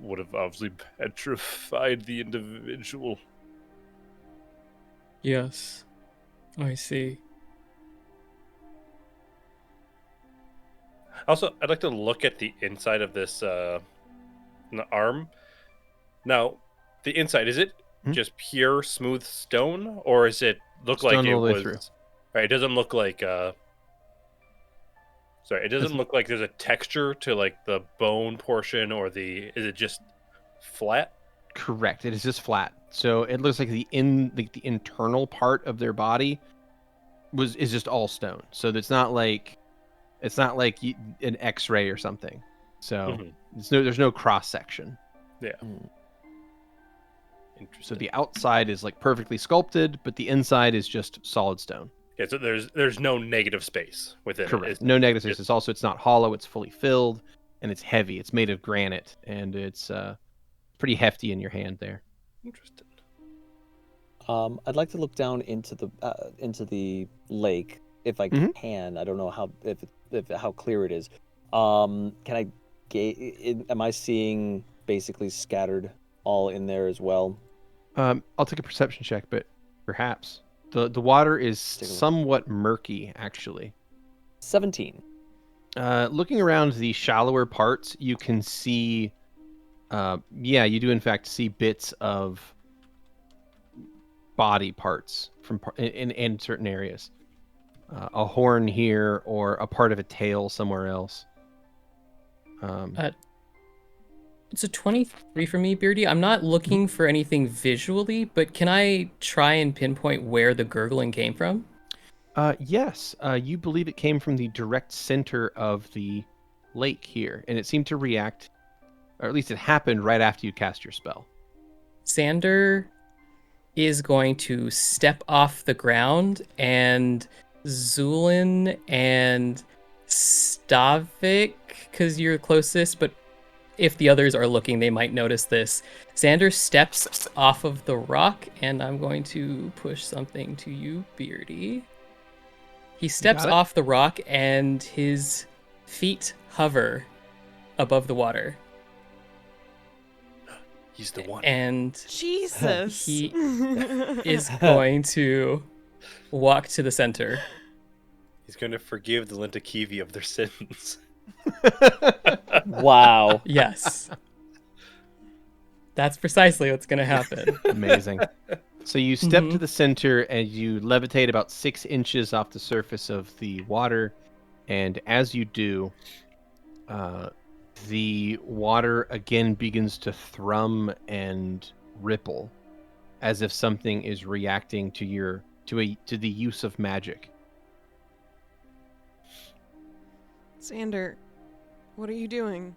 would have obviously petrified the individual. Yes, I see. Also, I'd like to look at the inside of this arm. Now, the inside, is it just pure smooth stone, or is it look Stone like it all the way was? through. Right, it doesn't look like. Sorry, it doesn't look like there's a texture to like the bone portion or the. Is it just flat? Correct. It is just flat. So it looks like the internal part of their body is just all stone. So it's not like an X-ray or something. So there's no cross section. Yeah. So Interesting. the outside is like perfectly sculpted, but the inside is just solid stone. Yeah, so there's no negative space within Correct. it. No negative space. It's not hollow. It's fully filled, and it's heavy. It's made of granite, and it's pretty hefty in your hand there. Interesting. I'd like to look down into the lake if I Mhm. can. I don't know how clear it is. Can I am I seeing basically scattered all in there as well? I'll take a perception check, but perhaps the water is Take a look. somewhat murky, actually. 17. Looking around the shallower parts, you can see, you do in fact see bits of body parts in certain areas. A horn here, or a part of a tail somewhere else. It's a 23 for me, Beardy. I'm not looking for anything visually, but can I try and pinpoint where the gurgling came from? Yes. You believe it came from the direct center of the lake here, and it seemed to react, or at least it happened right after you cast your spell. Xander is going to step off the ground, and Zu'lin and Stavik, because you're closest, but if the others are looking, they might notice this. Xander steps off of the rock, and I'm going to push something to you, Beardy. He steps Got it. off the rock, and his feet hover above the water. He's the one. And Jesus. he is going to walk to the center. He's going to forgive the Lintakivi of their sins. Wow. Yes. That's precisely what's going to happen. Amazing. So you step to the center and you levitate about 6 inches off the surface of the water. And as you do, the water again begins to thrum and ripple as if something is reacting to the use of magic. Xander, what are you doing?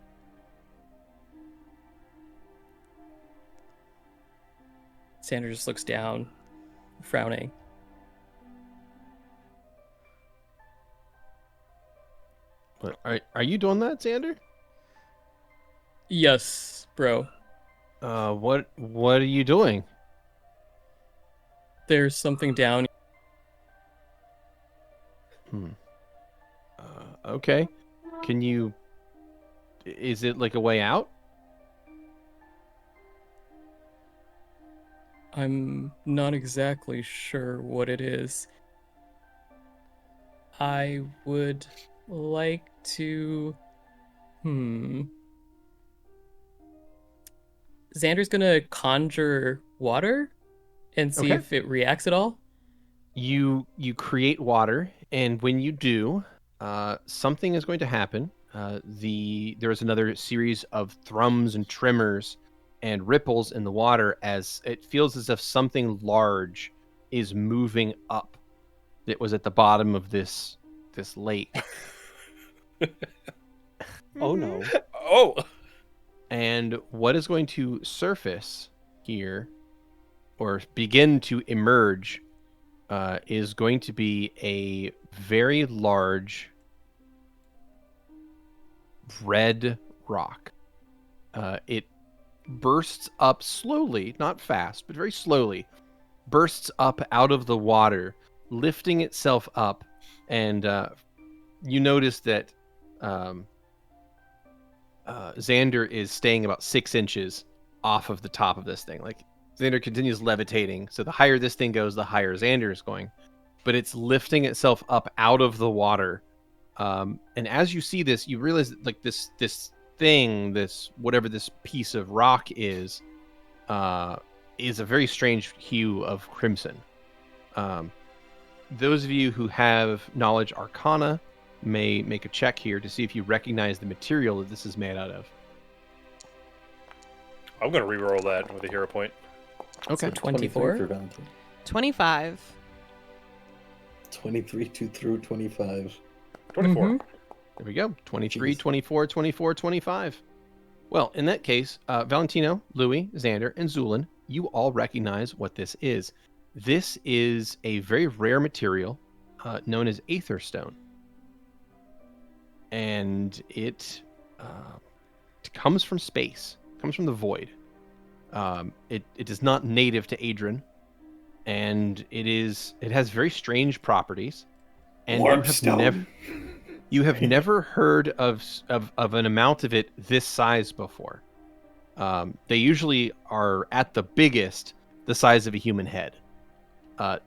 Xander just looks down, frowning. What, are you doing that, Xander? Yes, bro. What are you doing? There's something down. Okay. Is it like a way out? I'm not exactly sure what it is. I would like to... Xander's gonna conjure water and see Okay. if it reacts at all. You create water, and when you do, something is going to happen. There is another series of thrums and tremors and ripples in the water as it feels as if something large is moving up that was at the bottom of this lake. Oh no. Oh! And what is going to surface here, or begin to emerge, is going to be a very large red rock. It bursts up slowly, not fast, but very slowly, bursts up out of the water, lifting itself up, and you notice that Xander is staying about 6 inches off of the top of this thing. Like, Xander continues levitating, so the higher this thing goes, the higher Xander is going. But it's lifting itself up out of the water. And as you see this, you realize that, like, this thing, whatever this piece of rock is a very strange hue of crimson. Those of you who have knowledge arcana may make a check here to see if you recognize the material that this is made out of. I'm going to reroll that with a hero point. Okay. So 24? for Valentine. 25. 23 through 25. 24. Mhm. There we go. 23, Jeez. 24, 24, 25. Well, in that case, Valentino, Louie, Xander, and Zu'lin, you all recognize what this is. This is a very rare material known as aetherstone. And it comes from space, comes from the void. It is not native to Adrian, and it has very strange properties. And Warpstone. you have never heard of an amount of it this size before. They usually are at the biggest, the size of a human head.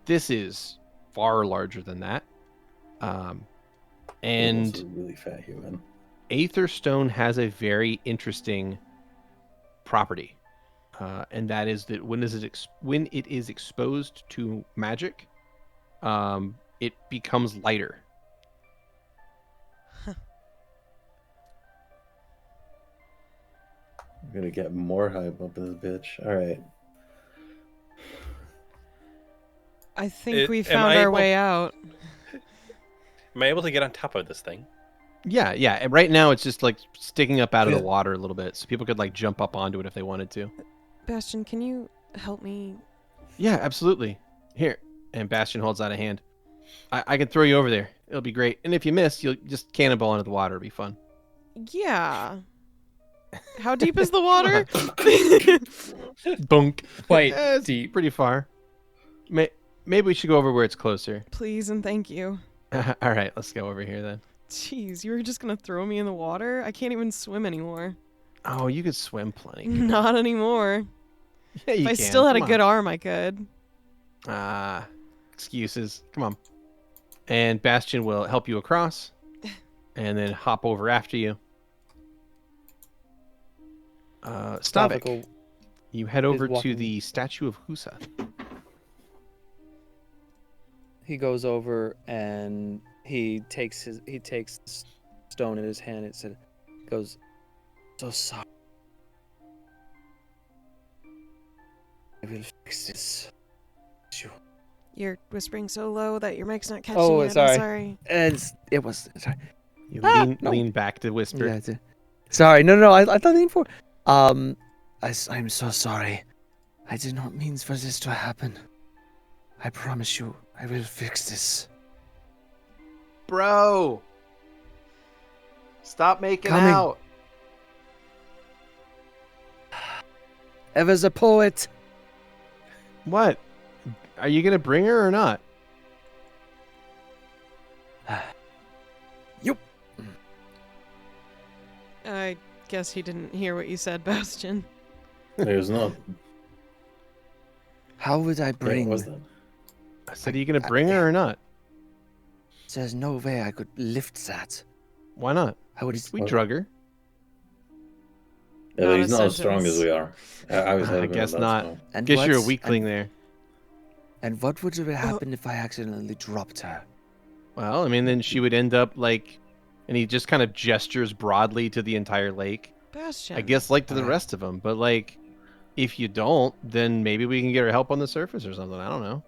This is far larger than that. And That's a really fat human. Aetherstone has a very interesting property, and that is that when it is exposed to magic, it becomes lighter. I'm gonna get more hype up in this bitch. All right. I think we am found I our able- way out. Am I able to get on top of this thing? Yeah, yeah. And right now it's just like sticking up out of the water a little bit, so people could like jump up onto it if they wanted to. Bastion, can you help me? Yeah, absolutely. Here. And Bastion holds out a hand. I can throw you over there. It'll be great. And if you miss, you'll just cannonball into the water. It'll be fun. Yeah. How deep is the water? Bunk. Quite It's deep. pretty far. Maybe we should go over where it's closer. Please and thank you. All right, let's go over here then. Jeez, you were just gonna throw me in the water? I can't even swim anymore. Oh, you could swim plenty. Not anymore. Yeah, you If I can. still had a Come good on. arm, I could. Excuses. Come on. And Bastion will help you across, and then hop over after you. Stavik, you head over to walking- the statue of Husa. He goes over and he takes the stone in his hand. It said, goes, so sorry. I will fix this. You're whispering so low that your mic's not catching Oh, it. sorry. I'm sorry. It was sorry. You No. lean back to whisper. Yeah, sorry. No. I thought lean for. I'm so sorry. I did not mean for this to happen. I promise you, I will fix this. Bro! Stop making Coming. out! Ever's a poet. What? Are you gonna bring her or not? Yup. I guess he didn't hear what you said, Bastion. There's no. How would I Wait, bring? what was that? I said, are you gonna bring her or not? There's no way I could lift that. Why not? I would. We drug her. Yeah, Not but a he's not as strong sentence. as we are. I was I hoping guess that's not. no. And Guess you're a what- weakling and, there. And what would happen if I accidentally dropped her? Well, I mean, then she would end up like, and he just kind of gestures broadly to the entire lake. Bastion. I guess like to the Alright. rest of them, but like, if you don't, then maybe we can get her help on the surface or something. I don't know.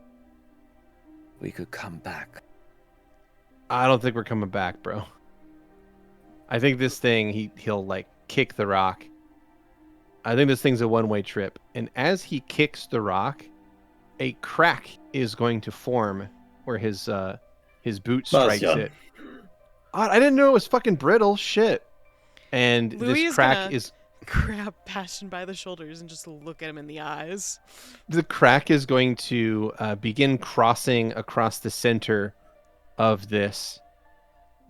We could come back. I don't think we're coming back, bro. I think this thing, he'll like kick the rock. I think this thing's a one-way trip. And as he kicks the rock, a crack is going to form where his boot strikes Bastion. it. I didn't know it was fucking brittle. Shit. And Louie this is crack gonna- is grab Bastion by the shoulders and just look at him in the eyes. the crack is going to begin crossing across the center of this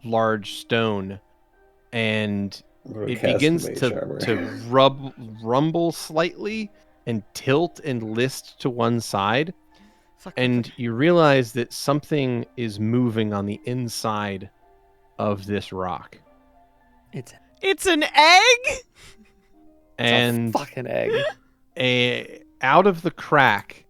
large stone, and We're it casting begins mage to armor. rumble slightly and tilt and list to one side, Fuck. and you realize that something is moving on the inside of this rock. It's an egg? And It's a fucking egg. out of the crack,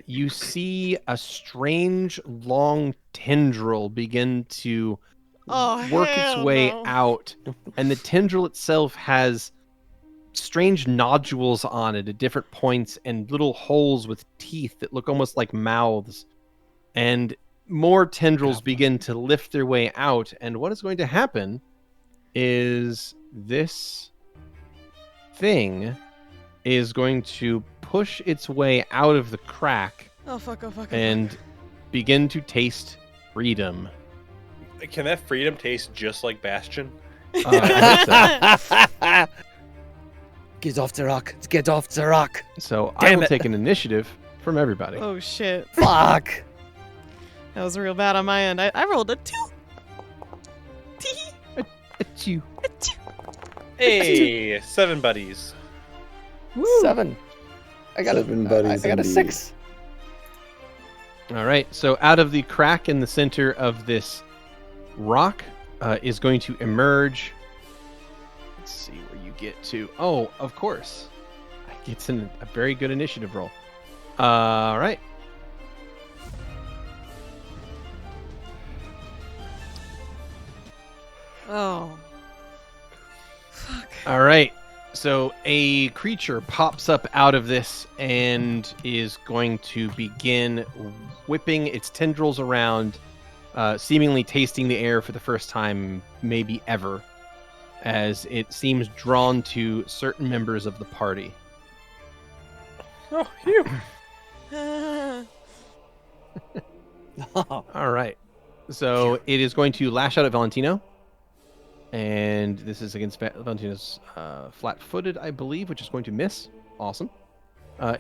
you see a strange long tendril begin to work its hell way no. out, and the tendril itself has strange nodules on it at different points and little holes with teeth that look almost like mouths, and more tendrils begin to lift their way out. And what is going to happen is this thing is going to push its way out of the crack Oh fuck, oh fuck, oh fuck. and begin to taste freedom. Can that freedom taste just like Bastion? I hope so. Get off the rock. Get off the rock. So I Damn will it. take an initiative from everybody. Oh shit. Fuck. That was real bad on my end. I rolled a 2. Achoo. Hey, 7 buddies. 7. I got 7 a buddies I got a indeed. 6. All right. So out of the crack in the center of this rock is going to emerge. Let's see where you get to. Oh, of course. It's a very good initiative roll. All right. Oh. Fuck. All right. So a creature pops up out of this and is going to begin whipping its tendrils around seemingly tasting the air for the first time, maybe ever, as it seems drawn to certain members of the party. Oh, phew. All right. So it is going to lash out at Valentino. And this is against Valentino's flat-footed, I believe, which is going to miss. Awesome.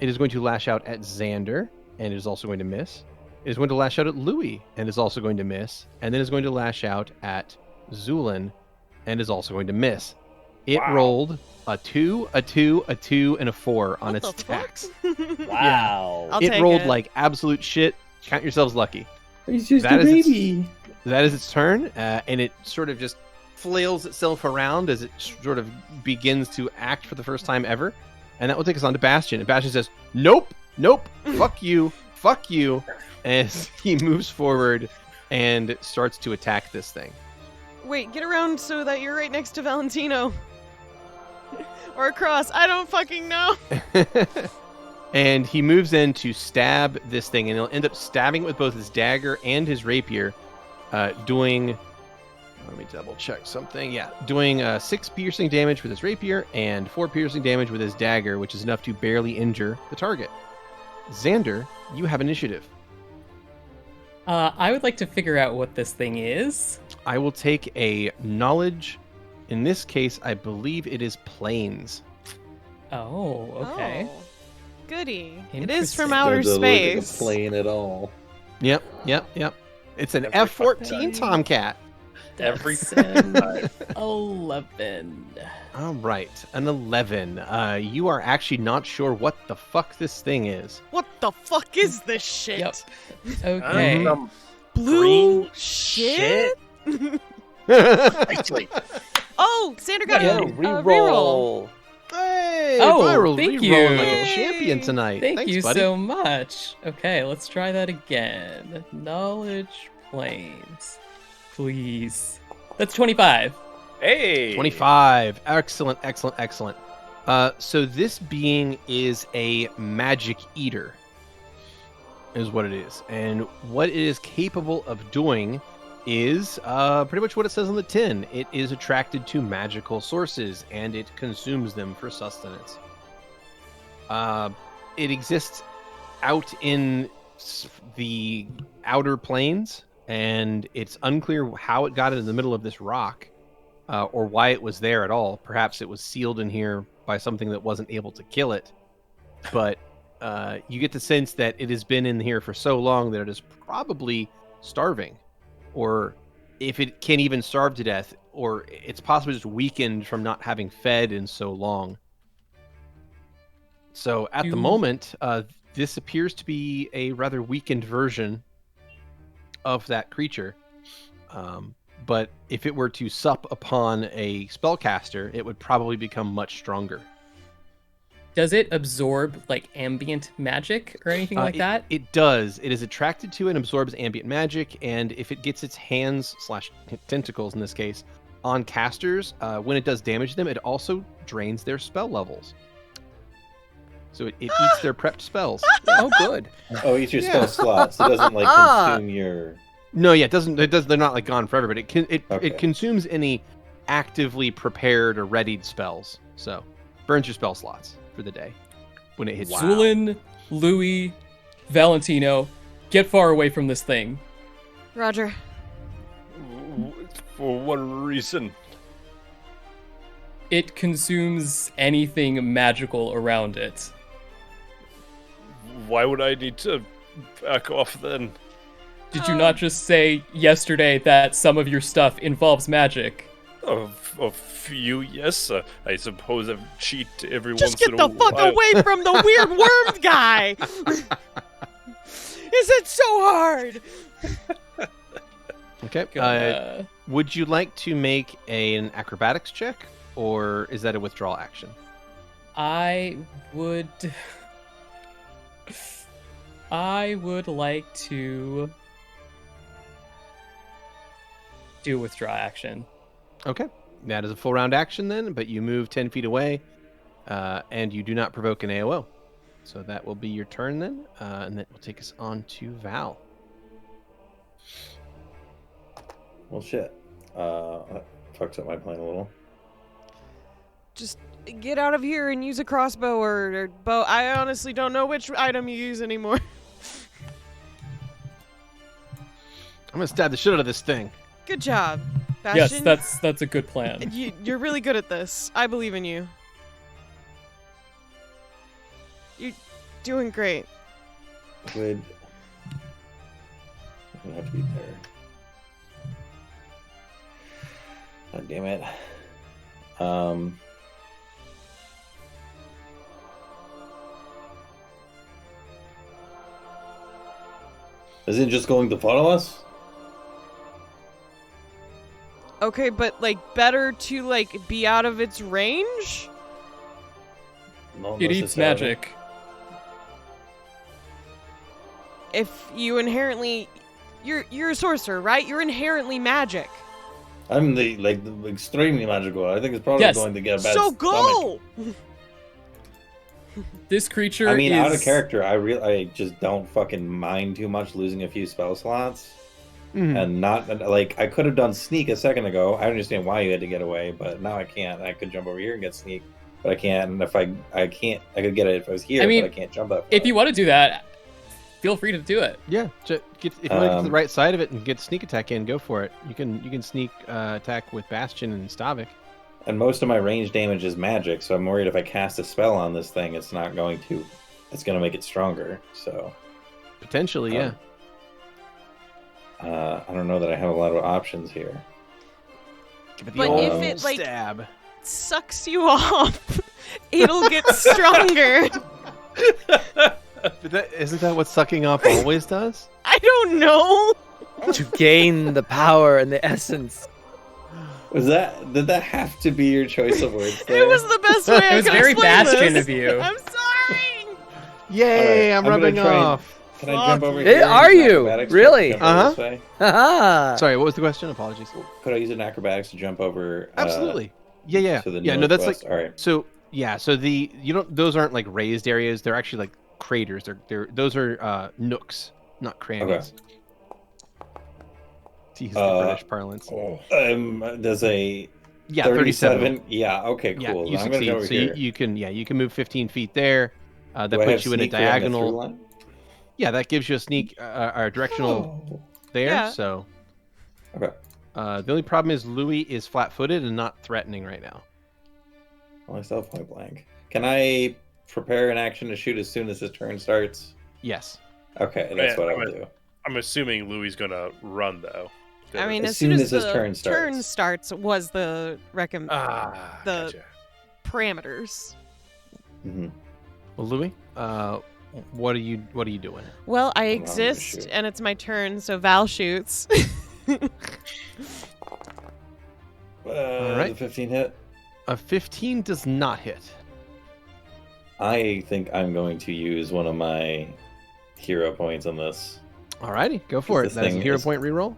It is going to lash out at Xander, and it is also going to miss. It is going to lash out at Louie, and is also going to miss. And then is going to lash out at Zu'lin, and is also going to miss. It rolled a 2, a 2, a 2, and a 4 on its attacks. Wow. I'll It take rolled it. like absolute shit. Count yourselves lucky. He's just That a is its- baby. That is its turn, and it sort of just flails itself around as it sort of begins to act for the first time ever. And that will take us on to Bastion. And Bastion says, nope, nope, fuck you, as he moves forward and starts to attack this thing. Wait, get around so that you're right next to Valentino. Or across. I don't fucking know. And he moves in to stab this thing, and he'll end up stabbing it with both his dagger and his rapier, doing... Let me double check something. Yeah, doing 6 piercing damage with his rapier and 4 piercing damage with his dagger, which is enough to barely injure the target. Xander, you have initiative. I would like to figure out what this thing is. I will take a knowledge. In this case, I believe it is planes. Oh, okay. Oh, goody. It is from Interesting. outer Doesn't look like a space. plane at all. Yep. It's an Every F-14 fucking time. Tomcat. Every That's fucking time. an 11. All right, an 11. You are actually not sure what the fuck this thing is. What the fuck is this shit? Yep. Okay. Some Blue green shit? Actually, Oh, Xander got Yeah, a reroll. reroll. Hey, Oh, viral thank rerolling like a you. champion tonight. Thank Thanks, you buddy. so much. Okay, let's try that again. Knowledge planes. Please. That's 25. hey, 25. Excellent. So this being is a magic eater, is what it is. And what it is capable of doing is pretty much what it says on the tin. It is attracted to magical sources, and it consumes them for sustenance. It exists out in the outer planes, and it's unclear how it got into the middle of this rock, or why it was there at all. Perhaps it was sealed in here by something that wasn't able to kill it. But you get the sense that it has been in here for so long that it is probably starving. Or if it can't even starve to death, or it's possibly just weakened from not having fed in so long. So at the You- moment, this appears to be a rather weakened version of that creature. But if it were to sup upon a spellcaster, it would probably become much stronger. Does it absorb like ambient magic or anything like that? It does. It is attracted to and absorbs ambient magic, and if it gets its hands / tentacles in this case on casters, when it does damage them, it also drains their spell levels. So it eats their prepped spells. Oh, good. Oh, eat your Yeah. spell slots. It doesn't like consume your. No, yeah, it doesn't. They're not like gone forever, but it Okay. consumes any actively prepared or readied spells. So burns your spell slots for the day when it hits you. Zu'lin, Louie, Valentino, get far away from this thing. Roger. for what reason? It consumes anything magical around it. Why would I need to back off then? Did you not just say yesterday that some of your stuff involves magic? A few, yes. I suppose I've cheated every Just once get in the a fuck while. away from the weird worm guy! Is it so hard? Okay. Gonna- Would you like to make an acrobatics check, or is that a withdrawal action? I would like to do withdraw action. Okay. That is a full round action then, but you move 10 feet away, and you do not provoke an AOO. So that will be your turn then, and that will take us on to Val. Well, shit. That fucks up my plan a little. Just get out of here and use a crossbow or bow. I honestly don't know which item you use anymore. I'm gonna stab the shit out of this thing. Good job, Yes, Bastion. that's a good plan. You're really good at this. I believe in you. You're doing great. Would I have to be there? God damn it. Is it just going to follow us? Okay, but like better to like be out of its range? Not It eats necessarily. magic. If you inherently you're a sorcerer, right? You're inherently magic. I'm the extremely magical. I think it's probably Yes. going to get a bad So stomach. go! This creature I mean, is... out of character, I just don't fucking mind too much losing a few spell slots. And not, like, I could have done sneak a second ago. I understand why you had to get away, but now I can't. I could jump over here and get sneak, but I can't. And if I can't, I could get it if I was here, I mean, but I can't jump that far. If you want to do that, feel free to do it. Yeah, if you want to get to the right side of it and get sneak attack in, go for it. You can sneak attack with Bastion and Stavik. And most of my range damage is magic, so I'm worried if I cast a spell on this thing, it's going to make it stronger. So Potentially, yeah. I don't know that I have a lot of options here. Give it the But old if it, like- stab. Sucks you off. It'll get stronger. Isn't that what sucking off always does? I don't know. To gain the power and the essence. Did that have to be your choice of words? It there? was the best way I was could very explain Bastion this. of you. I'm sorry. Yay, Alright, I'm I'm gonna rubbing try and- off. Can I jump over Fuck. here? and Are use you? acrobatics to Really? jump over this way? Haha. Sorry, what was the question? Apologies. Could I use an acrobatics to jump over? Absolutely. Yeah. To the Yeah, no, that's like northwest? All right. so yeah, so those aren't like raised areas, they're actually like craters. Those are nooks, not crannies. To use the British parlance. Does a Yeah, 37. Yeah. Okay. Cool. Yeah, you I'm gonna succeed. go over So here. you can move 15 feet there. That Do I puts have you in a sneak along the through diagonal. line? Yeah, that gives you a sneak or directional Oh. there. Yeah. So Okay. the only problem is Louie is flat-footed and not threatening right now. Well, I still have point blank. Can I prepare an action to shoot as soon as his turn starts? Yes. Okay, that's what I would I'm do. I'm assuming Louie's gonna run though. I mean, As as soon soon as as his the turn turn starts. starts was the the gotcha. parameters. Mhm. Well, Louie, what are you doing? Well, I I'm gonna exist, shoot. and it's my turn, so Val shoots. right. The 15 hit. A 15 does not hit. I think I'm going to use one of my hero points on this. Alrighty, go for it. This That is a thing hero is- point reroll.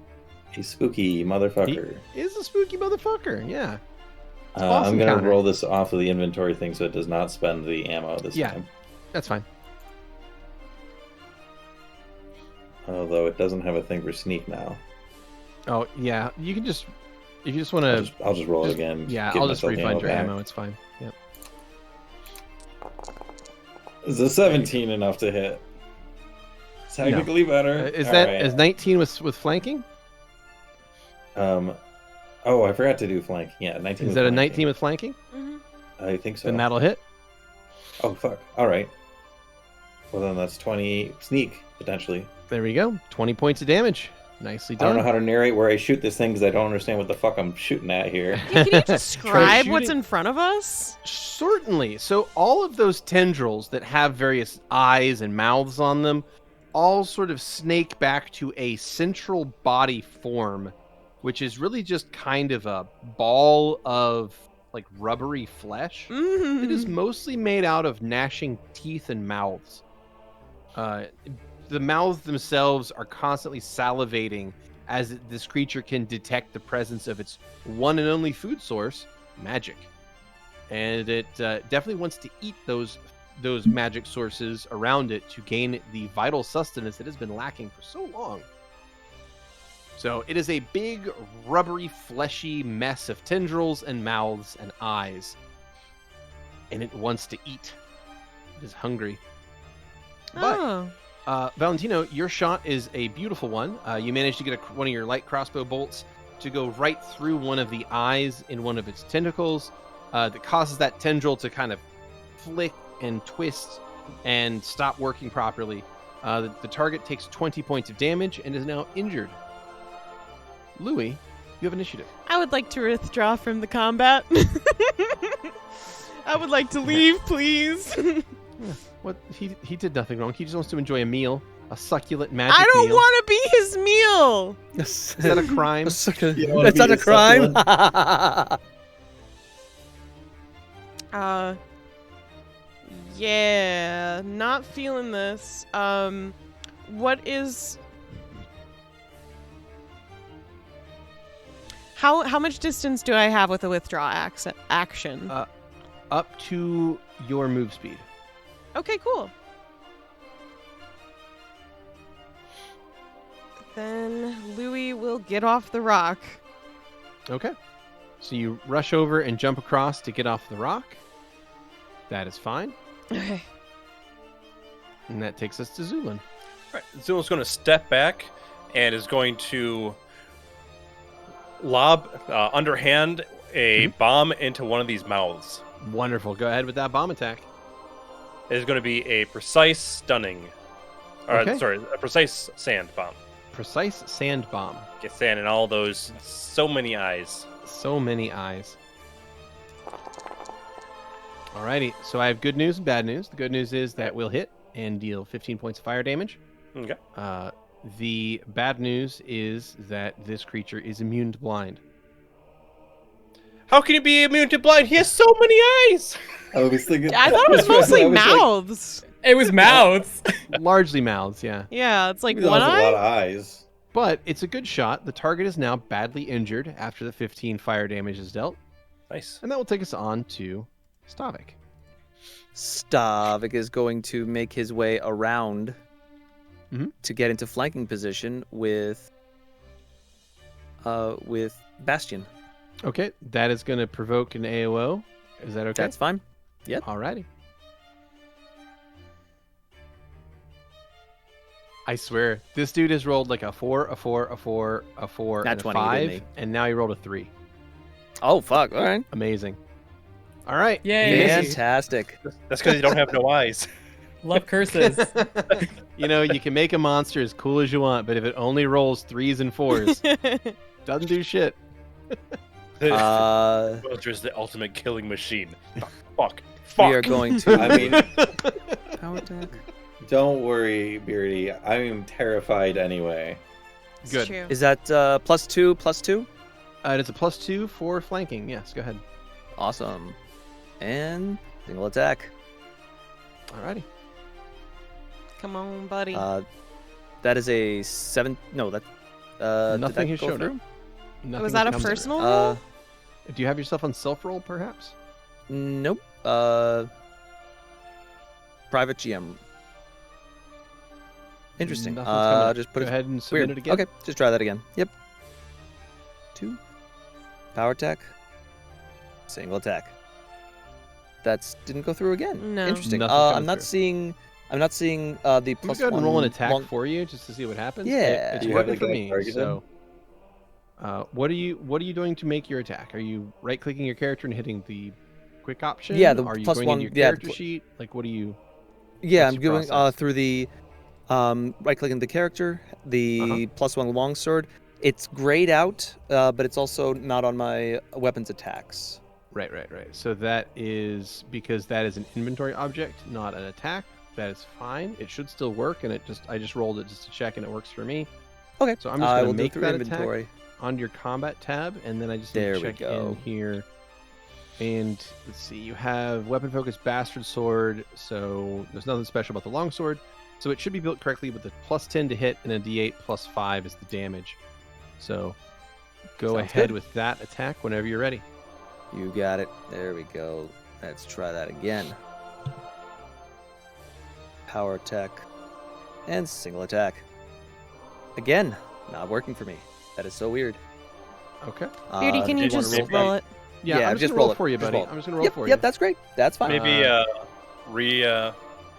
A spooky motherfucker. Is a spooky motherfucker. Yeah. It's I'm awesome going to counter. roll this off of the inventory thing so it does not spend the ammo this Yeah. time. That's fine. Although it doesn't have a thing for sneak now. Oh yeah, you can just if you just want to. I'll just roll it again. Yeah, give I'll just myself refund your back. ammo. It's fine. Yep. Is a 17 enough to hit? Technically better. Is All that right. is 19 with flanking? Oh, I forgot to do flank. Yeah, 19. Is with that a flanking. 19 with flanking? Mhm. I think so. Then that'll hit. Oh fuck! All right. Well then, that's 20 sneak potentially. There we go. 20 points of damage. Nicely I don't done. know how to narrate where I shoot this thing because I don't understand what the fuck I'm shooting at here. Hey, can you describe what's shooting- in front of us? Certainly. So all of those tendrils that have various eyes and mouths on them all sort of snake back to a central body form, which is really just kind of a ball of like rubbery flesh. It is mostly made out of gnashing teeth and mouths. The mouths themselves are constantly salivating as this creature can detect the presence of its one and only food source, magic. And it definitely wants to eat those magic sources around it to gain the vital sustenance that has been lacking for so long. So it is a big, rubbery, fleshy mess of tendrils and mouths and eyes. And it wants to eat. It is hungry. But, Valentino, your shot is a beautiful one. You managed to get one of your light crossbow bolts to go right through one of the eyes in one of its tentacles that causes that tendril to kind of flick and twist and stop working properly. The target takes 20 points of damage and is now injured. Louie, you have initiative. I would like to withdraw from the combat. I would like to leave, please. What? He did nothing wrong. He just wants to enjoy a meal, a succulent magic I don't meal. want to be his meal. Is that a crime? It's not a crime. Yeah, not feeling this. What is... How much distance do I have with a withdraw action? Up to your move speed. Okay, cool. Then Louie will get off the rock. Okay. So you rush over and jump across to get off the rock. That is fine. Okay. And that takes us to Zu'lin. Right. Zu'lin's going to step back and is going to lob underhand a bomb into one of these mouths. Wonderful. Go ahead with that bomb attack. It is going to be a precise stunning. Okay. Sorry, a precise sand bomb. Precise sand bomb. Get sand in all those so many eyes. So many eyes. Alrighty, so I have good news and bad news. The good news is that we'll hit and deal 15 points of fire damage. Okay. The bad news is that this creature is immune to blind. How can he be immune to blind? He has so many eyes! I was thinking. I thought it was mostly I was like, mouths. It was mouths. Largely mouths, yeah. Yeah, it's like he one has a eye. lot of eyes. But it's a good shot. The target is now badly injured after the 15 fire damage is dealt. Nice. And that will take us on to Stavik. Stavik is going to make his way around to get into flanking position with Bastion. Okay, that is going to provoke an AOO. Is that okay? That's fine. Yep. Alrighty. I swear, this dude has rolled like a 4, a 4, a 4, a 4, Nat and a 20, didn't 5, he? and now he rolled a 3. Oh, fuck. All right. Amazing. All right. Yay. Fantastic. That's because you don't have no eyes. Love curses. You know, you can make a monster as cool as you want, but if it only rolls 3s and 4s, doesn't do shit. Wilder's the ultimate killing machine. Fuck. We are going to. I mean, Power attack. don't worry, Beardy. I'm terrified anyway. It's Good. true. Is that +2, +2? It is a +2 for flanking. Yes, go ahead. Awesome. And single attack. Alrighty. Come on, buddy. That is a 7. No, that. Nothing did has that go showed through? up. Nothing Was that a has come personal through. roll? Do you have yourself on self-roll, perhaps? Nope. Private GM. Interesting. Nothing's coming. Just put Go it. ahead and submit Weird. it again. Okay, just try that again. Yep. 2. Power attack. Single attack. That didn't go through again. No. Interesting. Nothing's coming I'm not through. seeing. I'm not seeing the Let me plus go ahead one. and roll an attack long- for you just to see what happens. Yeah. It's Do you have working the for guy me. targeted? So, what are you doing to make your attack? Are you right-clicking your character and hitting the quick option? Yeah, the Are you plus going one- into your yeah, the character sheet? Like, what do you? Yeah, What's I'm your going process? through the right-clicking the character, the +1 longsword. It's grayed out, but it's also not on my weapons attacks. Right. So that is because that is an inventory object, not an attack. That is fine. It should still work, and I just rolled it just to check, and it works for me. Okay. So I'm just I going will to do make through that inventory. attack on your combat tab, and then I just There need we to check go. in here. And let's see, you have weapon focus bastard sword, so there's nothing special about the longsword. So it should be built correctly with a +10 to hit and a D8 +5 is the damage. So go Sounds ahead good. with that attack whenever you're ready. You got it. There we go. Let's try that again. Power attack. And single attack. Again, not working for me. That is so weird. Okay. Beardy, can you did you just roll roll that? it? Yeah, Yeah, I'm just just gonna roll roll it for it. you, Just buddy. roll it. I'm just gonna roll Yep, it for yep, you. that's great. That's fine. Maybe Yeah,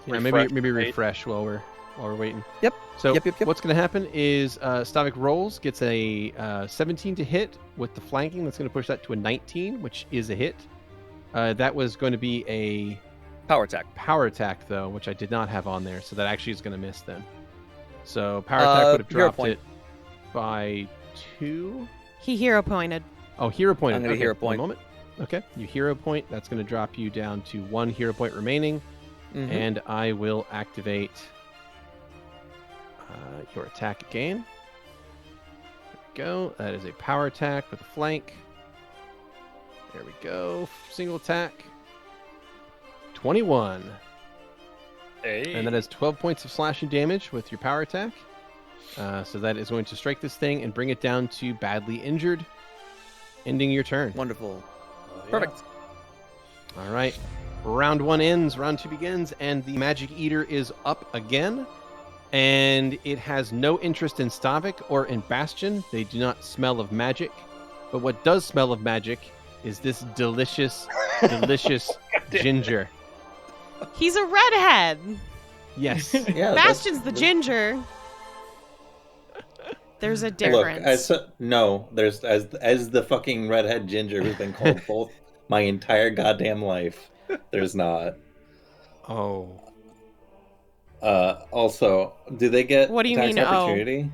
refresh maybe the page. refresh while we're waiting. Yep. So Yep. what's going to happen is Stavik rolls, gets a 17 to hit with the flanking. That's going to push that to a 19, which is a hit. That was going to be a Power attack. though, which I did not have on there, so that actually is going to miss then. So power attack would have hero dropped point. it by 2. He hero pointed. Oh, hero point. I'm gonna okay, hero 1 point. moment. Okay, you hero point. That's going to drop you down to 1 hero point remaining, Mhm. and I will activate your attack again. There we go. That is a power attack with a flank. There we go. Single attack. 21. Hey. And that has 12 points of slashing damage with your power attack. So that is going to strike this thing and bring it down to badly injured, ending your turn. Wonderful. Yeah. Perfect. All right. Round 1 ends, round 2 begins, and the Magic Eater is up again. And it has no interest in Stavik or in Bastion. They do not smell of magic. But what does smell of magic is this delicious, delicious ginger. He's a redhead. Yes. Yeah, Bastion's the ginger. There's a Look, difference. there's as the fucking redhead ginger who's been called both my entire goddamn life. There's not. Oh. Also, do they get What do you tax mean, oh? opportunity?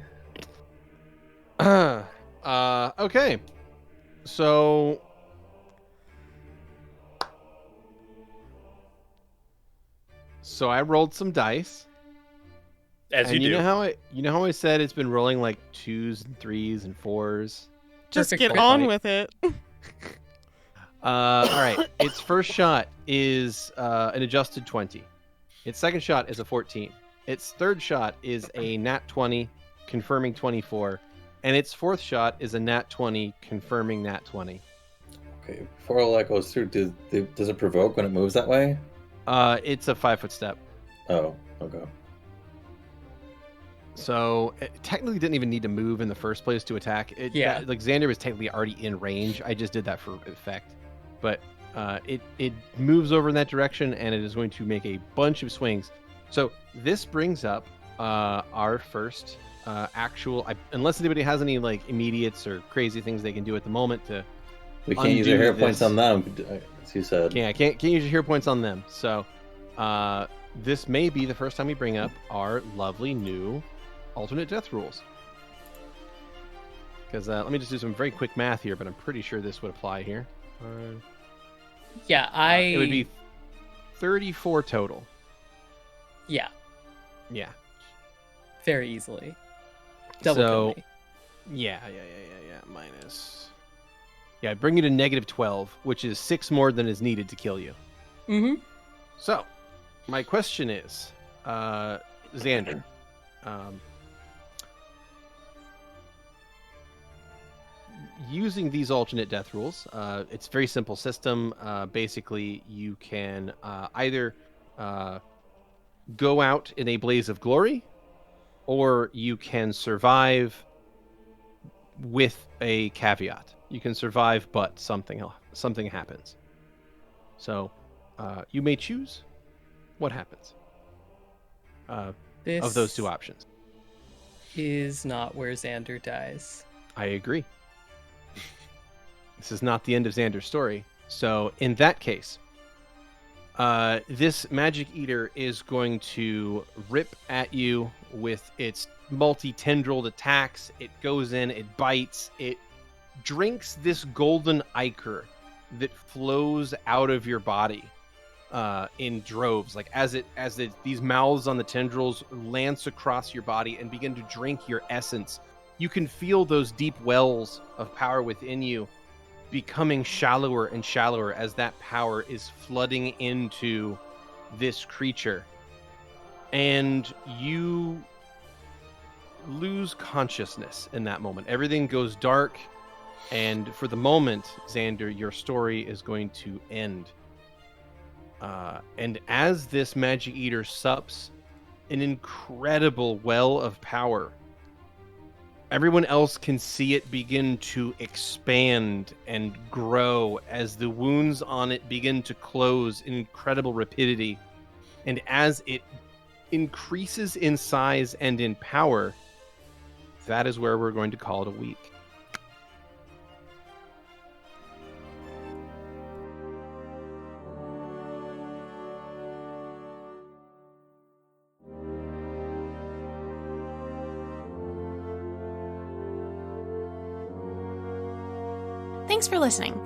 Okay. So I rolled some dice. As And you do. know how I said it's been rolling like 2s and 3s and 4s? Just Perfect get for on fight. with it. All right. Its first shot is an adjusted 20. Its second shot is a 14. Its third shot is a nat 20, confirming 24. And its fourth shot is a nat 20, confirming nat 20. Okay, before all that goes through, does it provoke when it moves that way? It's a 5-foot step. Oh, okay. So it technically didn't even need to move in the first place to attack. Yeah. Like Xander was technically already in range. I just did that for effect. But it moves over in that direction, and it is going to make a bunch of swings. So this brings up our first actual. Unless anybody has any like immediates or crazy things they can do at the moment to. We can't use our undo hero points this. on them, as you said. Yeah, can't use your hero points on them. So this may be the first time we bring up our lovely new alternate death rules. Because let me just do some very quick math here, but I'm pretty sure this would apply here. Yeah, It would be 34 total. Yeah, Yeah. very easily. Double So- kill me. Yeah. Minus. Yeah, bring you to negative 12, which is 6 more than is needed to kill you. Mm-hmm. So, my question is, Xander, using these alternate death rules, it's a very simple system. Basically, you can either go out in a blaze of glory, or you can survive with a caveat. You can survive, but something happens. So, you may choose what happens This of those two options. is not where Xander dies. I agree. This is not the end of Xander's story. So, in that case, this Magic Eater is going to rip at you with its multi-tendrilled attacks. It goes in, it bites, it drinks this golden ichor that flows out of your body in droves. Like these mouths on the tendrils lance across your body and begin to drink your essence. You can feel those deep wells of power within you becoming shallower and shallower as that power is flooding into this creature. And you lose consciousness in that moment. Everything goes dark, and for the moment, Xander, your story is going to end. And as this Magic Eater sups an incredible well of power, everyone else can see it begin to expand and grow as the wounds on it begin to close in incredible rapidity. And as it increases in size and in power, that is where we're going to call it a week. Thanks for listening.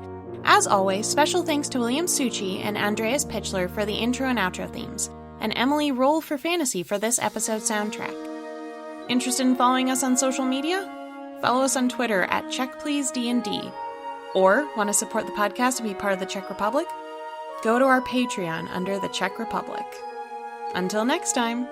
As always, special thanks to William Succi and Andreas Pichler for the intro and outro themes, and Emily Roll for Fantasy for this episode soundtrack. Interested in following us on social media? Follow us on Twitter at CheckPleaseDND. Or want to support the podcast and be part of the Czech Republic? Go to our Patreon under the Czech Republic. Until next time!